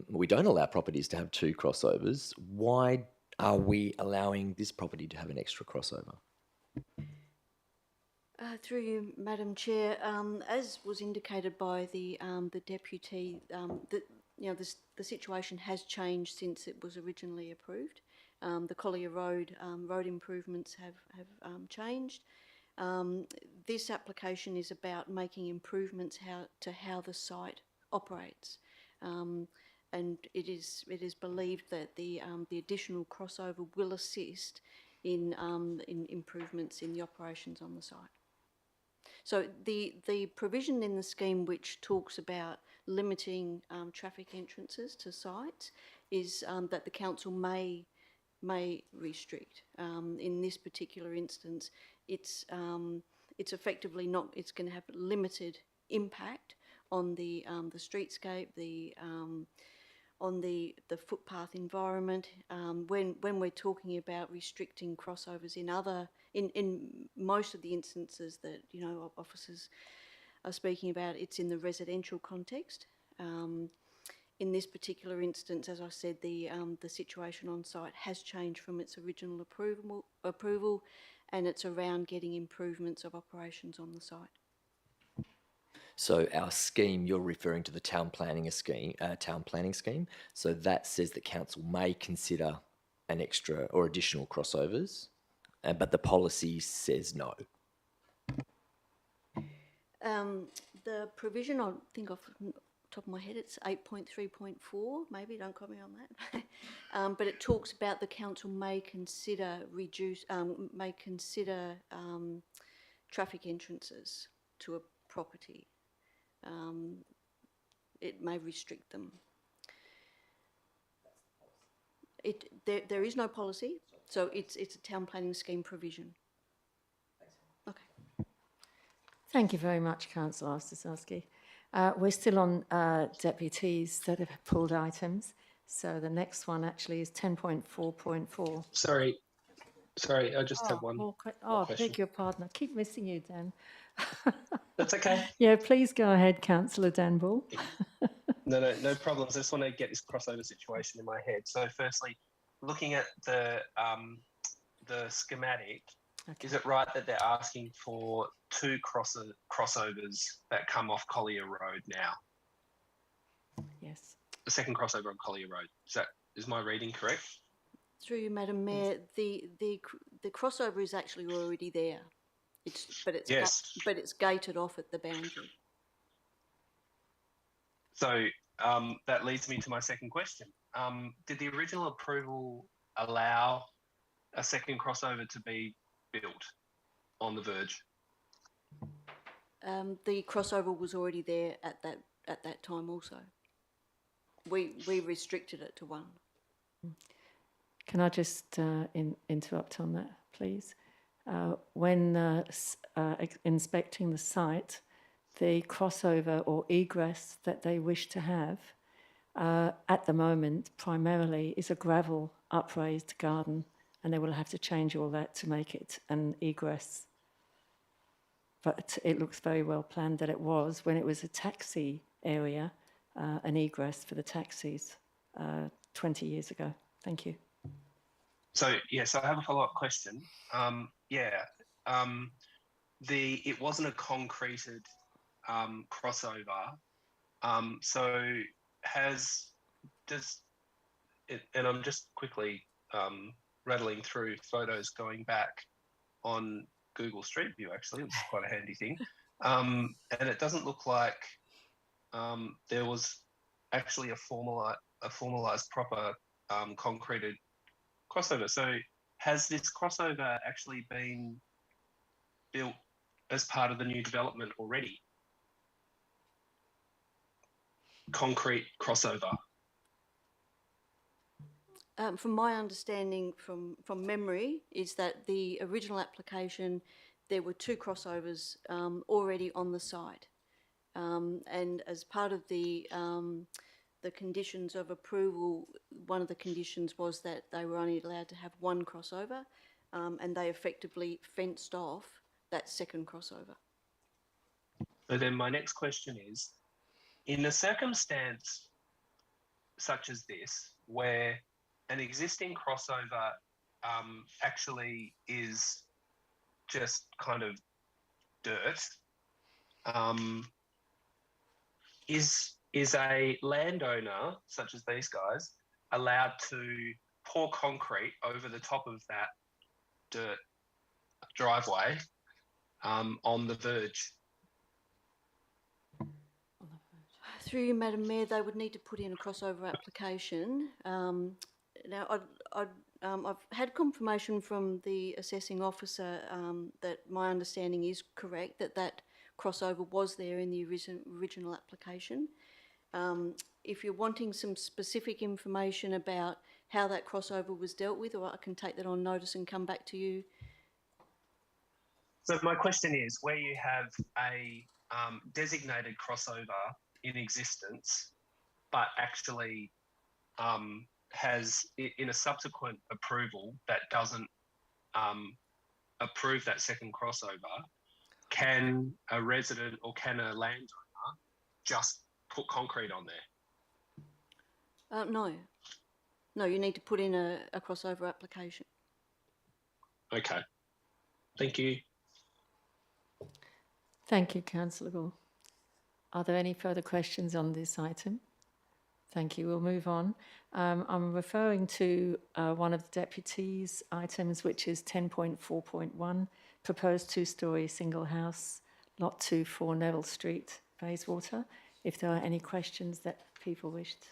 We don't allow properties to have two crossovers. Why are we allowing this property to have an extra crossover? Through you, Madam Chair, as was indicated by the deputy, the situation has changed since it was originally approved. The Collier Road road improvements have changed. This application is about making improvements to how the site operates, and it is believed that the additional crossover will assist in improvements in the operations on the site. So the provision in the scheme which talks about limiting traffic entrances to sites is that the council may restrict. In this particular instance, it's effectively not. It's going to have limited impact on the streetscape, on the footpath environment. When we're talking about restricting crossovers in most of the instances that officers are speaking about, it's in the residential context. In this particular instance, as I said, the situation on site has changed from its original approval, and it's around getting improvements of operations on the site. So our scheme, you're referring to the town planning scheme. So that says that council may consider an extra or additional crossovers, but the policy says no. The provision, I think off the top of my head, it's 8.3.4. Maybe, don't quote me on that. But it talks about the council may consider traffic entrances to a property. It may restrict them. There is no policy, so it's a town planning scheme provision. Okay. Thank you very much, Councillor Ostasowski. We're still on deputies that have pulled items. So the next one actually is 10.4.4. Sorry, I just have one more question. Beg your pardon. I keep missing you, Dan. That's okay. Yeah, please go ahead, Councillor Dan Bull. No problems. I just want to get this crossover situation in my head. So firstly, looking at the schematic, is it right that they're asking for two crossovers that come off Collier Road now? Yes. The second crossover on Collier Road. Is my reading correct? Through you, Madam Mayor, the crossover is actually already there. But it's gated off at the boundary. So that leads me to my second question. Did the original approval allow a second crossover to be built on the verge? the crossover was already there at that time also. We restricted it to one. Can I just interrupt on that, please? When inspecting the site, the crossover or egress that they wish to have at the moment primarily is a gravel upraised garden, and they will have to change all that to make it an egress. But it looks very well planned that it was, when it was a taxi area, an egress for the taxis 20 years ago. Thank you. So yes, I have a follow-up question. It wasn't a concreted crossover. And I'm just quickly rattling through photos going back on Google Street View, actually, which is quite a handy thing. And it doesn't look like there was actually a formalised proper concreted crossover. So has this crossover actually been built as part of the new development already? Concrete crossover. From my understanding from memory is that the original application, there were 2 crossovers already on the site. And as part of the conditions of approval, one of the conditions was that they were only allowed to have 1 crossover, and they effectively fenced off that second crossover. So then my next question is, in a circumstance such as this, where an existing crossover actually is just kind of dirt, is a landowner, such as these guys, allowed to pour concrete over the top of that dirt driveway on the verge? Through you, Madam Mayor, they would need to put in a crossover application. Now, I've had confirmation from the assessing officer that my understanding is correct, that crossover was there in the original application. If you're wanting some specific information about how that crossover was dealt with, or I can take that on notice and come back to you. So my question is, where you have a designated crossover in existence, but actually has, in a subsequent approval that doesn't approve that second crossover, can a resident or can a landowner just put concrete on there? No, you need to put in a crossover application. Okay, thank you. Thank you, Councillor Gore. Are there any further questions on this item? Thank you. We'll move on. I'm referring to one of the deputies' items, which is 10.4.1, proposed 2-storey single house, lot 2, 4 Neville Street, Bayswater. If there are any questions that people wished.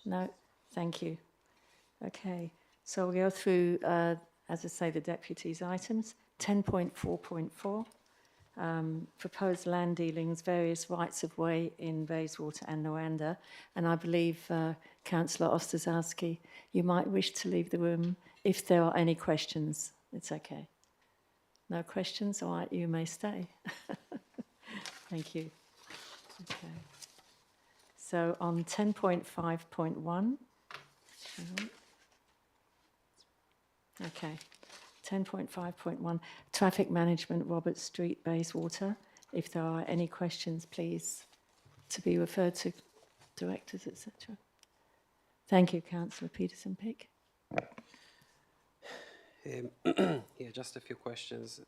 No? Thank you. Okay. So we'll go through, as I say, the deputies' items. 10.4.4. Proposed land dealings, various rights of way in Bayswater and Noranda. And I believe, Councillor Ostaszewski, you might wish to leave the room if there are any questions. It's okay. No questions? All right, you may stay. Thank you. Okay. So on 10.5.1. Okay. 10.5.1, traffic management, Robert Street, Bayswater. If there are any questions, please, to be referred to directors, etc. Thank you, Councillor Peterson-Pick. Yeah, just a few questions.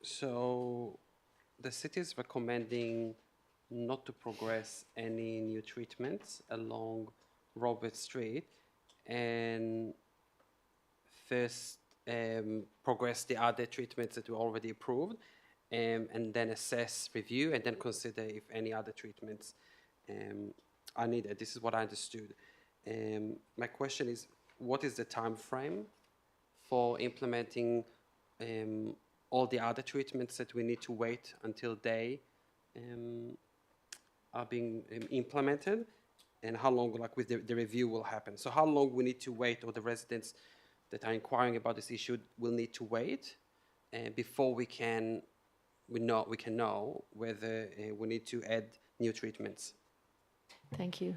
So the city is recommending not to progress any new treatments along Robert Street, and first progress the other treatments that were already approved, and then assess, review, and then consider if any other treatments are needed. This is what I understood. My question is, what is the time frame for implementing all the other treatments that we need to wait until they are being implemented, and how long, like, with the review will happen. So how long we need to wait, or the residents that are inquiring about this issue will need to wait before we can know whether we need to add new treatments. Thank you.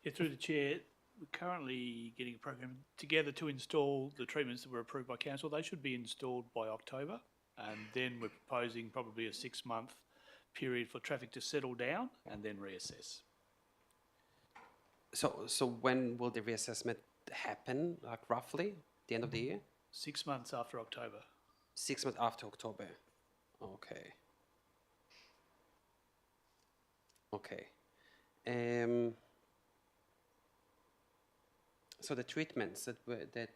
Yeah, through the chair, we're currently getting a program together to install the treatments that were approved by council. They should be installed by October, and then we're proposing probably a 6-month period for traffic to settle down and then reassess. So when will the reassessment happen, like roughly, the end of the year? 6 months after October. 6 months after October. Okay. Okay. So the treatments that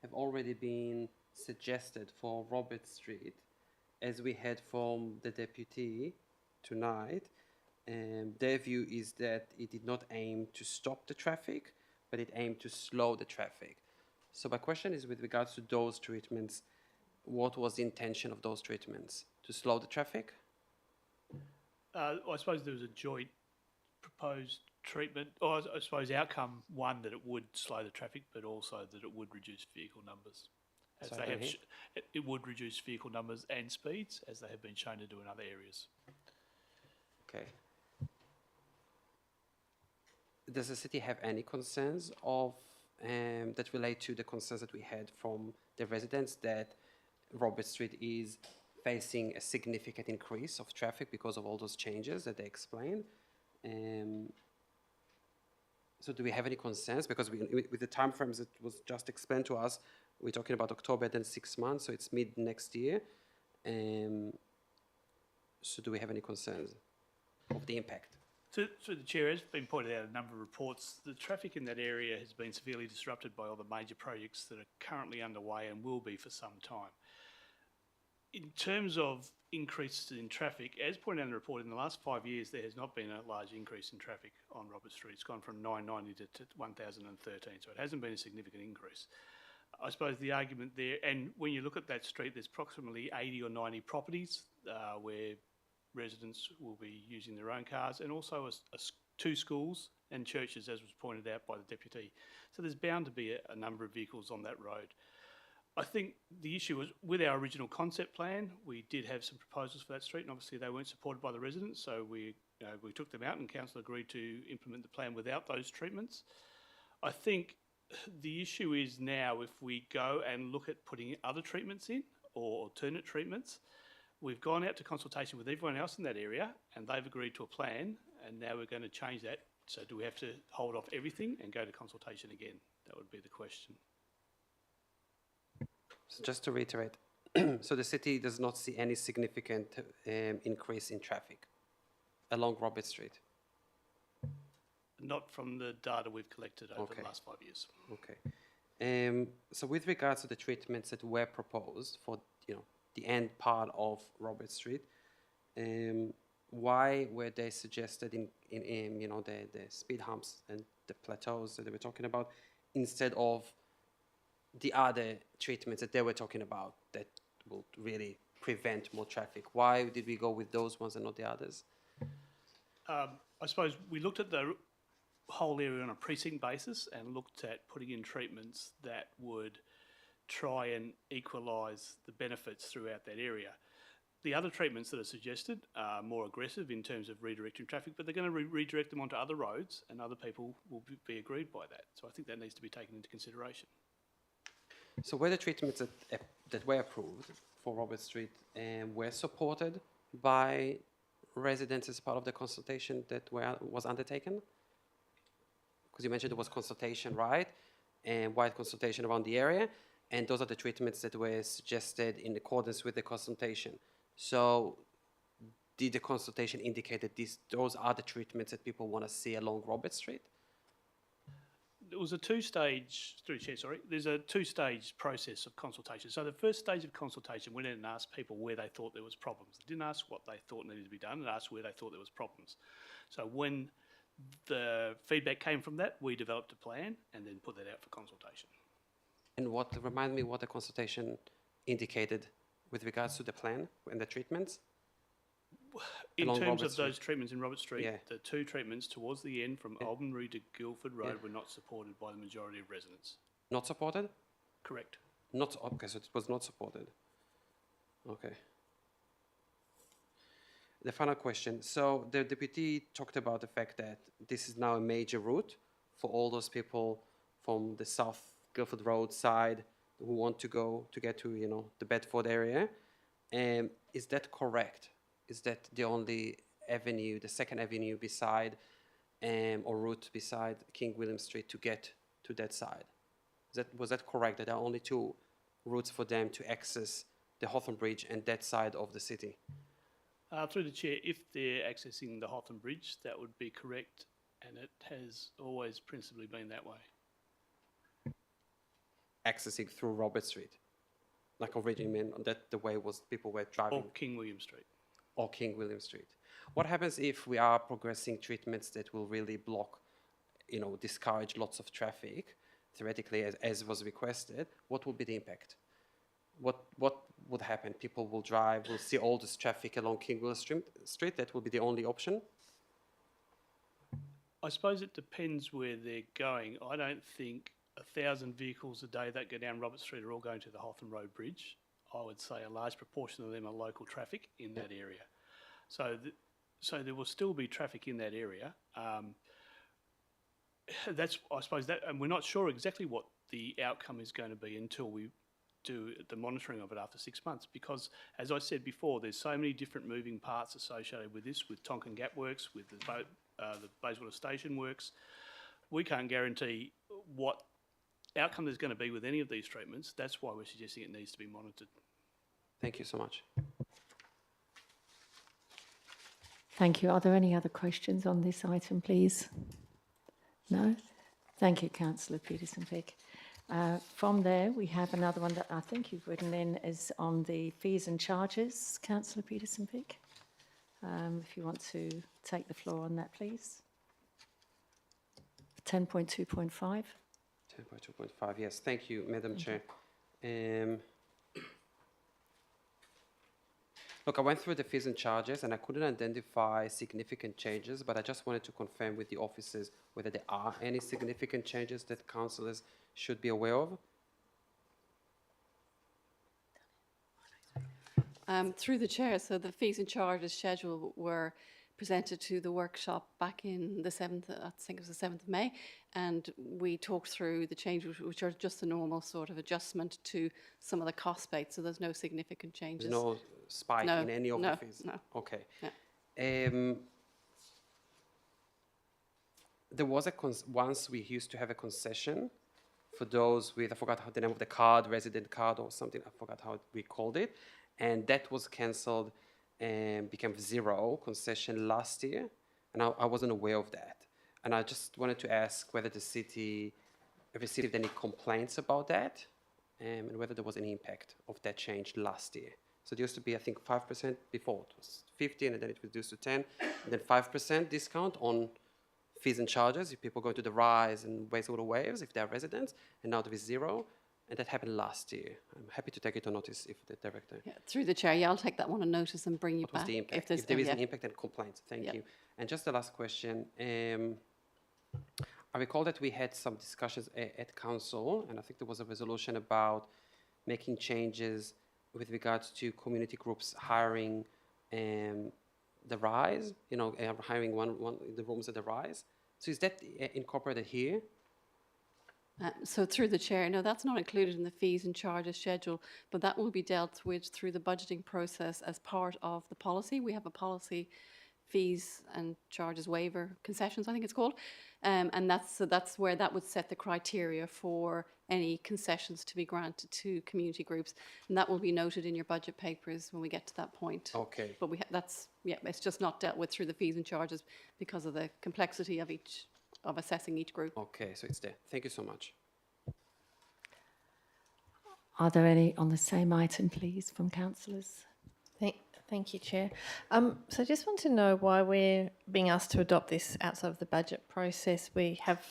have already been suggested for Robert Street, as we heard from the deputy tonight, their view is that it did not aim to stop the traffic, but it aimed to slow the traffic. So my question is, with regards to those treatments, what was the intention of those treatments? To slow the traffic? I suppose there was a joint proposed treatment, or I suppose outcome one, that it would slow the traffic, but also that it would reduce vehicle numbers. As Sorry, they have, it would reduce vehicle numbers and speeds, as they have been shown to do in other areas. Okay. Does the city have any concerns of that relate to the concerns that we had from the residents that Robert Street is facing a significant increase of traffic because of all those changes that they explained? So do we have any concerns? Because with the time frames that was just explained to us, we're talking about October, then 6 months, so it's mid next year. So do we have any concerns of the impact? Through the chair, as been pointed out in a number of reports, the traffic in that area has been severely disrupted by all the major projects that are currently underway and will be for some time. In terms of increases in traffic, as pointed out in the report, in the last 5 years, there has not been a large increase in traffic on Robert Street. It's gone from 990 to 1,013, so it hasn't been a significant increase. I suppose the argument there, and when you look at that street, there's approximately 80 or 90 properties where residents will be using their own cars, and also 2 schools and churches, as was pointed out by the deputy. So there's bound to be a number of vehicles on that road. I think the issue was, with our original concept plan, we did have some proposals for that street, and obviously they weren't supported by the residents, so we took them out, and council agreed to implement the plan without those treatments. I think the issue is now, if we go and look at putting other treatments in, or alternate treatments, we've gone out to consultation with everyone else in that area, and they've agreed to a plan, and now we're going to change that. So do we have to hold off everything and go to consultation again? That would be the question. So just to reiterate, so the city does not see any significant increase in traffic along Robert Street? Not from the data we've collected over the last 5 years. Okay. So with regards to the treatments that were proposed for, the end part of Robert Street, why were they suggested in the speed humps and the plateaus that they were talking about, instead of the other treatments that they were talking about that will really prevent more traffic? Why did we go with those ones and not the others? I suppose we looked at the whole area on a precinct basis and looked at putting in treatments that would try and equalise the benefits throughout that area. The other treatments that are suggested are more aggressive in terms of redirecting traffic, but they're going to redirect them onto other roads, and other people will be agreed by that. So I think that needs to be taken into consideration. So were the treatments that were approved for Robert Street were supported by residents as part of the consultation that was undertaken? Because you mentioned there was consultation, right? And wide consultation around the area. And those are the treatments that were suggested in accordance with the consultation. So did the consultation indicate that those are the treatments that people want to see along Robert Street? It was a there's a two-stage process of consultation. So the first stage of consultation went in and asked people where they thought there was problems. They didn't ask what they thought needed to be done, it asked where they thought there was problems. So when the feedback came from that, we developed a plan and then put that out for consultation. And remind me what the consultation indicated with regards to the plan and the treatments? In along terms Robert of those Street? treatments in Robert Street, Yeah. the two treatments towards the end from Albanbury to Guildford Road Yeah. were not supported by the majority of residents. Not supported? Correct. Not, okay, so it was not supported. Okay. The final question. So the deputy talked about the fact that this is now a major route for all those people from the South Guildford Road side who want to go to get to, you know, the Bedford area. Is that correct? Is that the only avenue, the second avenue beside, or route beside King William Street to get to that side? Was that correct, that there are only two routes for them to access the Hawthorne Bridge and that side of the city? Through the chair, if they're accessing the Hawthorne Bridge, that would be correct, and it has always principally been that way. Accessing through Robert Street? Like originally meant that the way was people were driving? Or King William Street. Or King William Street. What happens if we are progressing treatments that will really block, you know, discourage lots of traffic, theoretically, as was requested? What will be the impact? What would happen? People will drive, will see all this traffic along King William Street. That will be the only option? I suppose it depends where they're going. I don't think 1,000 vehicles a day that go down Robert Street are all going to the Hawthorne Road Bridge. I would say a large proportion of them are local traffic in that area. So there will still be traffic in that area. That's, I suppose, that, and we're not sure exactly what the outcome is going to be until we do the monitoring of it after 6 months, because, as I said before, there's so many different moving parts associated with this, with Tonkin Gap Works, with the Bayswater Station Works. We can't guarantee what outcome there's going to be with any of these treatments. That's why we're suggesting it needs to be monitored. Thank you so much. Thank you. Are there any other questions on this item, please? No? Thank you, Councillor Peterson-Pick. From there, we have another one that I think you've written in is on the fees and charges. Councillor Peterson-Pick, if you want to take the floor on that, please. 10.2.5. 10.2.5, yes. Thank you, Madam Chair. Look, I went through the fees and charges and I couldn't identify significant changes, but I just wanted to confirm with the officers whether there are any significant changes that councillors should be aware of. Through the chair, so the fees and charges schedule were presented to the workshop back in the 7th, I think it was the 7th of May, and we talked through the changes, which are just a normal sort of adjustment to some of the cost base, so there's no significant changes. There's no spike in any of the fees? No. Okay. Yeah. There was once we used to have a concession for those with, I forgot how the name of the card, resident card or something, I forgot how we called it, and that was cancelled and became zero concession last year, and I wasn't aware of that. And I just wanted to ask whether the city received any complaints about that, and whether there was any impact of that change last year. So there used to be, I think, 5% before. It was 15, and then it was reduced to 10, and then 5% discount on fees and charges if people go to the Rise and Bayswater Waves, if they're residents, and now there is zero. And that happened last year. I'm happy to take it on notice if the director. Yeah, through the chair, yeah, I'll take that one on notice and bring you What was back. the impact? there's If there is yeah. an impact and complaints, thank Yeah. you. And just the last question. I recall that we had some discussions at council, and I think there was a resolution about making changes with regards to community groups hiring the Rise, you know, hiring one the rooms at the Rise. So is that incorporated here? So through the chair, no, that's not included in the fees and charges schedule, but that will be dealt with through the budgeting process as part of the policy. We have a policy, fees and charges waiver, concessions, I think it's called, and that's where that would set the criteria for any concessions to be granted to community groups, and that will be noted in your budget papers when we get to that point. Okay. But it's just not dealt with through the fees and charges because of the complexity of assessing each group. Okay, so it's there. Thank you so much. Are there any on the same item, please, from councillors? Thank you, Chair. So I just want to know why we're being asked to adopt this outside of the budget process. We have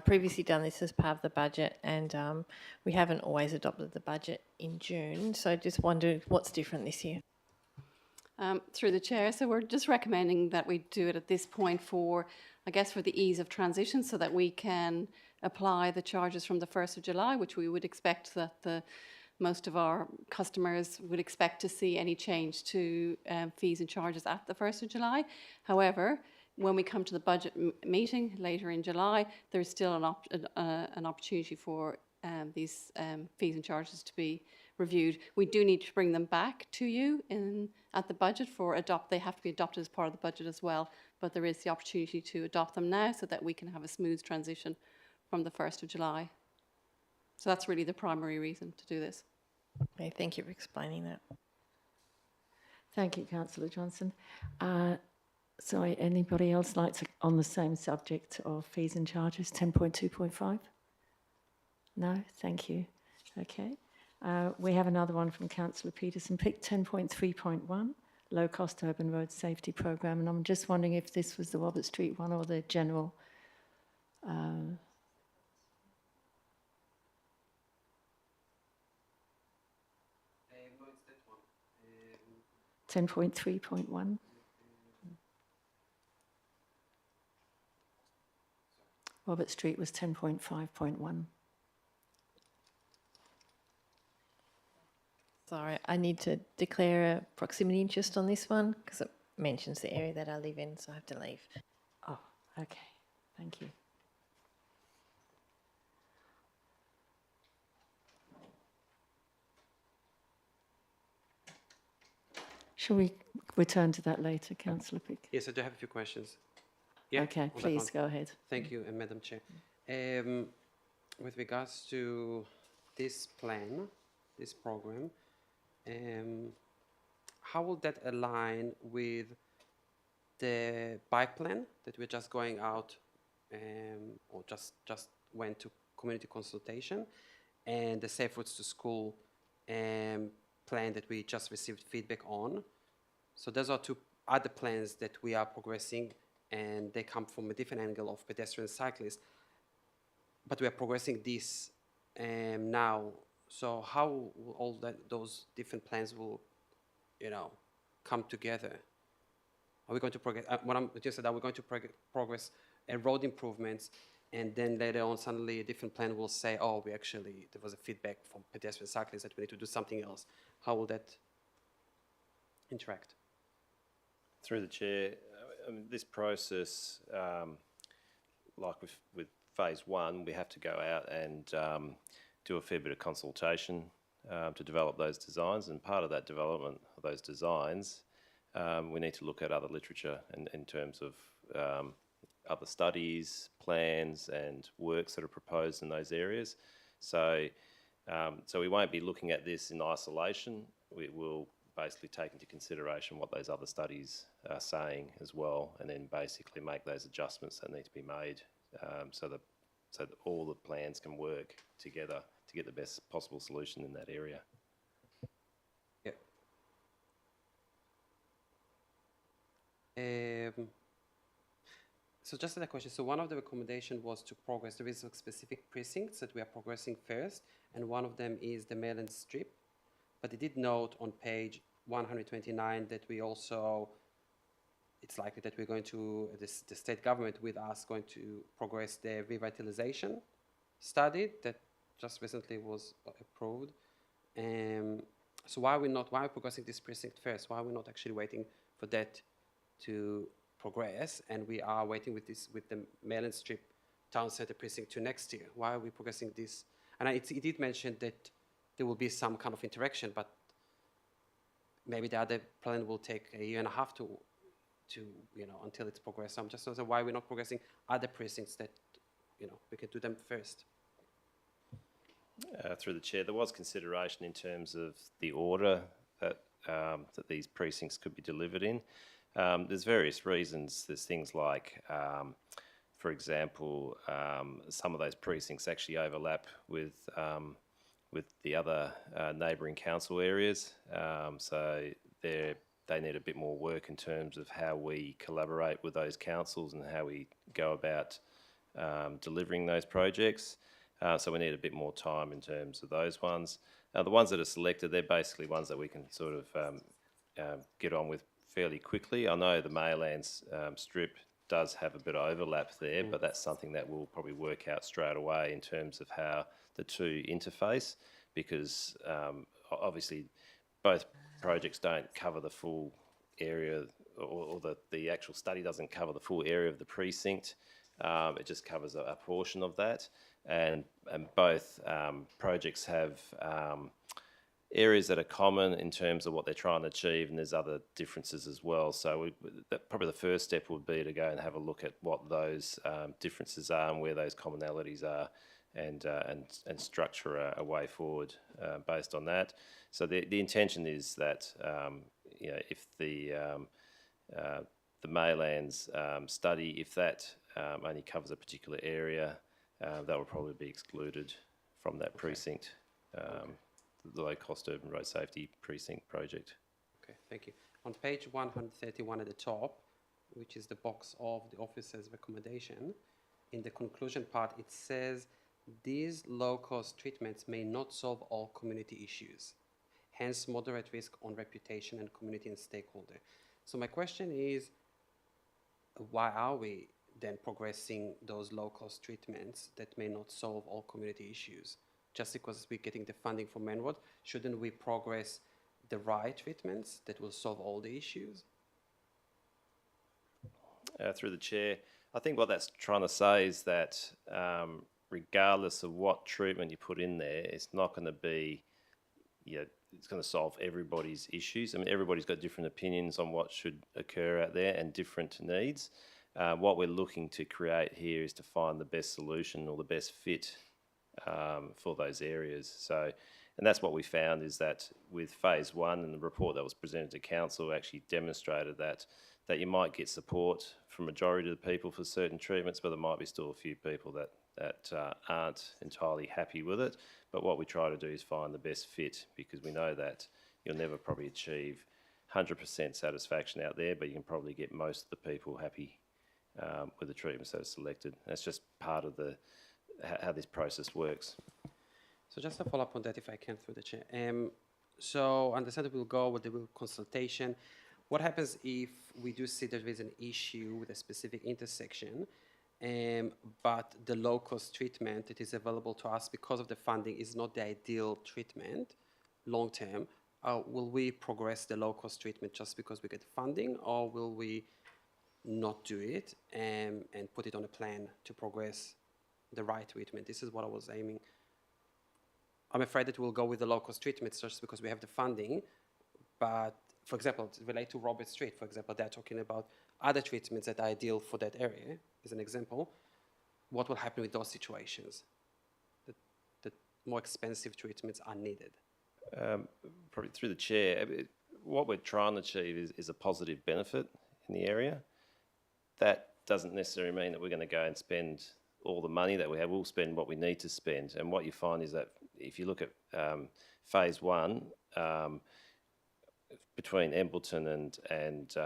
previously done this as part of the budget, and we haven't always adopted the budget in June. So just wondered what's different this year. Through the chair, so we're just recommending that we do it at this point for, I guess, for the ease of transition, so that we can apply the charges from the 1st of July, which we would expect that most of our customers would expect to see any change to fees and charges at the 1st of July. However, when we come to the budget meeting later in July, there's still an opportunity for these fees and charges to be reviewed. We do need to bring them back to you at the budget for they have to be adopted as part of the budget as well, but there is the opportunity to adopt them now so that we can have a smooth transition from the 1st of July. So that's really the primary reason to do this. Okay, thank you for explaining that. Thank you, Councillor Johnson. Sorry, anybody else like to, on the same subject of fees and charges, 10.2.5? No, thank you. Okay. We have another one from Councillor Peterson. Pick 10.3.1, Low Cost Urban Road Safety Programme. And I'm just wondering if this was the Robert Street one or the general. 10.3.1. Robert Street was 10.5.1. Sorry, I need to declare a proximity interest on this one because it mentions the area that I live in, so I have to leave. Oh, okay. Thank you. Shall we return to that later, Councillor Pick? Yes, I do have a few questions. Okay, on that please one. go ahead. Thank you, Madam Chair. With regards to this plan, this program, how will that align with the bike plan that we're just going out or just went to community consultation, and the Safe Routes to School plan that we just received feedback on? So those are two other plans that we are progressing, and they come from a different angle of pedestrian cyclists, but we are progressing this now. So how will all those different plans will, come together? Are we going to progress? What I'm just said, are we going to progress road improvements, and then later on suddenly a different plan will say, oh, there was a feedback from pedestrian cyclists that we need to do something else? How will that interact? Through the chair, this process, like with phase one, we have to go out and do a fair bit of consultation to develop those designs, and part of that development of those designs, we need to look at other literature in terms of other studies, plans and works that are proposed in those areas. So we won't be looking at this in isolation. We will basically take into consideration what those other studies are saying as well, and then basically make those adjustments that need to be made so that all the plans can work together to get the best possible solution in that area. Yeah. So just a question. So one of the recommendations was to progress. There is specific precincts that we are progressing first, and one of them is the Mayland Strip. But it did note on page 129 that we also, it's likely that we're going to, the state government with us, going to progress the revitalization study that just recently was approved. So why are we progressing this precinct first? Why are we not actually waiting for that to progress, and we are waiting with the Mayland Strip Town Centre Precinct to next year? Why are we progressing this? And it did mention that there will be some kind of interaction, but maybe the other plan will take a year and a half to until it's progressed. So I'm just wondering why we're not progressing other precincts that we can do them first. Through the chair, there was consideration in terms of the order that these precincts could be delivered in. There's various reasons. There's things like, for example, some of those precincts actually overlap with the other neighbouring council areas. So they need a bit more work in terms of how we collaborate with those councils and how we go about delivering those projects. So we need a bit more time in terms of those ones. The ones that are selected, they're basically ones that we can sort of get on with fairly quickly. I know the Maylands strip does have a bit of overlap there, but that's something that we'll probably work out straight away in terms of how the two interface, because obviously both projects don't cover the full area, or the actual study doesn't cover the full area of the precinct. It just covers a portion of that, and both projects have areas that are common in terms of what they're trying to achieve, and there's other differences as well. So probably the first step would be to go and have a look at what those differences are and where those commonalities are, and structure a way forward based on that. So the intention is that if the Maylands study, if that only covers a particular area, that will probably be excluded from that precinct. The Low Cost Urban Road Safety Precinct project. Okay, thank you. On page 131 at the top, which is the box of the officer's recommendation, in the conclusion part it says, these low-cost treatments may not solve all community issues, hence moderate risk on reputation and community and stakeholder. So my question is, why are we then progressing those low-cost treatments that may not solve all community issues? Just because we're getting the funding from ManRoad, shouldn't we progress the right treatments that will solve all the issues? Through the chair, I think what that's trying to say is that regardless of what treatment you put in there, it's not going to be, it's going to solve everybody's issues. I mean, everybody's got different opinions on what should occur out there and different needs. What we're looking to create here is to find the best solution or the best fit for those areas. So, and that's what we found, is that with phase one, and the report that was presented to council actually demonstrated that you might get support from majority of the people for certain treatments, but there might be still a few people that aren't entirely happy with it. But what we try to do is find the best fit, because we know that you'll never probably achieve 100% satisfaction out there, but you can probably get most of the people happy with the treatments that are selected. That's just part of how this process works. So just to follow up on that, if I can, through the chair. So understand that we'll go with the consultation. What happens if we do see there is an issue with a specific intersection, but the low-cost treatment that is available to us because of the funding is not the ideal treatment long-term? Will we progress the low-cost treatment just because we get funding, or will we not do it and put it on a plan to progress the right treatment? This is what I was aiming. I'm afraid that we'll go with the low-cost treatments just because we have the funding, but for example, to relate to Robert Street, for example, they're talking about other treatments that are ideal for that area, as an example. What will happen with those situations? That more expensive treatments are needed? Probably through the chair, what we're trying to achieve is a positive benefit in the area. That doesn't necessarily mean that we're going to go and spend all the money that we have. We'll spend what we need to spend. And what you find is that if you look at phase one, between Embleton and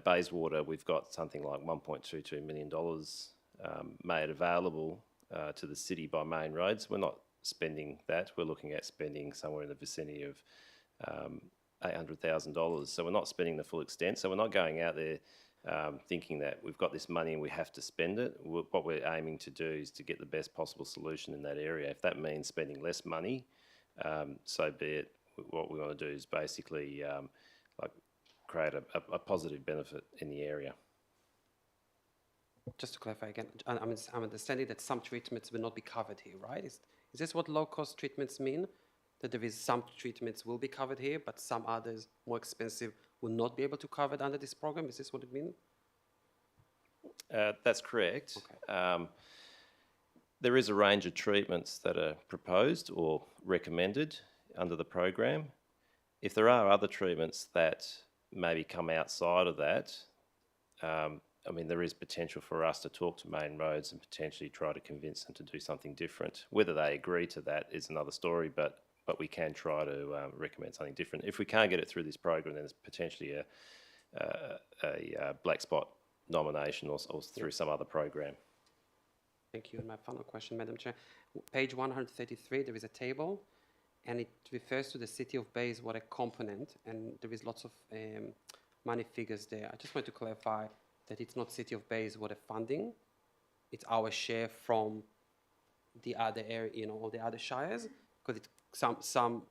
Bayswater, we've got something like $1.22 million made available to the city by Main Roads. We're not spending that. We're looking at spending somewhere in the vicinity of $800,000. So we're not spending the full extent. So we're not going out there thinking that we've got this money and we have to spend it. What we're aiming to do is to get the best possible solution in that area. If that means spending less money, so be it. What we want to do is basically create a positive benefit in the area. Just to clarify again, I'm understanding that some treatments will not be covered here, right? Is this what low-cost treatments mean? That there is some treatments will be covered here, but some others, more expensive, will not be able to cover it under this program? Is this what it means? That's correct. Okay. There is a range of treatments that are proposed or recommended under the program. If there are other treatments that maybe come outside of that, I mean, there is potential for us to talk to Main Roads and potentially try to convince them to do something different. Whether they agree to that is another story, but we can try to recommend something different. If we can't get it through this program, then there's potentially a black spot nomination or through some other program. Thank you. And my final question, Madam Chair. Page 133, there is a table, and it refers to the City of Bayswater component, and there is lots of money figures there. I just want to clarify that it's not City of Bayswater funding, it's our share from the other area, you know, all the other shires, because some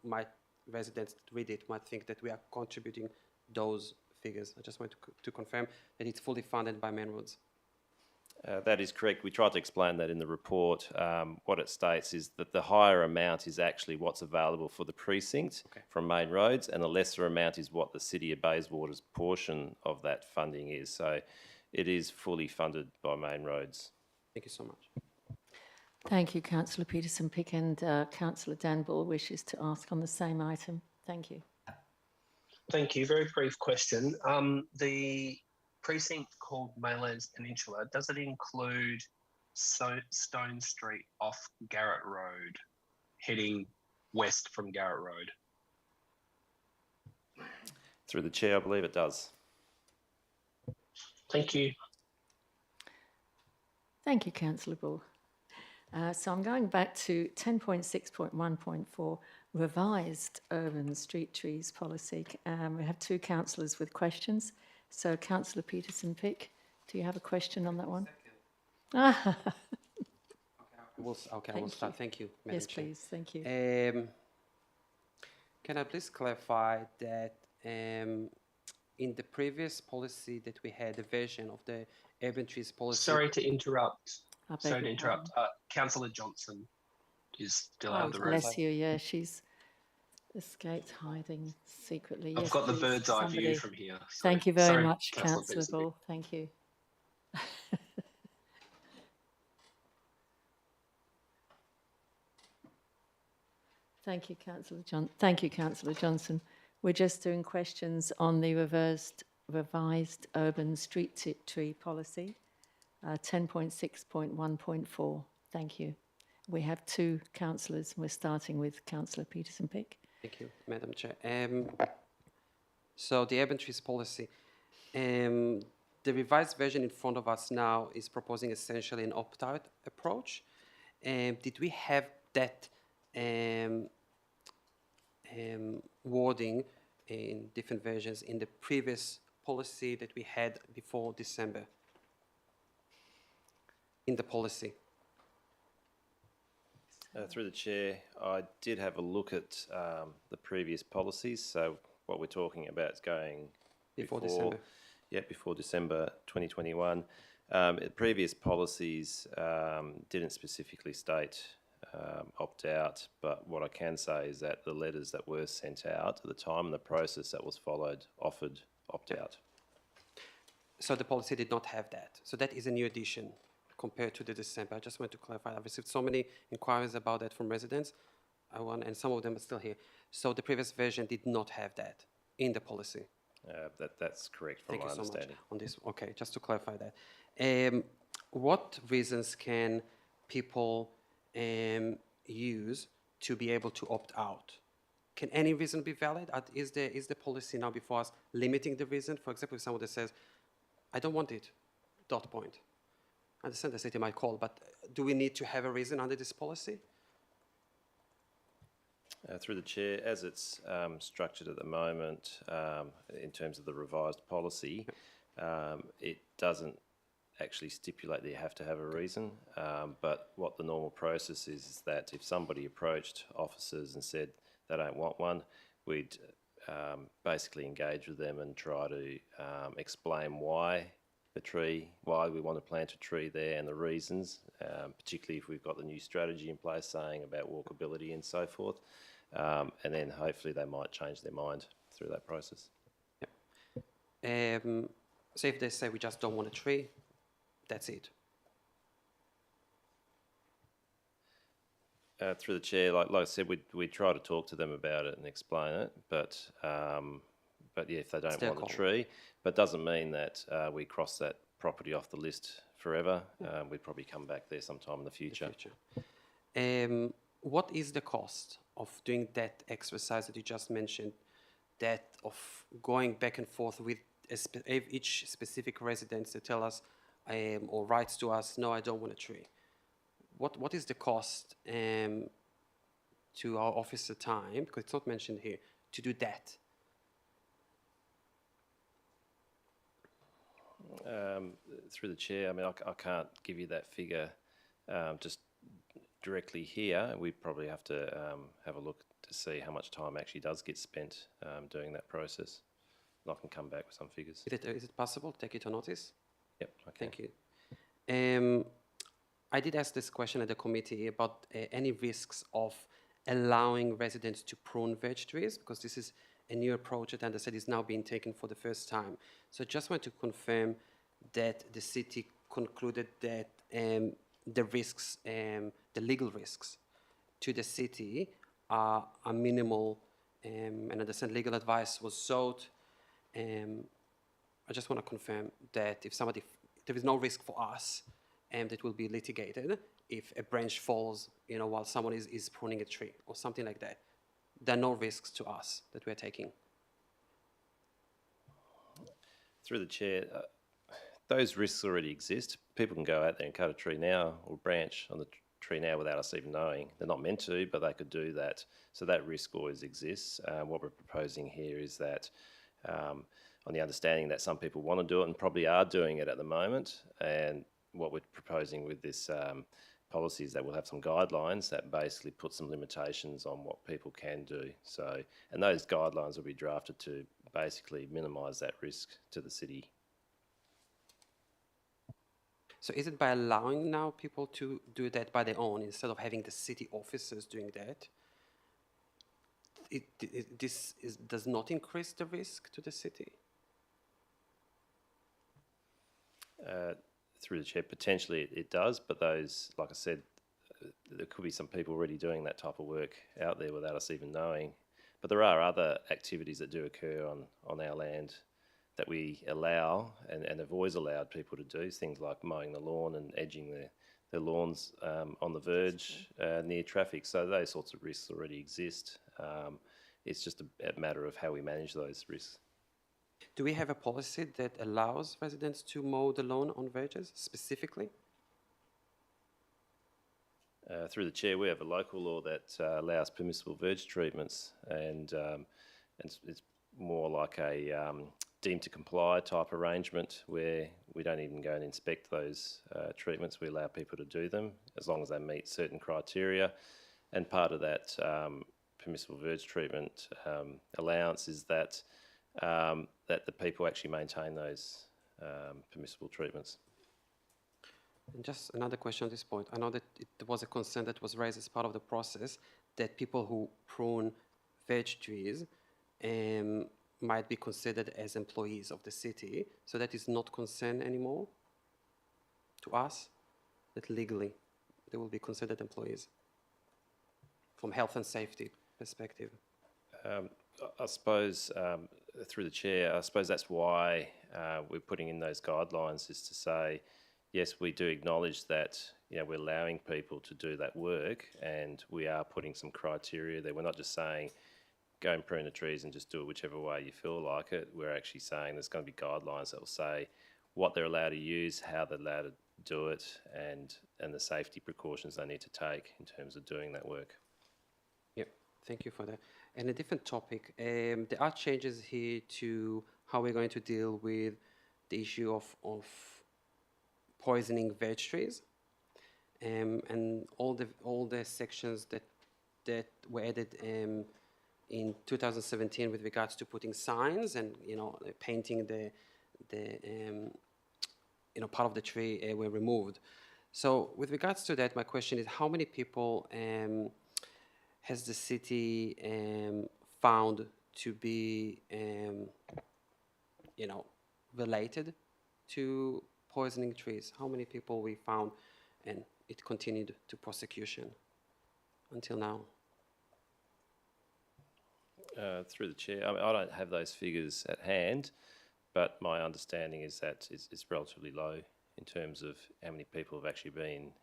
residents that read it might think that we are contributing those figures. I just want to confirm that it's fully funded by Main Roads. That is correct. We tried to explain that in the report. What it states is that the higher amount is actually what's available for the precinct from Main Roads, and the lesser amount is what the City of Bayswater's portion of that funding is. So it is fully funded by Main Roads. Thank you so much. Thank you, Councillor Peterson-Pick, and Councillor Dan Ball wishes to ask on the same item. Thank you. Thank you. Very brief question. The precinct called Maylands Peninsula, does it include Stone Street off Garrett Road, heading west from Garrett Road? Through the chair, I believe it does. Thank you. Thank you, Councillor Ball. So I'm going back to 10.6.1.4, revised urban street trees policy. We have two councillors with questions. So Councillor Peterson-Pick, do you have a question on that one? I will start. Thank you, Madam Yes, Chair. please. Thank you. Can I please clarify that in the previous policy that we had, the version of the urban trees policy... Sorry to interrupt. I beg Sorry to your interrupt. Councillor Johnson is still out Oh, of the room. bless you. Yeah, she's escaped hiding secretly. I've Yes, got the please, bird's eye somebody. view from here. Thank you very Sorry, much, Councillor Councillor Peterson-Pick. Ball. Thank you. Thank you, Councillor Johnson. We're just doing questions on the revised urban street tree policy, 10.6.1.4. Thank you. We have two councillors. We're starting with Councillor Peterson-Pick. Thank you, Madam Chair. So the urban trees policy, the revised version in front of us now is proposing essentially an opt-out approach. Did we have that wording in different versions in the previous policy that we had before December? In the policy. Through the chair, I did have a look at the previous policies. So what we're talking about is going Before December. Yeah, before December 2021. Previous policies didn't specifically state opt out, but what I can say is that the letters that were sent out at the time and the process that was followed offered opt out. So the policy did not have that. So that is a new addition compared to the December. I just want to clarify. I've received so many inquiries about that from residents, and some of them are still here. So the previous version did not have that in the policy. That's correct from my understanding. Thank you so much on this. Okay, just to clarify that. What reasons can people use to be able to opt out? Can any reason be valid? Is the policy now before us limiting the reason? For example, if someone that says, I don't want it, dot point. I understand the city might call, but do we need to have a reason under this policy? Through the chair, as it's structured at the moment, in terms of the revised policy, it doesn't actually stipulate that you have to have a reason, but what the normal process is that if somebody approached officers and said they don't want one, we'd basically engage with them and try to explain why we want to plant a tree there and the reasons, particularly if we've got the new strategy in place saying about walkability and so forth, and then hopefully they might change their mind through that process. Yep. So if they say we just don't want a tree, that's it. Through the chair, like I said, we try to talk to them about it and explain it, but yeah, if they don't want a tree, but doesn't mean that we cross that property off the list forever. We'd probably come back there sometime in the future. What is the cost of doing that exercise that you just mentioned, that of going back and forth with each specific resident to tell us or writes to us, no, I don't want a tree. What is the cost to our officer time, because it's not mentioned here, to do that? Through the chair, I mean, I can't give you that figure just directly here. We probably have to have a look to see how much time actually does get spent doing that process. And I can come back with some figures. Is it possible to take it to notice? Yep. Okay. Thank you. I did ask this question at the committee about any risks of allowing residents to prune veg trees, because this is a new approach that, as I said, is now being taken for the first time. So I just want to confirm that the city concluded that the risks, the legal risks to the city are minimal, and I understand legal advice was sought. I just want to confirm that there is no risk for us that will be litigated if a branch falls, while someone is pruning a tree or something like that. There are no risks to us that we are taking. Through the chair, those risks already exist. People can go out there and cut a tree now or branch on the tree now without us even knowing. They're not meant to, but they could do that. So that risk always exists. What we're proposing here is that on the understanding that some people want to do it and probably are doing it at the moment, and what we're proposing with this policy is that we'll have some guidelines that basically put some limitations on what people can do. So, and those guidelines will be drafted to basically minimise that risk to the city. So is it by allowing now people to do that by their own instead of having the city officers doing that? This does not increase the risk to the city? Through the chair, potentially it does, but those, like I said, there could be some people already doing that type of work out there without us even knowing. But there are other activities that do occur on our land that we allow and have always allowed people to do, things like mowing the lawn and edging their lawns on the verge near traffic. So those sorts of risks already exist. It's just a matter of how we manage those risks. Do we have a policy that allows residents to mow the lawn on verges specifically? Through the chair, we have a local law that allows permissible verge treatments, and it's more like a deemed to comply type arrangement where we don't even go and inspect those treatments. We allow people to do them as long as they meet certain criteria, and part of that permissible verge treatment allowance is that that the people actually maintain those permissible treatments. And just another question at this point. I know that there was a concern that was raised as part of the process that people who prune veg trees might be considered as employees of the city. So that is not concern anymore to us, that legally they will be considered employees from health and safety perspective. I suppose, through the chair, I suppose that's why we're putting in those guidelines, is to say, yes, we do acknowledge that we're allowing people to do that work, and we are putting some criteria there. We're not just saying go and prune the trees and just do it whichever way you feel like it. We're actually saying there's going to be guidelines that will say what they're allowed to use, how they're allowed to do it, and the safety precautions they need to take in terms of doing that work. Yep, thank you for that. And a different topic, there are changes here to how we're going to deal with the issue of poisoning veg trees, and all the sections that were added in 2017 with regards to putting signs and painting the part of the tree were removed. So with regards to that, my question is, how many people has the city found to be, related to poisoning trees? How many people we found, and it continued to prosecution until now? Through the chair, I don't have those figures at hand, but my understanding is that it's relatively low in terms of how many people have actually been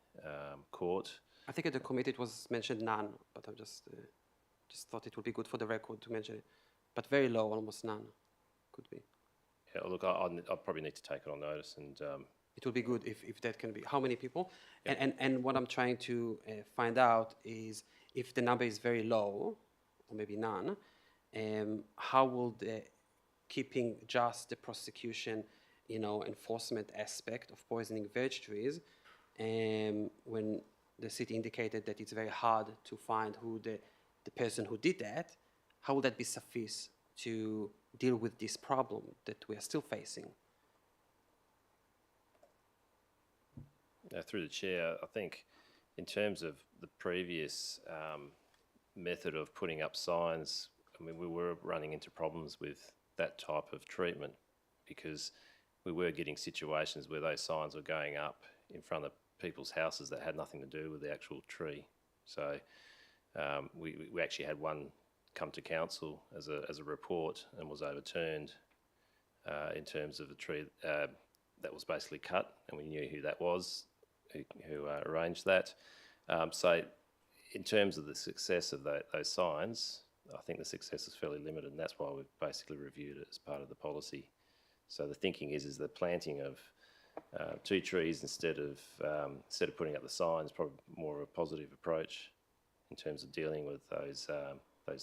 caught. I think at the committee it was mentioned none, but I just thought it would be good for the record to mention it. But very low, almost none, could be. Yeah, look, I'll probably need to take it on notice and. It will be good if that can be. How many people? And what I'm trying to find out is if the number is very low, or maybe none, how will the keeping just the prosecution, enforcement aspect of poisoning veg trees, when the city indicated that it's very hard to find who the person who did that, how will that be sufficient to deal with this problem that we are still facing? Through the chair, I think in terms of the previous method of putting up signs, I mean, we were running into problems with that type of treatment because we were getting situations where those signs were going up in front of people's houses that had nothing to do with the actual tree. So we actually had one come to council as a report and was overturned in terms of the tree that was basically cut, and we knew who that was, who arranged that. So in terms of the success of those signs, I think the success is fairly limited, and that's why we've basically reviewed it as part of the policy. So the thinking is the planting of 2 trees instead of putting up the signs, probably more of a positive approach in terms of dealing with those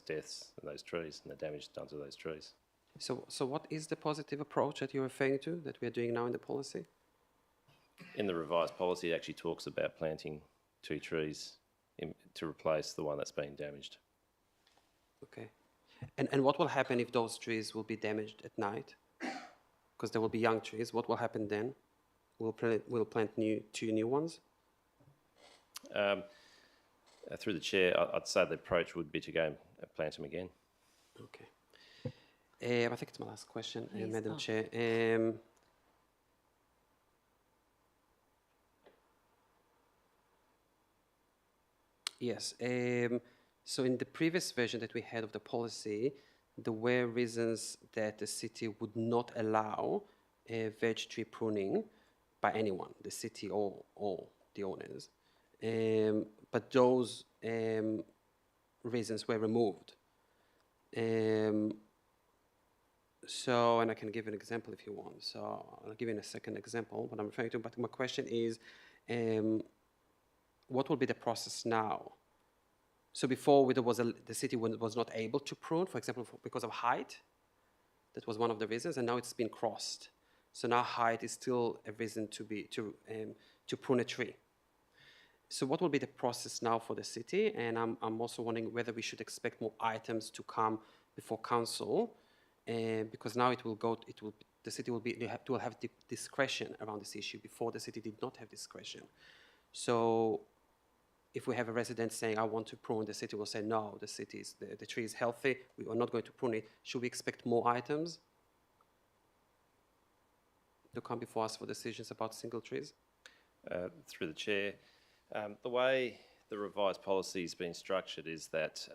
deaths and those trees and the damage done to those trees. So what is the positive approach that you're referring to that we are doing now in the policy? In the revised policy, it actually talks about planting 2 trees to replace the one that's been damaged. Okay. And what will happen if those trees will be damaged at night? Because there will be young trees. What will happen then? We'll plant 2 new ones? Through the chair, I'd say the approach would be to go and plant them again. Okay. I think it's my last question, Please, Madam Chair. Yes. So in the previous version that we had of the policy, there were reasons that the city would not allow veg tree pruning by anyone, the city or the owners. But those reasons were removed. So, and I can give an example if you want. So I'll give you a second example, what I'm referring to. But my question is, what will be the process now? So before the city was not able to prune, for example, because of height. That was one of the reasons, and now it's been crossed. So now height is still a reason to prune a tree. So what will be the process now for the city? And I'm also wondering whether we should expect more items to come before council, because now the city will have discretion around this issue. Before, the city did not have discretion. So if we have a resident saying, I want to prune, the city will say, no, the tree is healthy, we are not going to prune it. Should we expect more items to come before us for decisions about single trees? Through the chair, the way the revised policy has been structured is that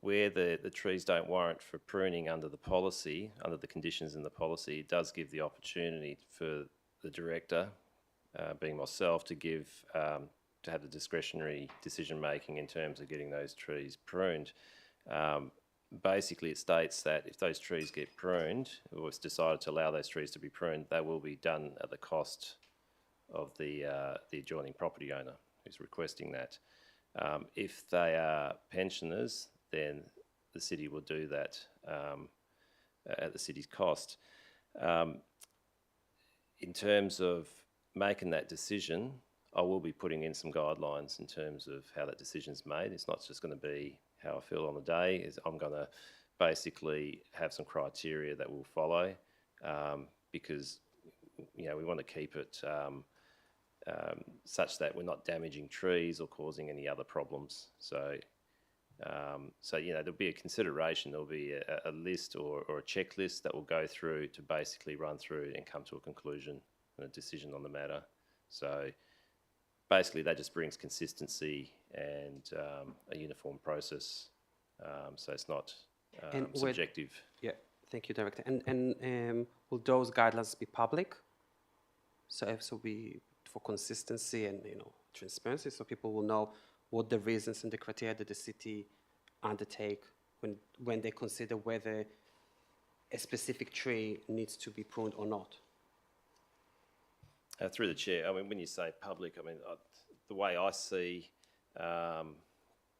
where the trees don't warrant for pruning under the policy, under the conditions in the policy, it does give the opportunity for the director, being myself, to have the discretionary decision making in terms of getting those trees pruned. Basically, it states that if those trees get pruned, or it's decided to allow those trees to be pruned, they will be done at the cost of the adjoining property owner who's requesting that. If they are pensioners, then the city will do that at the city's cost. In terms of making that decision, I will be putting in some guidelines in terms of how that decision is made. It's not just going to be how I feel on the day. I'm going to basically have some criteria that we'll follow, because we want to keep it such that we're not damaging trees or causing any other problems. So there'll be a consideration. There'll be a list or a checklist that will go through to basically run through and come to a conclusion and a decision on the matter. So basically, that just brings consistency and a uniform process. So it's not subjective. Yeah, thank you, Director. And will those guidelines be public? So for consistency and transparency, so people will know what the reasons and the criteria that the city undertake when they consider whether a specific tree needs to be pruned or not? Through the chair, I mean, when you say public, I mean, the way I see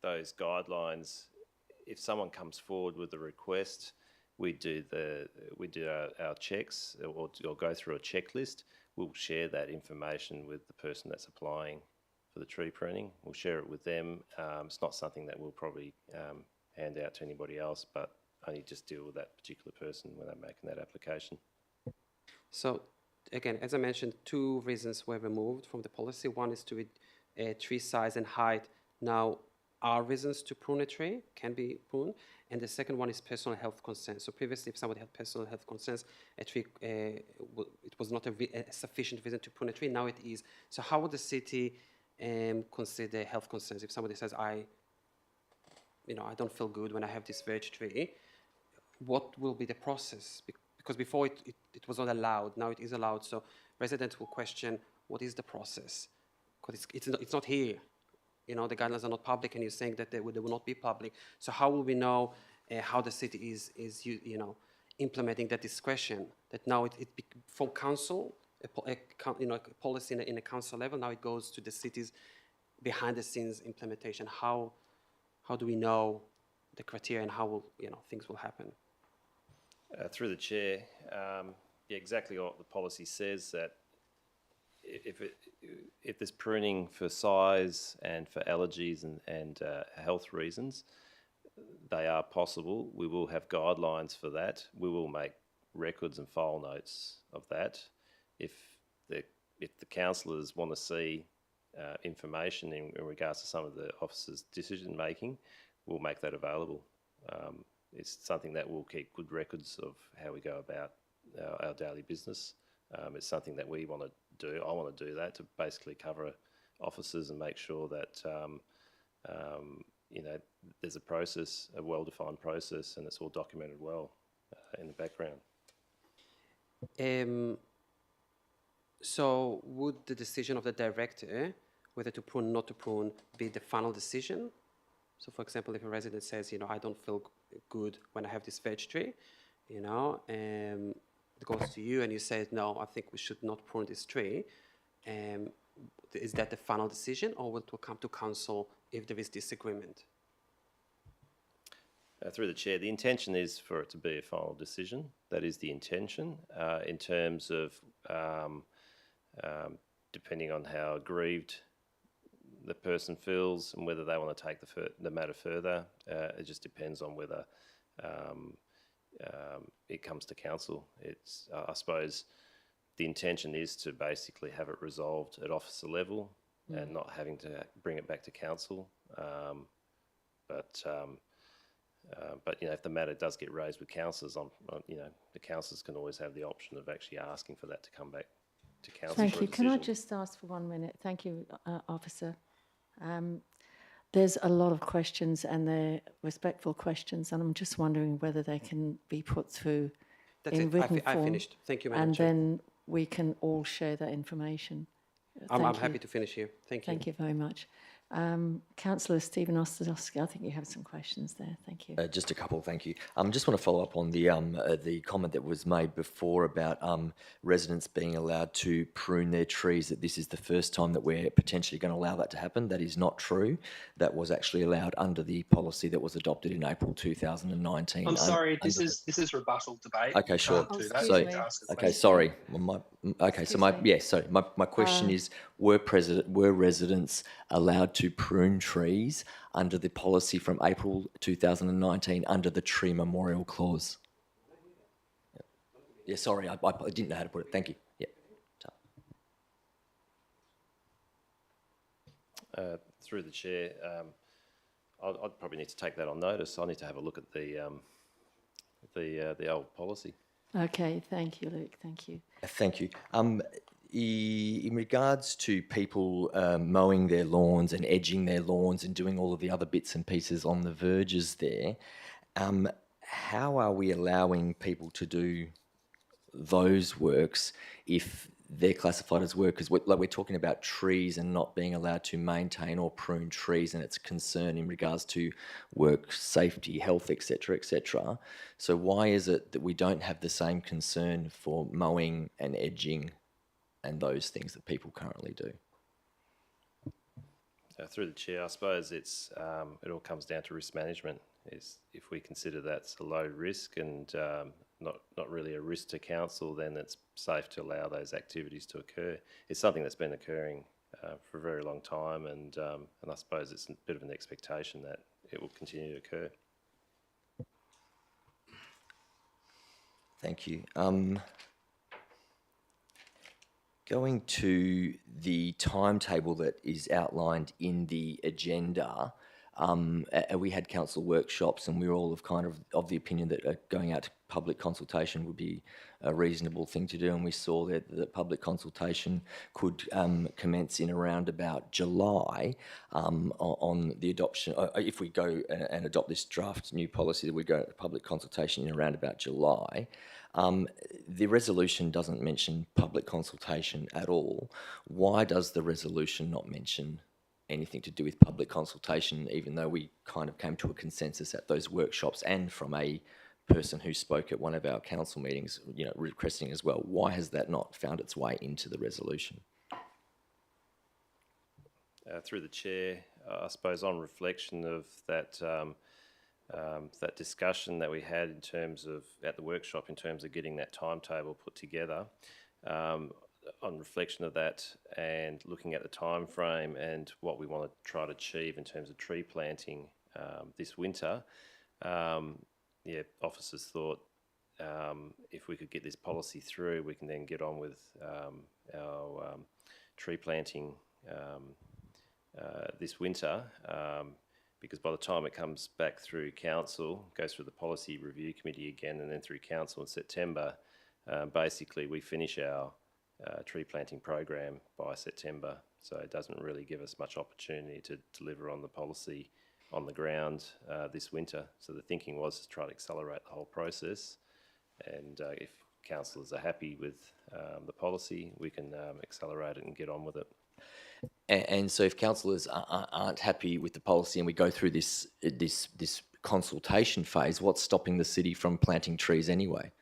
those guidelines, if someone comes forward with a request, we do our checks or go through a checklist. We'll share that information with the person that's applying for the tree pruning. We'll share it with them. It's not something that we'll probably hand out to anybody else, but only just deal with that particular person when they're making that application. So, again, as I mentioned, 2 reasons were removed from the policy. One is to tree size and height now are reasons to prune a tree, can be pruned. And the second one is personal health concerns. So previously, if somebody had personal health concerns, a tree, it was not a sufficient reason to prune a tree. Now it is. So how would the city consider health concerns? If somebody says, I don't feel good when I have this veg tree, what will be the process? Because before it was not allowed, now it is allowed. So residents will question, what is the process? Because it's not here. The guidelines are not public, and you're saying that they will not be public. So how will we know how the city is implementing that discretion? That now from council, a policy in a council level, now it goes to the city's behind the scenes implementation. How do we know the criteria and how things will happen? Through the chair, exactly what the policy says, that if there's pruning for size and for allergies and health reasons, they are possible. We will have guidelines for that. We will make records and file notes of that. If the councillors want to see information in regards to some of the officers' decision making, we'll make that available. It's something that we'll keep good records of how we go about our daily business. It's something that we want to do. I want to do that to basically cover officers and make sure that there's a process, a well-defined process, and it's all documented well in the background. So would the decision of the director, whether to prune or not to prune, be the final decision? So, for example, if a resident says, I don't feel good when I have this veg tree, it goes to you and you say, no, I think we should not prune this tree. Is that the final decision, or will it come to council if there is disagreement? Through the chair, the intention is for it to be a final decision. That is the intention. In terms of depending on how aggrieved the person feels and whether they want to take the matter further, it just depends on whether it comes to council. I suppose the intention is to basically have it resolved at officer level and not having to bring it back to council. But if the matter does get raised with councillors, the councillors can always have the option of actually asking for that to come back to council. Thank you. Can I just ask for 1 minute? Thank you, Officer. There's a lot of questions, and they're respectful questions, and I'm just wondering whether they can be put through in written form. I finished. Thank you, Madam And Chair. then we can all share that information. I'm Thank happy you. to finish here. Thank you. Thank you very much. Councillor Stephen Ostadowski, I think you have some questions there. Thank you. Just a couple, thank you. Just want to follow up on the comment that was made before about residents being allowed to prune their trees, that this is the first time that we're potentially going to allow that to happen. That is not true. That was actually allowed under the policy that was adopted in April 2019. I'm sorry, this is rebuttal debate. Okay, sure. Can't do that. So, You need to ask a okay, question. sorry. My question is: were residents allowed to prune trees under the policy from April 2019 under the tree memorial clause? Yeah, sorry, I didn't know how to put it. Thank you. Yeah. Through the chair, I'd probably need to take that on notice. I need to have a look at the old policy. Okay, thank you, Luke. Thank you. Thank you. In regards to people mowing their lawns and edging their lawns and doing all of the other bits and pieces on the verges there, how are we allowing people to do those works if they're classified as work, because we're talking about trees and not being allowed to maintain or prune trees, and it's a concern in regards to work safety, health, etc., etc. So why is it that we don't have the same concern for mowing and edging and those things that people currently do? Through the chair, I suppose it's it all comes down to risk management. Is if we consider that's a low risk and not really a risk to council, then it's safe to allow those activities to occur. It's something that's been occurring for a very long time, and I suppose it's a bit of an expectation that it will continue to occur. Thank you. Going to the timetable that is outlined in the agenda, we had council workshops, and we were all of the opinion that going out to public consultation would be a reasonable thing to do, and we saw that the public consultation could commence in around about July on the adoption. If we go and adopt this draft new policy, that we go to public consultation in around about July. The resolution doesn't mention public consultation at all. Why does the resolution not mention anything to do with public consultation, even though we kind of came to a consensus at those workshops and from a person who spoke at one of our council meetings, requesting as well? Why has that not found its way into the resolution? Through the chair, I suppose on reflection of that that discussion that we had in terms of at the workshop, in terms of getting that timetable put together, on reflection of that and looking at the time frame and what we want to try to achieve in terms of tree planting this winter, officers thought if we could get this policy through, we can then get on with our tree planting this winter, because by the time it comes back through council, goes through the policy review committee again, and then through council in September, basically we finish our tree planting program by September. So it doesn't really give us much opportunity to deliver on the policy on the ground this winter. So the thinking was to try to accelerate the whole process, and if councillors are happy with the policy, we can accelerate it and get on with it. And so if councillors aren't happy with the policy and we go through this consultation phase, what's stopping the city from planting trees anyway?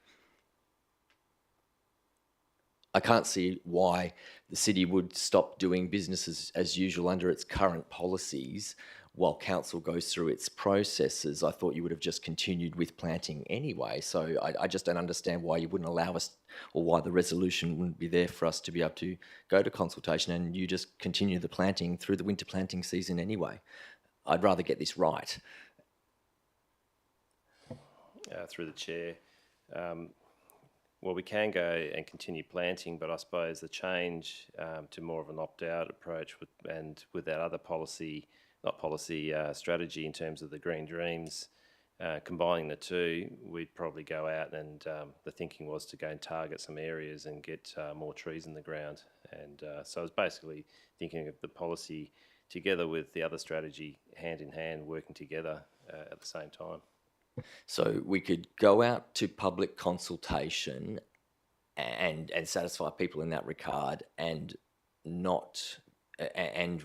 I can't see why the city would stop doing business as usual under its current policies while council goes through its processes. I thought you would have just continued with planting anyway. So I just don't understand why you wouldn't allow us, or why the resolution wouldn't be there for us to be able to go to consultation and you just continue the planting through the winter planting season anyway. I'd rather get this right. Through the chair, well, we can go and continue planting, but I suppose the change to more of an opt-out approach with that other strategy in terms of the Green Dreams, combining the two, we'd probably go out and the thinking was to go and target some areas and get more trees in the ground. And so I was basically thinking of the policy together with the other strategy, hand in hand, working together at the same time. So we could go out to public consultation and satisfy people in that regard, and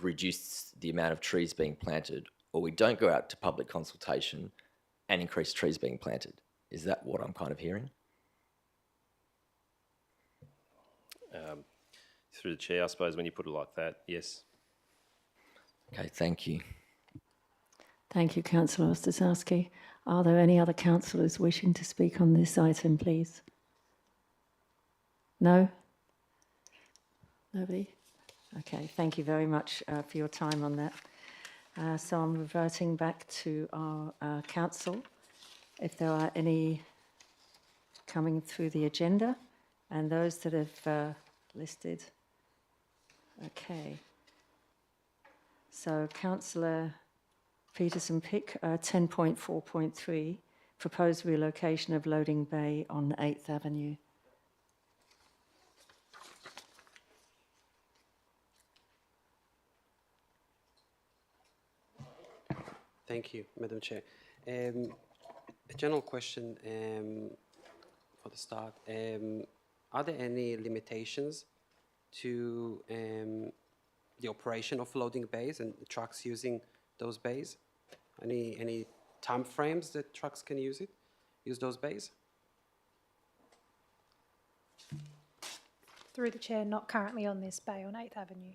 reduce the amount of trees being planted, or we don't go out to public consultation and increase trees being planted. Is that what I'm kind of hearing? Through the chair, I suppose when you put it like that, yes. Okay, thank you. Thank you, Councillor Ostasowski. Are there any other councillors wishing to speak on this item, please? No? Nobody? Okay, thank you very much for your time on that. So I'm reverting back to our council. If there are any coming through the agenda, and those that have listed. Okay. So Councillor Peterson-Pick, 10.4.3, proposed relocation of loading bay on 8th Avenue. Thank you, Madam Chair. A general question for the start. Are there any limitations to the operation of loading bays and trucks using those bays? Any time frames that trucks can use those bays? Through the chair, not currently on this bay on 8th Avenue.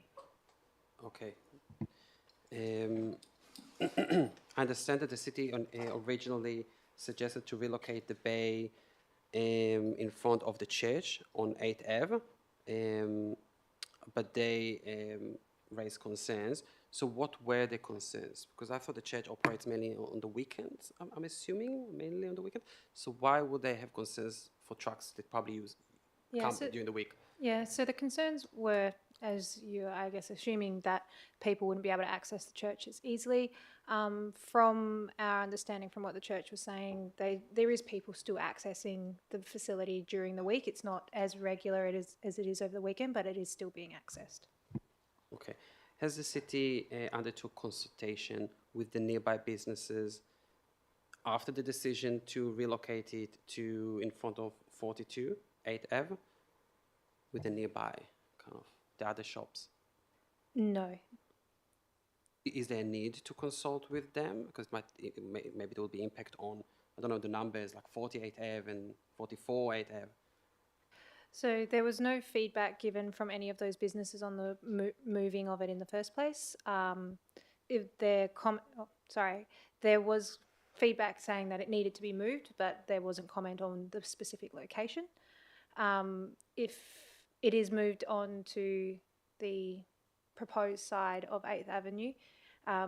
Okay. I understand that the city originally suggested to relocate the bay in front of the church on 8th Ave, but they raised concerns. So what were the concerns? Because I thought the church operates mainly on the weekends, I'm assuming, mainly on the weekend. So why would they have concerns for trucks that probably come during the week? Yeah, so the concerns were, as you're, I guess, assuming that people wouldn't be able to access the churches easily. From our understanding from what the church was saying, there is people still accessing the facility during the week. It's not as regular as it is over the weekend, but it is still being accessed. Okay. Has the city undertook consultation with the nearby businesses after the decision to relocate it to in front of 42 8th Ave with the nearby kind of the other shops? No. Is there a need to consult with them? Because maybe there will be impact on, I don't know, the numbers like 48 Ave and 44 8th Ave. So there was no feedback given from any of those businesses on the moving of it in the first place. There was feedback saying that it needed to be moved, but there wasn't comment on the specific location. If it is moved on to the proposed side of 8th Avenue,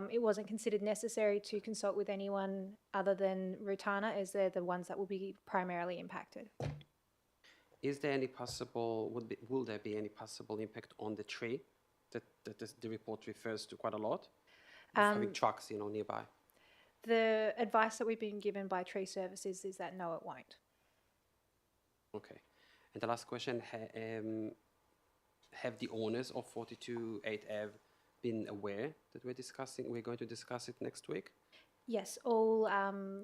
it wasn't considered necessary to consult with anyone other than Rutana, as they're the ones that will be primarily impacted. Is there any possible, will there be any possible impact on the tree that the report refers to quite a lot? Having trucks, nearby. The advice that we've been given by Tree Services is that no, it won't. Okay. And the last question, have the owners of 42 8th Ave been aware that we're going to discuss it next week? Yes, all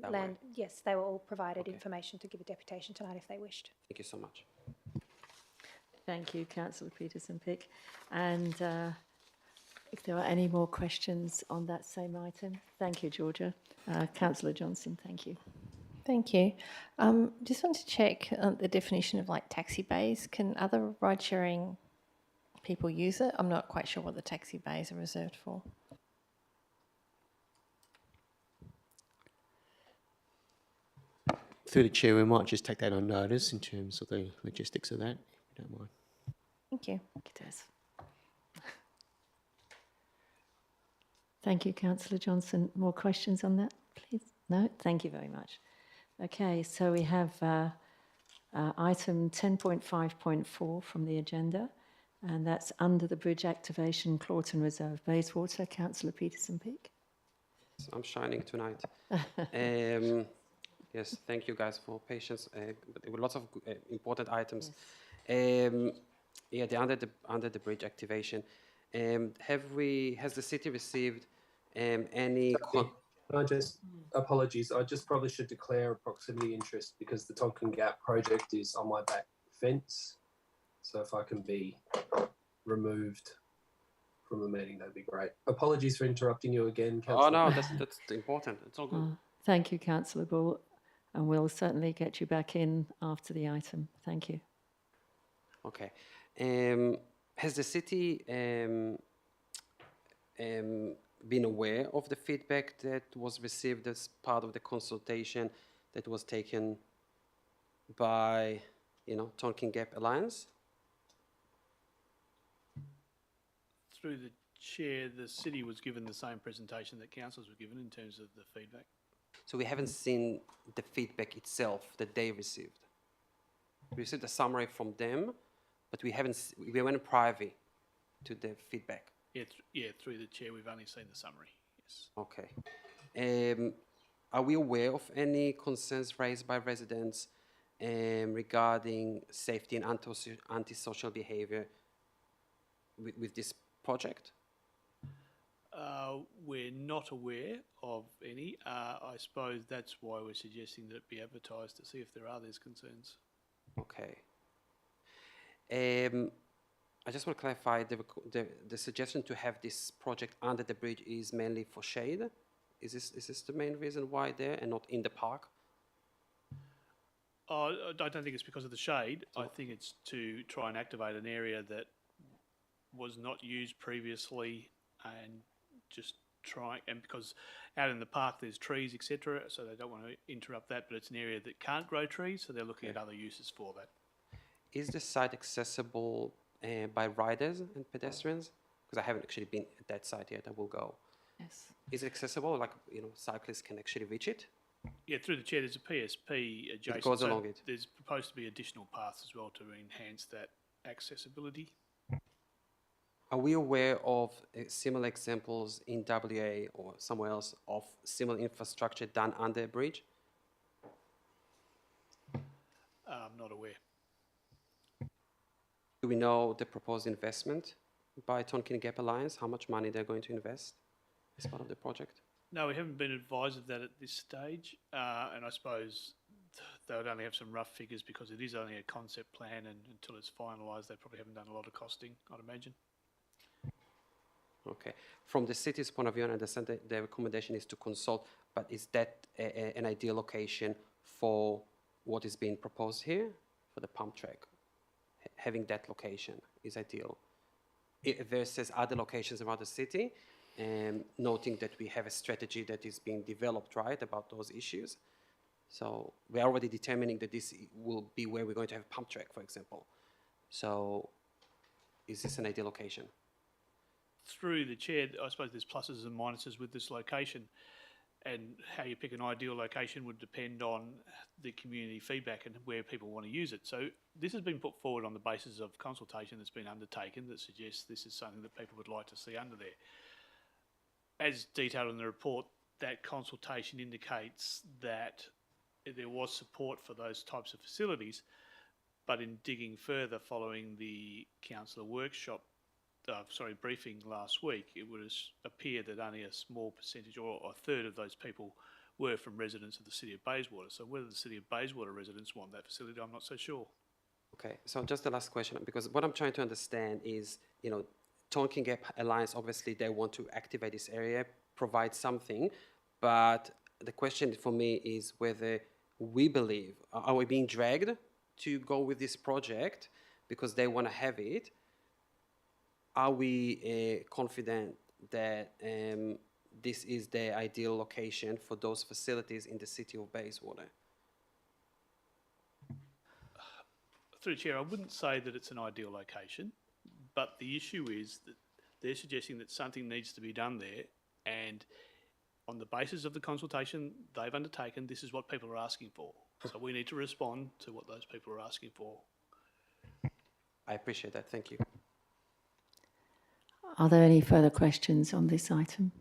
land. Yes, they were all provided information to give a deputation tonight if they wished. Thank you so much. Thank you, Councillor Peterson-Pick. And if there are any more questions on that same item, thank you, Georgia. Councillor Johnson, thank you. Thank you. Just want to check the definition of like taxi bays. Can other ride-sharing people use it? I'm not quite sure what the taxi bays are reserved for. Through the chair, we might just take that on notice in terms of the logistics of that, if you don't mind. Thank you. It is. Thank you, Councillor Johnson. More questions on that, please? No? Thank you very much. Okay, so we have item 10.5.4 from the agenda, and that's under the bridge activation, Clawton Reserve Bayswater. Councillor Peterson-Pick. I'm shining tonight. Yes, thank you guys for patience. But there were lots of important items. Yes. Under the bridge activation. Has the city received any? Can I just apologies? I just probably should declare a proximity interest because the Tonkin Gap project is on my back fence. So if I can be removed from the meeting, that'd be great. Apologies for interrupting you again, Councillor. Oh no, that's important. It's all good. Thank you, Councillor Bull, and we'll certainly get you back in after the item. Thank you. Okay. Has the city been aware of the feedback that was received as part of the consultation that was taken by, Tonkin Gap Alliance? Through the chair, the city was given the same presentation that councillors were given in terms of the feedback. So we haven't seen the feedback itself that they received. We received a summary from them, but we went private to the feedback. Yeah, through the chair, we've only seen the summary. Yes. Okay. Are we aware of any concerns raised by residents regarding safety and antisocial behaviour with this project? We're not aware of any. I suppose that's why we're suggesting that it be advertised to see if there are those concerns. Okay. I just want to clarify, the suggestion to have this project under the bridge is mainly for shade? Is this the main reason why there and not in the park? I don't think it's because of the shade. I think it's to try and activate an area that was not used previously, and just try, and because out in the park there's trees, etc., so they don't want to interrupt that, but it's an area that can't grow trees, so they're looking at other uses for that. Is the site accessible by riders and pedestrians? Because I haven't actually been at that site yet. I will go. Yes. Is it accessible? Like, cyclists can actually reach it? Yeah, through the chair, there's a PSP adjacent. goes along it. There's proposed to be additional paths as well to enhance that accessibility. Are we aware of similar examples in WA or somewhere else of similar infrastructure done under a bridge? I'm not aware. Do we know the proposed investment by Tonkin Gap Alliance? How much money they're going to invest as part of the project? No, we haven't been advised of that at this stage, and I suppose they would only have some rough figures because it is only a concept plan, and until it's finalised, they probably haven't done a lot of costing, I'd imagine. Okay. From the city's point of view, I understand that the recommendation is to consult, but is that an ideal location for what is being proposed here for the pump track? Having that location is ideal. Versus other locations around the city, noting that we have a strategy that is being developed, right, about those issues. So we're already determining that this will be where we're going to have a pump track, for example. So is this an ideal location? Through the chair, I suppose there's pluses and minuses with this location, and how you pick an ideal location would depend on the community feedback and where people want to use it. So this has been put forward on the basis of consultation that's been undertaken that suggests this is something that people would like to see under there. As detailed in the report, that consultation indicates that there was support for those types of facilities, but in digging further following the councillor workshop, briefing last week, it would appear that only a small percentage or a third of those people were from residents of the City of Bayswater. So whether the City of Bayswater residents want that facility, I'm not so sure. Okay, so just the last question, because what I'm trying to understand is, Tonkin Gap Alliance, obviously they want to activate this area, provide something, but the question for me is whether we believe, are we being dragged to go with this project because they want to have it? Are we confident that this is the ideal location for those facilities in the City of Bayswater? Through the chair, I wouldn't say that it's an ideal location, but the issue is that they're suggesting that something needs to be done there, and on the basis of the consultation they've undertaken, this is what people are asking for. So we need to respond to what those people are asking for. I appreciate that. Thank you. Are there any further questions on this item?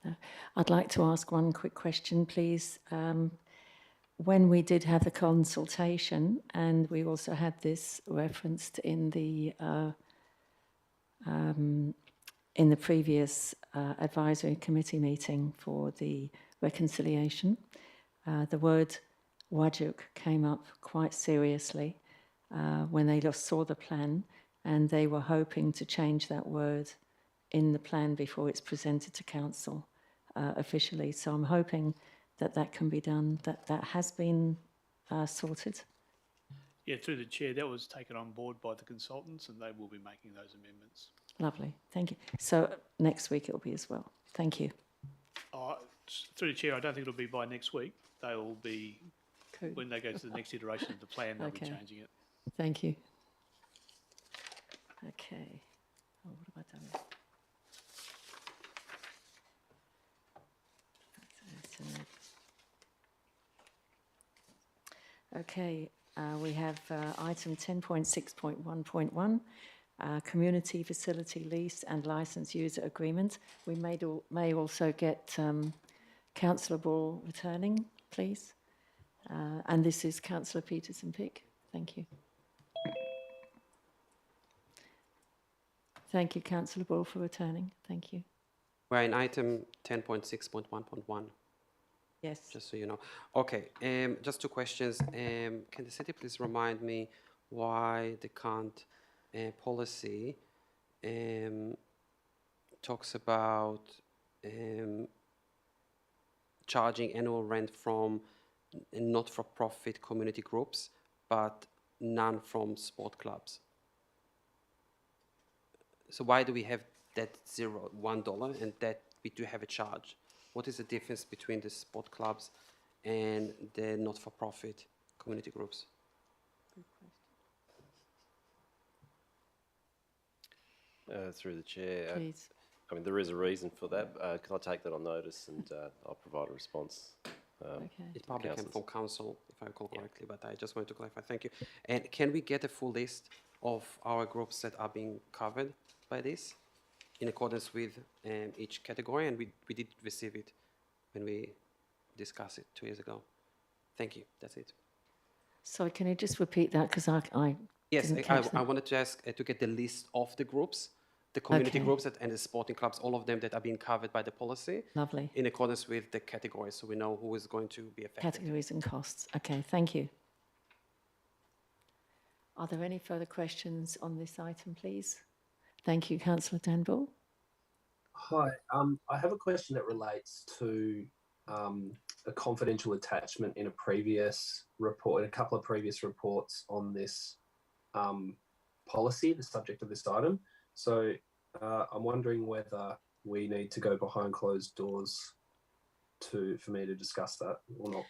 No. I'd like to ask one quick question, please. When we did have the consultation, and we also had this referenced in the previous advisory committee meeting for the reconciliation, the word Wajuk came up quite seriously when they just saw the plan, and they were hoping to change that word in the plan before it's presented to council officially. So I'm hoping that that can be done, that has been sorted. Yeah, through the chair, that was taken on board by the consultants, and they will be making those amendments. Lovely, thank you. So next week it'll be as well. Thank you. Through the chair, I don't think it'll be by next week. They will be, when they go to the next iteration of the plan, they'll be changing it. Thank you. Okay. Oh, what have I done? Okay, we have item 10.6.1.1, community facility lease and license user agreement. We may also get Councillor Ball returning, please. And this is Councillor Peterson-Pick. Thank you. Thank you, Councillor Ball, for returning. Thank you. We're in item 10.6.1.1. Yes. Just so you know. Okay, just two questions. Can the city please remind me why they can't policy talks about charging annual rent from not-for-profit community groups, but none from sport clubs. So why do we have that $1 and that we do have a charge? What is the difference between the sport clubs and the not-for-profit community groups? Through the chair. Please. I mean, there is a reason for that. Can I take that on notice and I'll provide a response? It probably came from council, if I recall correctly, but I just wanted to clarify. Thank you. And can we get a full list of our groups that are being covered by this in accordance with each category? And we did receive it when we discussed it 2 years ago. Thank you. That's it. Sorry, can you just repeat that? Because I Yes, didn't catch I that. wanted to ask to get the list of the groups, the community Okay. groups and the sporting clubs, all of them that are being covered by the policy. Lovely. In accordance with the categories, so we know who is going to be affected. Categories and costs. Okay, thank you. Are there any further questions on this item, please? Thank you, Councillor Danbull. Hi, I have a question that relates to a confidential attachment in a previous report, in a couple of previous reports on this policy, the subject of this item. So I'm wondering whether we need to go behind closed doors for me to discuss that or not.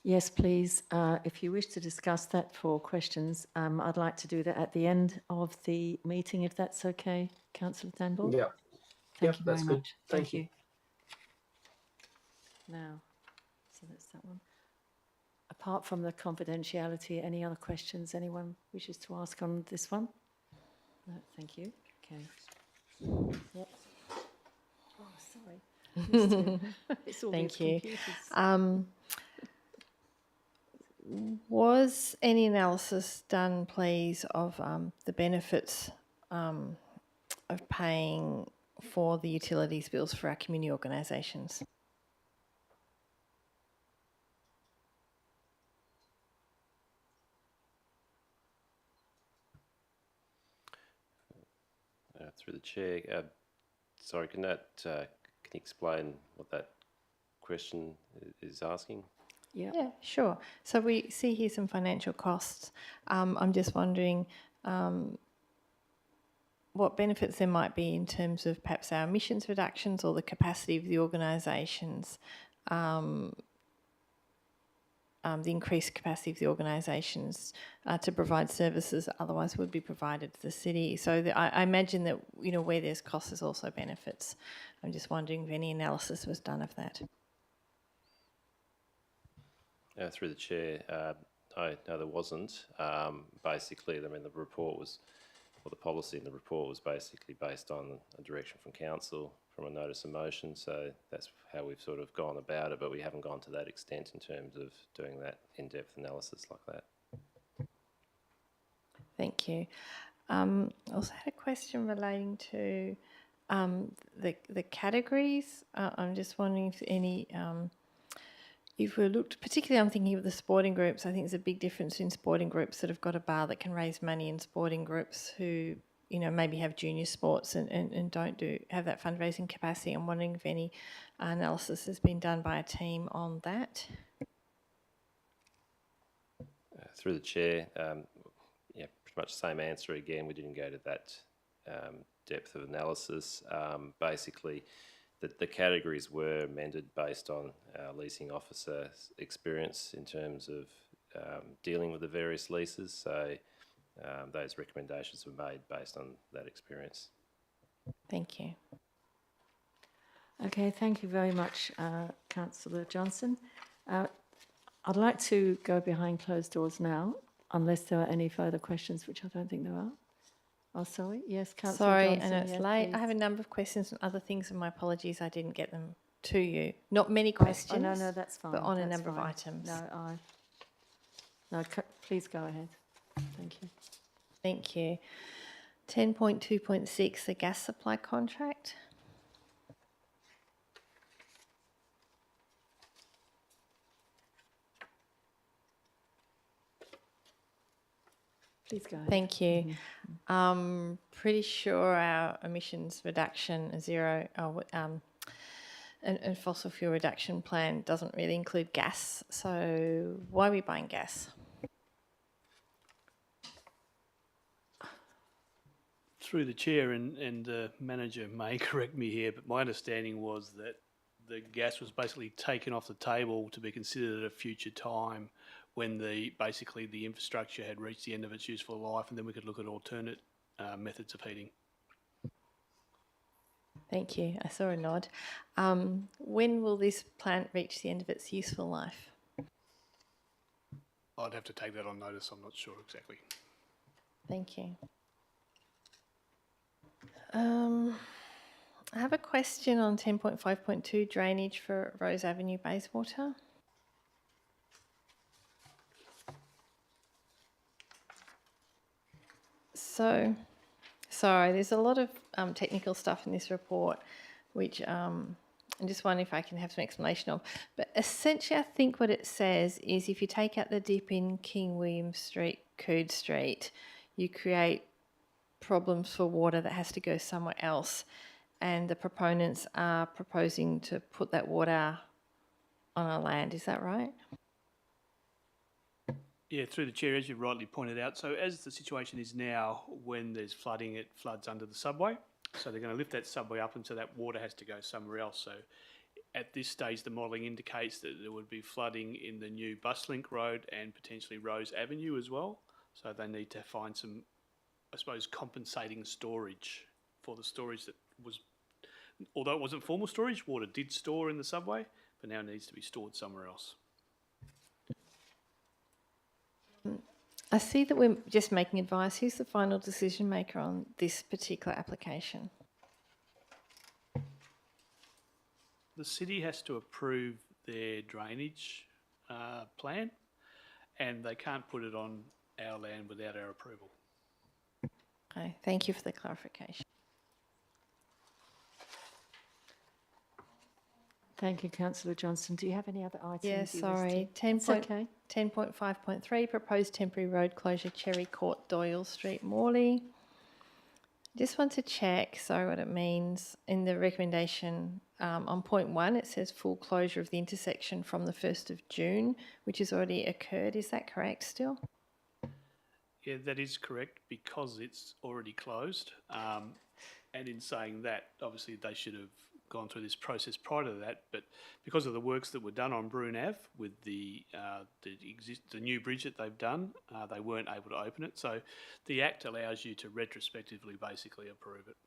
Yes, please. If you wish to discuss that for questions, I'd like to do that at the end of the meeting, if that's okay, Councillor Danbull. Yeah. Thank you very that's good. much. Thank you. Now, so that's that one. Apart from the confidentiality, any other questions anyone wishes to ask on this one? No, thank you. Okay. Yep. Oh, sorry. Used to- It's all Thank these you. computers. Was any analysis done, please, of the benefits of paying for the utilities bills for our community organisations? Through the chair. Sorry, can you explain what that question is asking? Yeah, sure. So we see here some financial costs. I'm just wondering what benefits there might be in terms of perhaps our emissions reductions or the capacity of the organisations, the increased capacity of the organisations to provide services that otherwise would be provided to the city. So I imagine that, you know, where there's costs, there's also benefits. I'm just wondering if any analysis was done of that. Through the chair, no, there wasn't. Basically, I mean, the report was, or the policy in the report was basically based on a direction from council, from a notice of motion. So that's how we've sort of gone about it, but we haven't gone to that extent in terms of doing that in-depth analysis like that. Thank you. I also had a question relating to the categories. I'm just wondering if any, if we looked, particularly I'm thinking of the sporting groups, I think there's a big difference in sporting groups that have got a bar that can raise money and sporting groups who, you know, maybe have junior sports and don't have that fundraising capacity. I'm wondering if any analysis has been done by a team on that. Through the chair, yeah, pretty much the same answer again. We didn't go to that depth of analysis. Basically, the categories were amended based on our leasing officer's experience in terms of dealing with the various leases. So those recommendations were made based on that experience. Thank you. Okay, thank you very much, Councillor Johnson. I'd like to go behind closed doors now, unless there are any further questions, which I don't think there are. Oh, sorry. Yes, Councillor Sorry, Johnson. I know it's yes, late. please. I have a number of questions and other things, and my apologies, I didn't get them to you. Not many questions. Oh, no, that's fine. But on a that's number fine. of items. No, please go ahead. Thank you. Thank you. 10.2.6, the gas supply contract. Please go ahead. Thank you. Pretty sure our emissions reduction and fossil fuel reduction plan doesn't really include gas. So why are we buying gas? Through the chair, and the manager may correct me here, but my understanding was that the gas was basically taken off the table to be considered at a future time when basically the infrastructure had reached the end of its useful life, and then we could look at alternate methods of heating. Thank you. I saw a nod. When will this plant reach the end of its useful life? I'd have to take that on notice. I'm not sure exactly. Thank you. I have a question on 10.5.2 drainage for Rose Avenue Bayswater. So, sorry, there's a lot of technical stuff in this report, which I'm just wondering if I can have some explanation of. But essentially, I think what it says is if you take out the dip in King William Street, Coode Street, you create problems for water that has to go somewhere else. And the proponents are proposing to put that water on our land. Is that right? Yeah, through the chair, as you rightly pointed out. So as the situation is now, when there's flooding, it floods under the subway. So they're going to lift that subway up, and so that water has to go somewhere else. So at this stage, the modelling indicates that there would be flooding in the new Buslink Road and potentially Rose Avenue as well. So they need to find some, I suppose, compensating storage for the storage that was, although it wasn't formal storage, water did store in the subway, but now it needs to be stored somewhere else. I see that we're just making advice. Who's the final decision maker on this particular application? The city has to approve their drainage plan, and they can't put it on our land without our approval. Okay, thank you for the clarification. Thank you, Councillor Johnston. Do you have any other items? Yes, you sorry. listed? It's okay. 10.5.3, proposed temporary road closure, Cherry Court, Doyle Street, Morley. Just want to check, sorry, what it means. In the recommendation on point 1, it says full closure of the intersection from the 1st of June, which has already occurred. Is that correct still? Yeah, that is correct because it's already closed. And in saying that, obviously they should have gone through this process prior to that, but because of the works that were done on Broome Ave with the new bridge that they've done, they weren't able to open it. So the Act allows you to retrospectively basically approve it.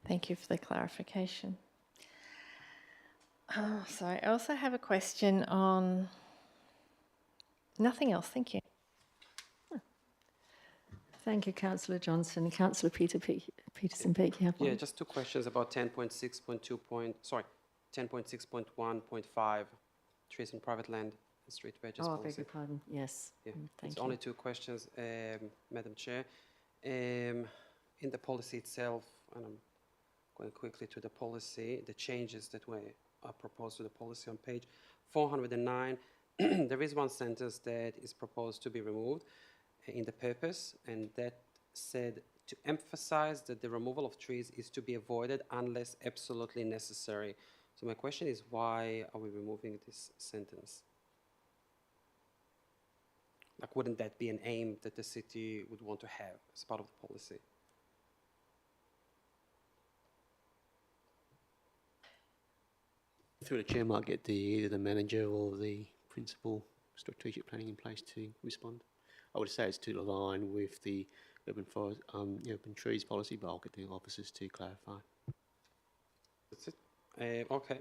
Thank you for the clarification. Oh, sorry, I also have a question on... Nothing else, thank you. Thank you, Councillor Johnston. Councillor Peterson-Peake, you have one? Yeah, just two questions about 10.6.1.5, trees on private land and street veggies Oh, I policy. beg your pardon. Yes. Yeah, Thank it's you. only two questions, Madam Chair. In the policy itself, and I'm going quickly to the policy, the changes that are proposed to the policy on page 409, there is one sentence that is proposed to be removed in the purpose, and that said to emphasize that the removal of trees is to be avoided unless absolutely necessary. So my question is, why are we removing this sentence? Like, wouldn't that be an aim that the city would want to have as part of the policy? Through the chair, might get either the manager or the principal strategic planning in place to respond. I would say it's to align with the urban trees policy, but I'll get the officers to clarify. That's it. Okay.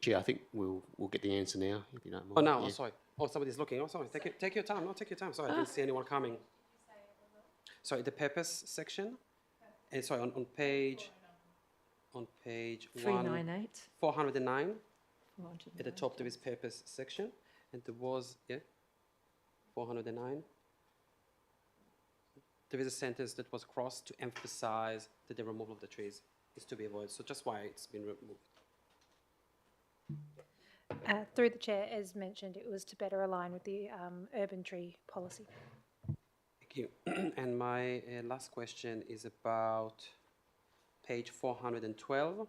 Chair, I think we'll get the answer now, if you don't mind. Oh no! Yeah. Oh, sorry. Oh, somebody's looking. Oh, sorry. Take your time. No, take your time. Sorry, I didn't see anyone coming. Sorry, the purpose section. And sorry, on page 398. 409. At the top there is purpose section, and there was 409. There is a sentence that was crossed to emphasize that the removal of the trees is to be avoided. So just why it's been removed. Through the chair, as mentioned, it was to better align with the urban tree policy. Thank you. And my last question is about page 412.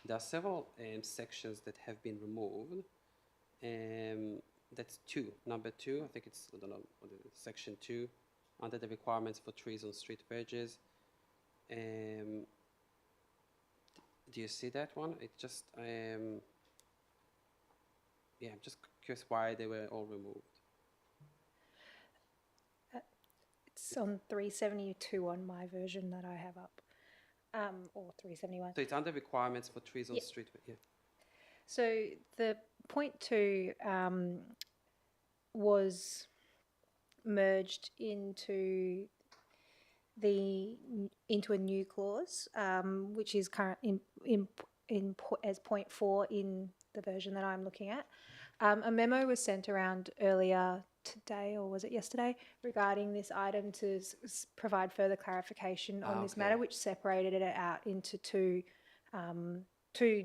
There are several sections that have been removed. That's number 2. I think it's, I don't know, what is it, section 2, under the requirements for trees on street verges. Do you see that one? It just, yeah, I'm just curious why they were all removed. It's on 372 on my version that I have up, or 371. So it's under requirements for trees on Yep. street. Yeah. So the point 2 was merged into a new clause, which is current as point 4 in the version that I'm looking at. A memo was sent around earlier today, or was it yesterday, regarding this item to provide further clarification on this matter, which separated it out into two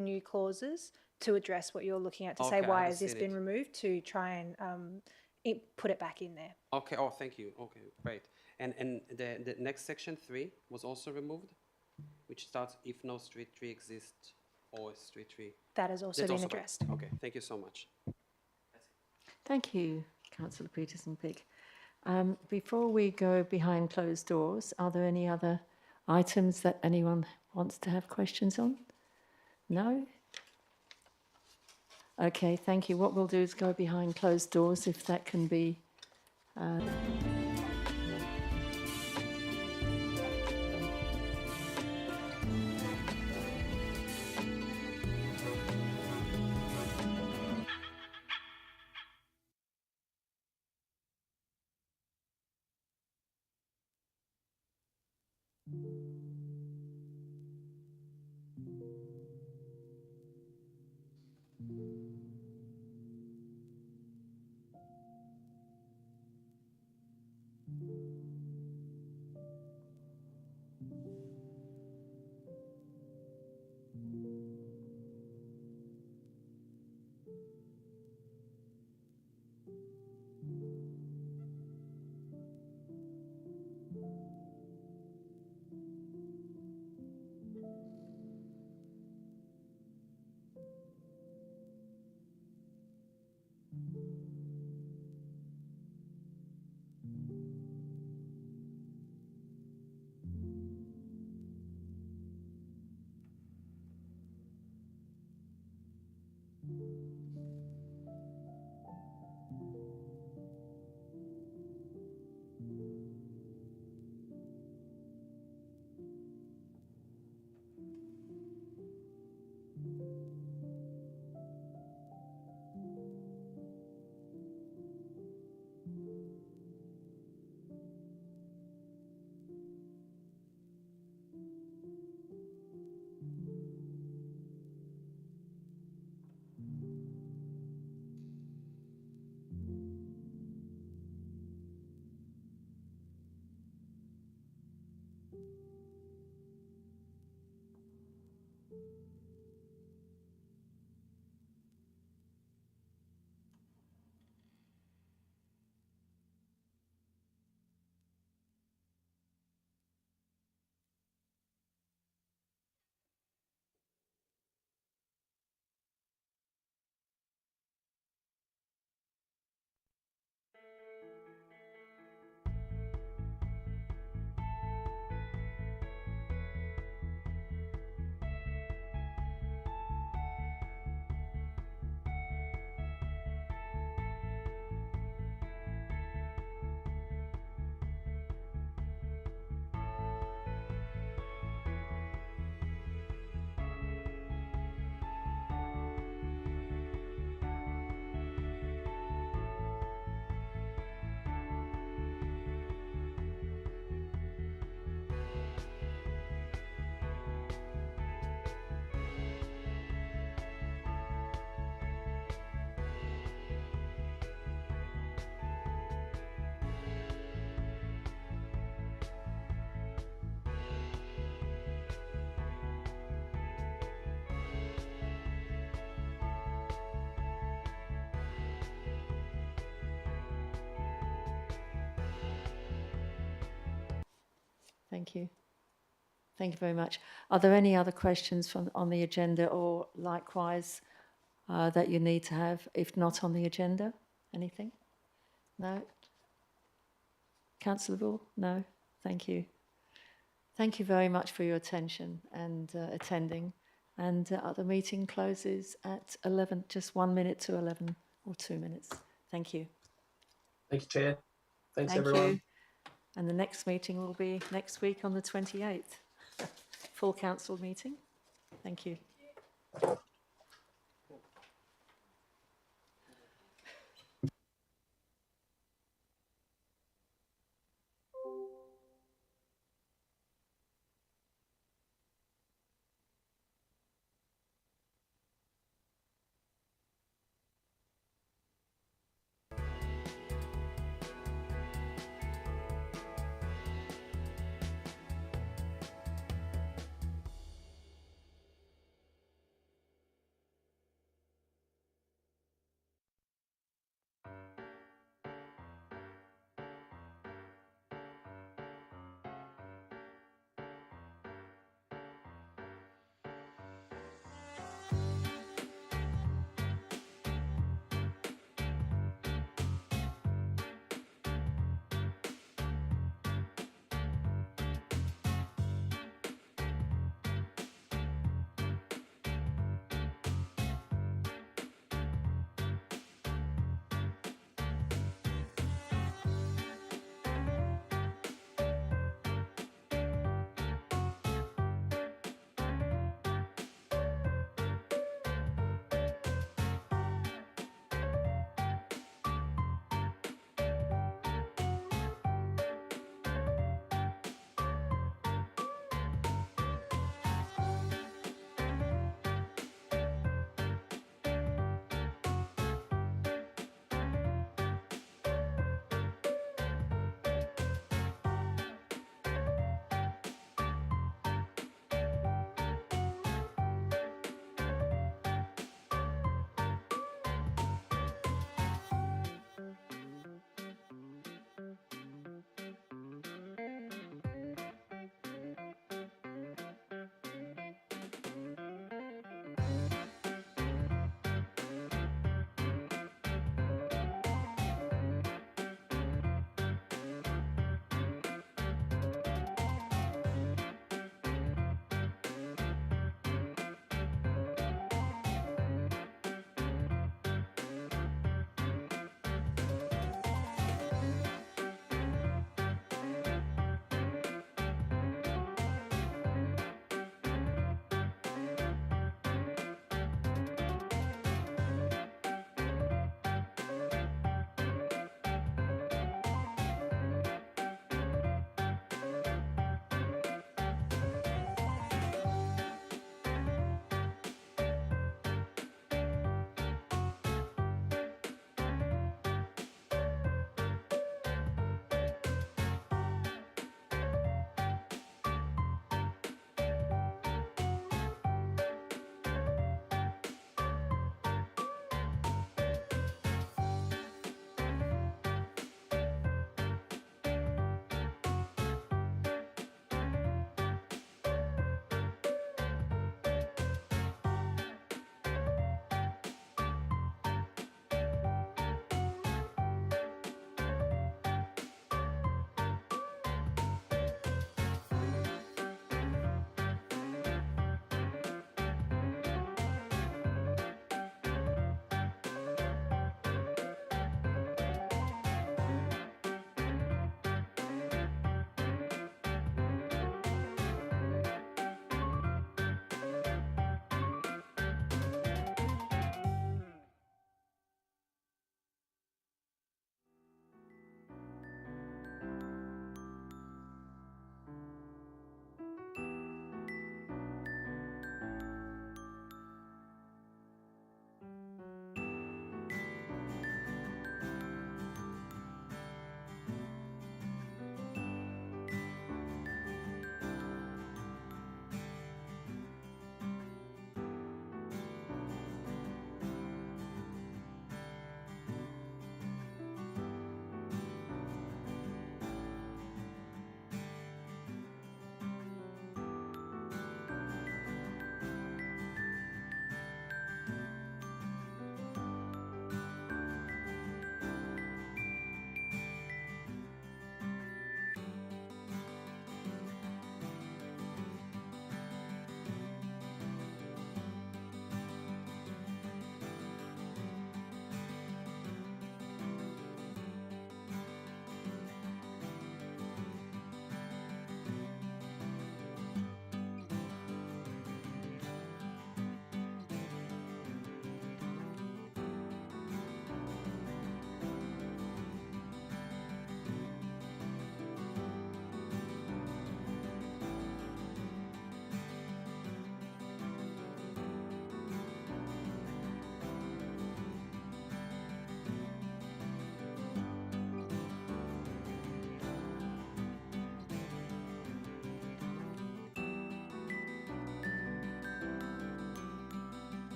new clauses to address what you're looking at, to say why has this been removed, to try and put it back in there. Okay. Oh, thank you. Okay, great. And the next section 3 was also removed, which starts if no street tree exists or a street tree. That has also been addressed. Okay, thank you so much. Thank you, Councillor Peterson-Pick. Before we go behind closed doors, are there any other items that anyone wants to have questions on? No? Okay, thank you. What we'll do is go behind closed doors, if that can be... Thank you. Thank you very much. Are there any other questions on the agenda or likewise that you need to have, if not on the agenda? Anything? No? Councillor Bull? No? Thank you. Thank you very much for your attention and attending. And the meeting closes at 11, just 1 minute to 11 or 2 minutes. Thank you. Thank you, Chair. Thanks, Thank everyone. you. And the next meeting will be next week on the 28th. Full council meeting. Thank you.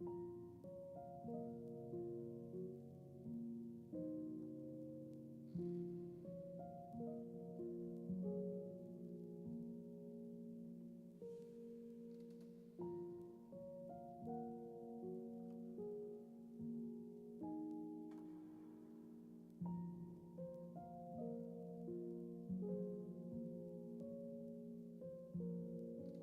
you.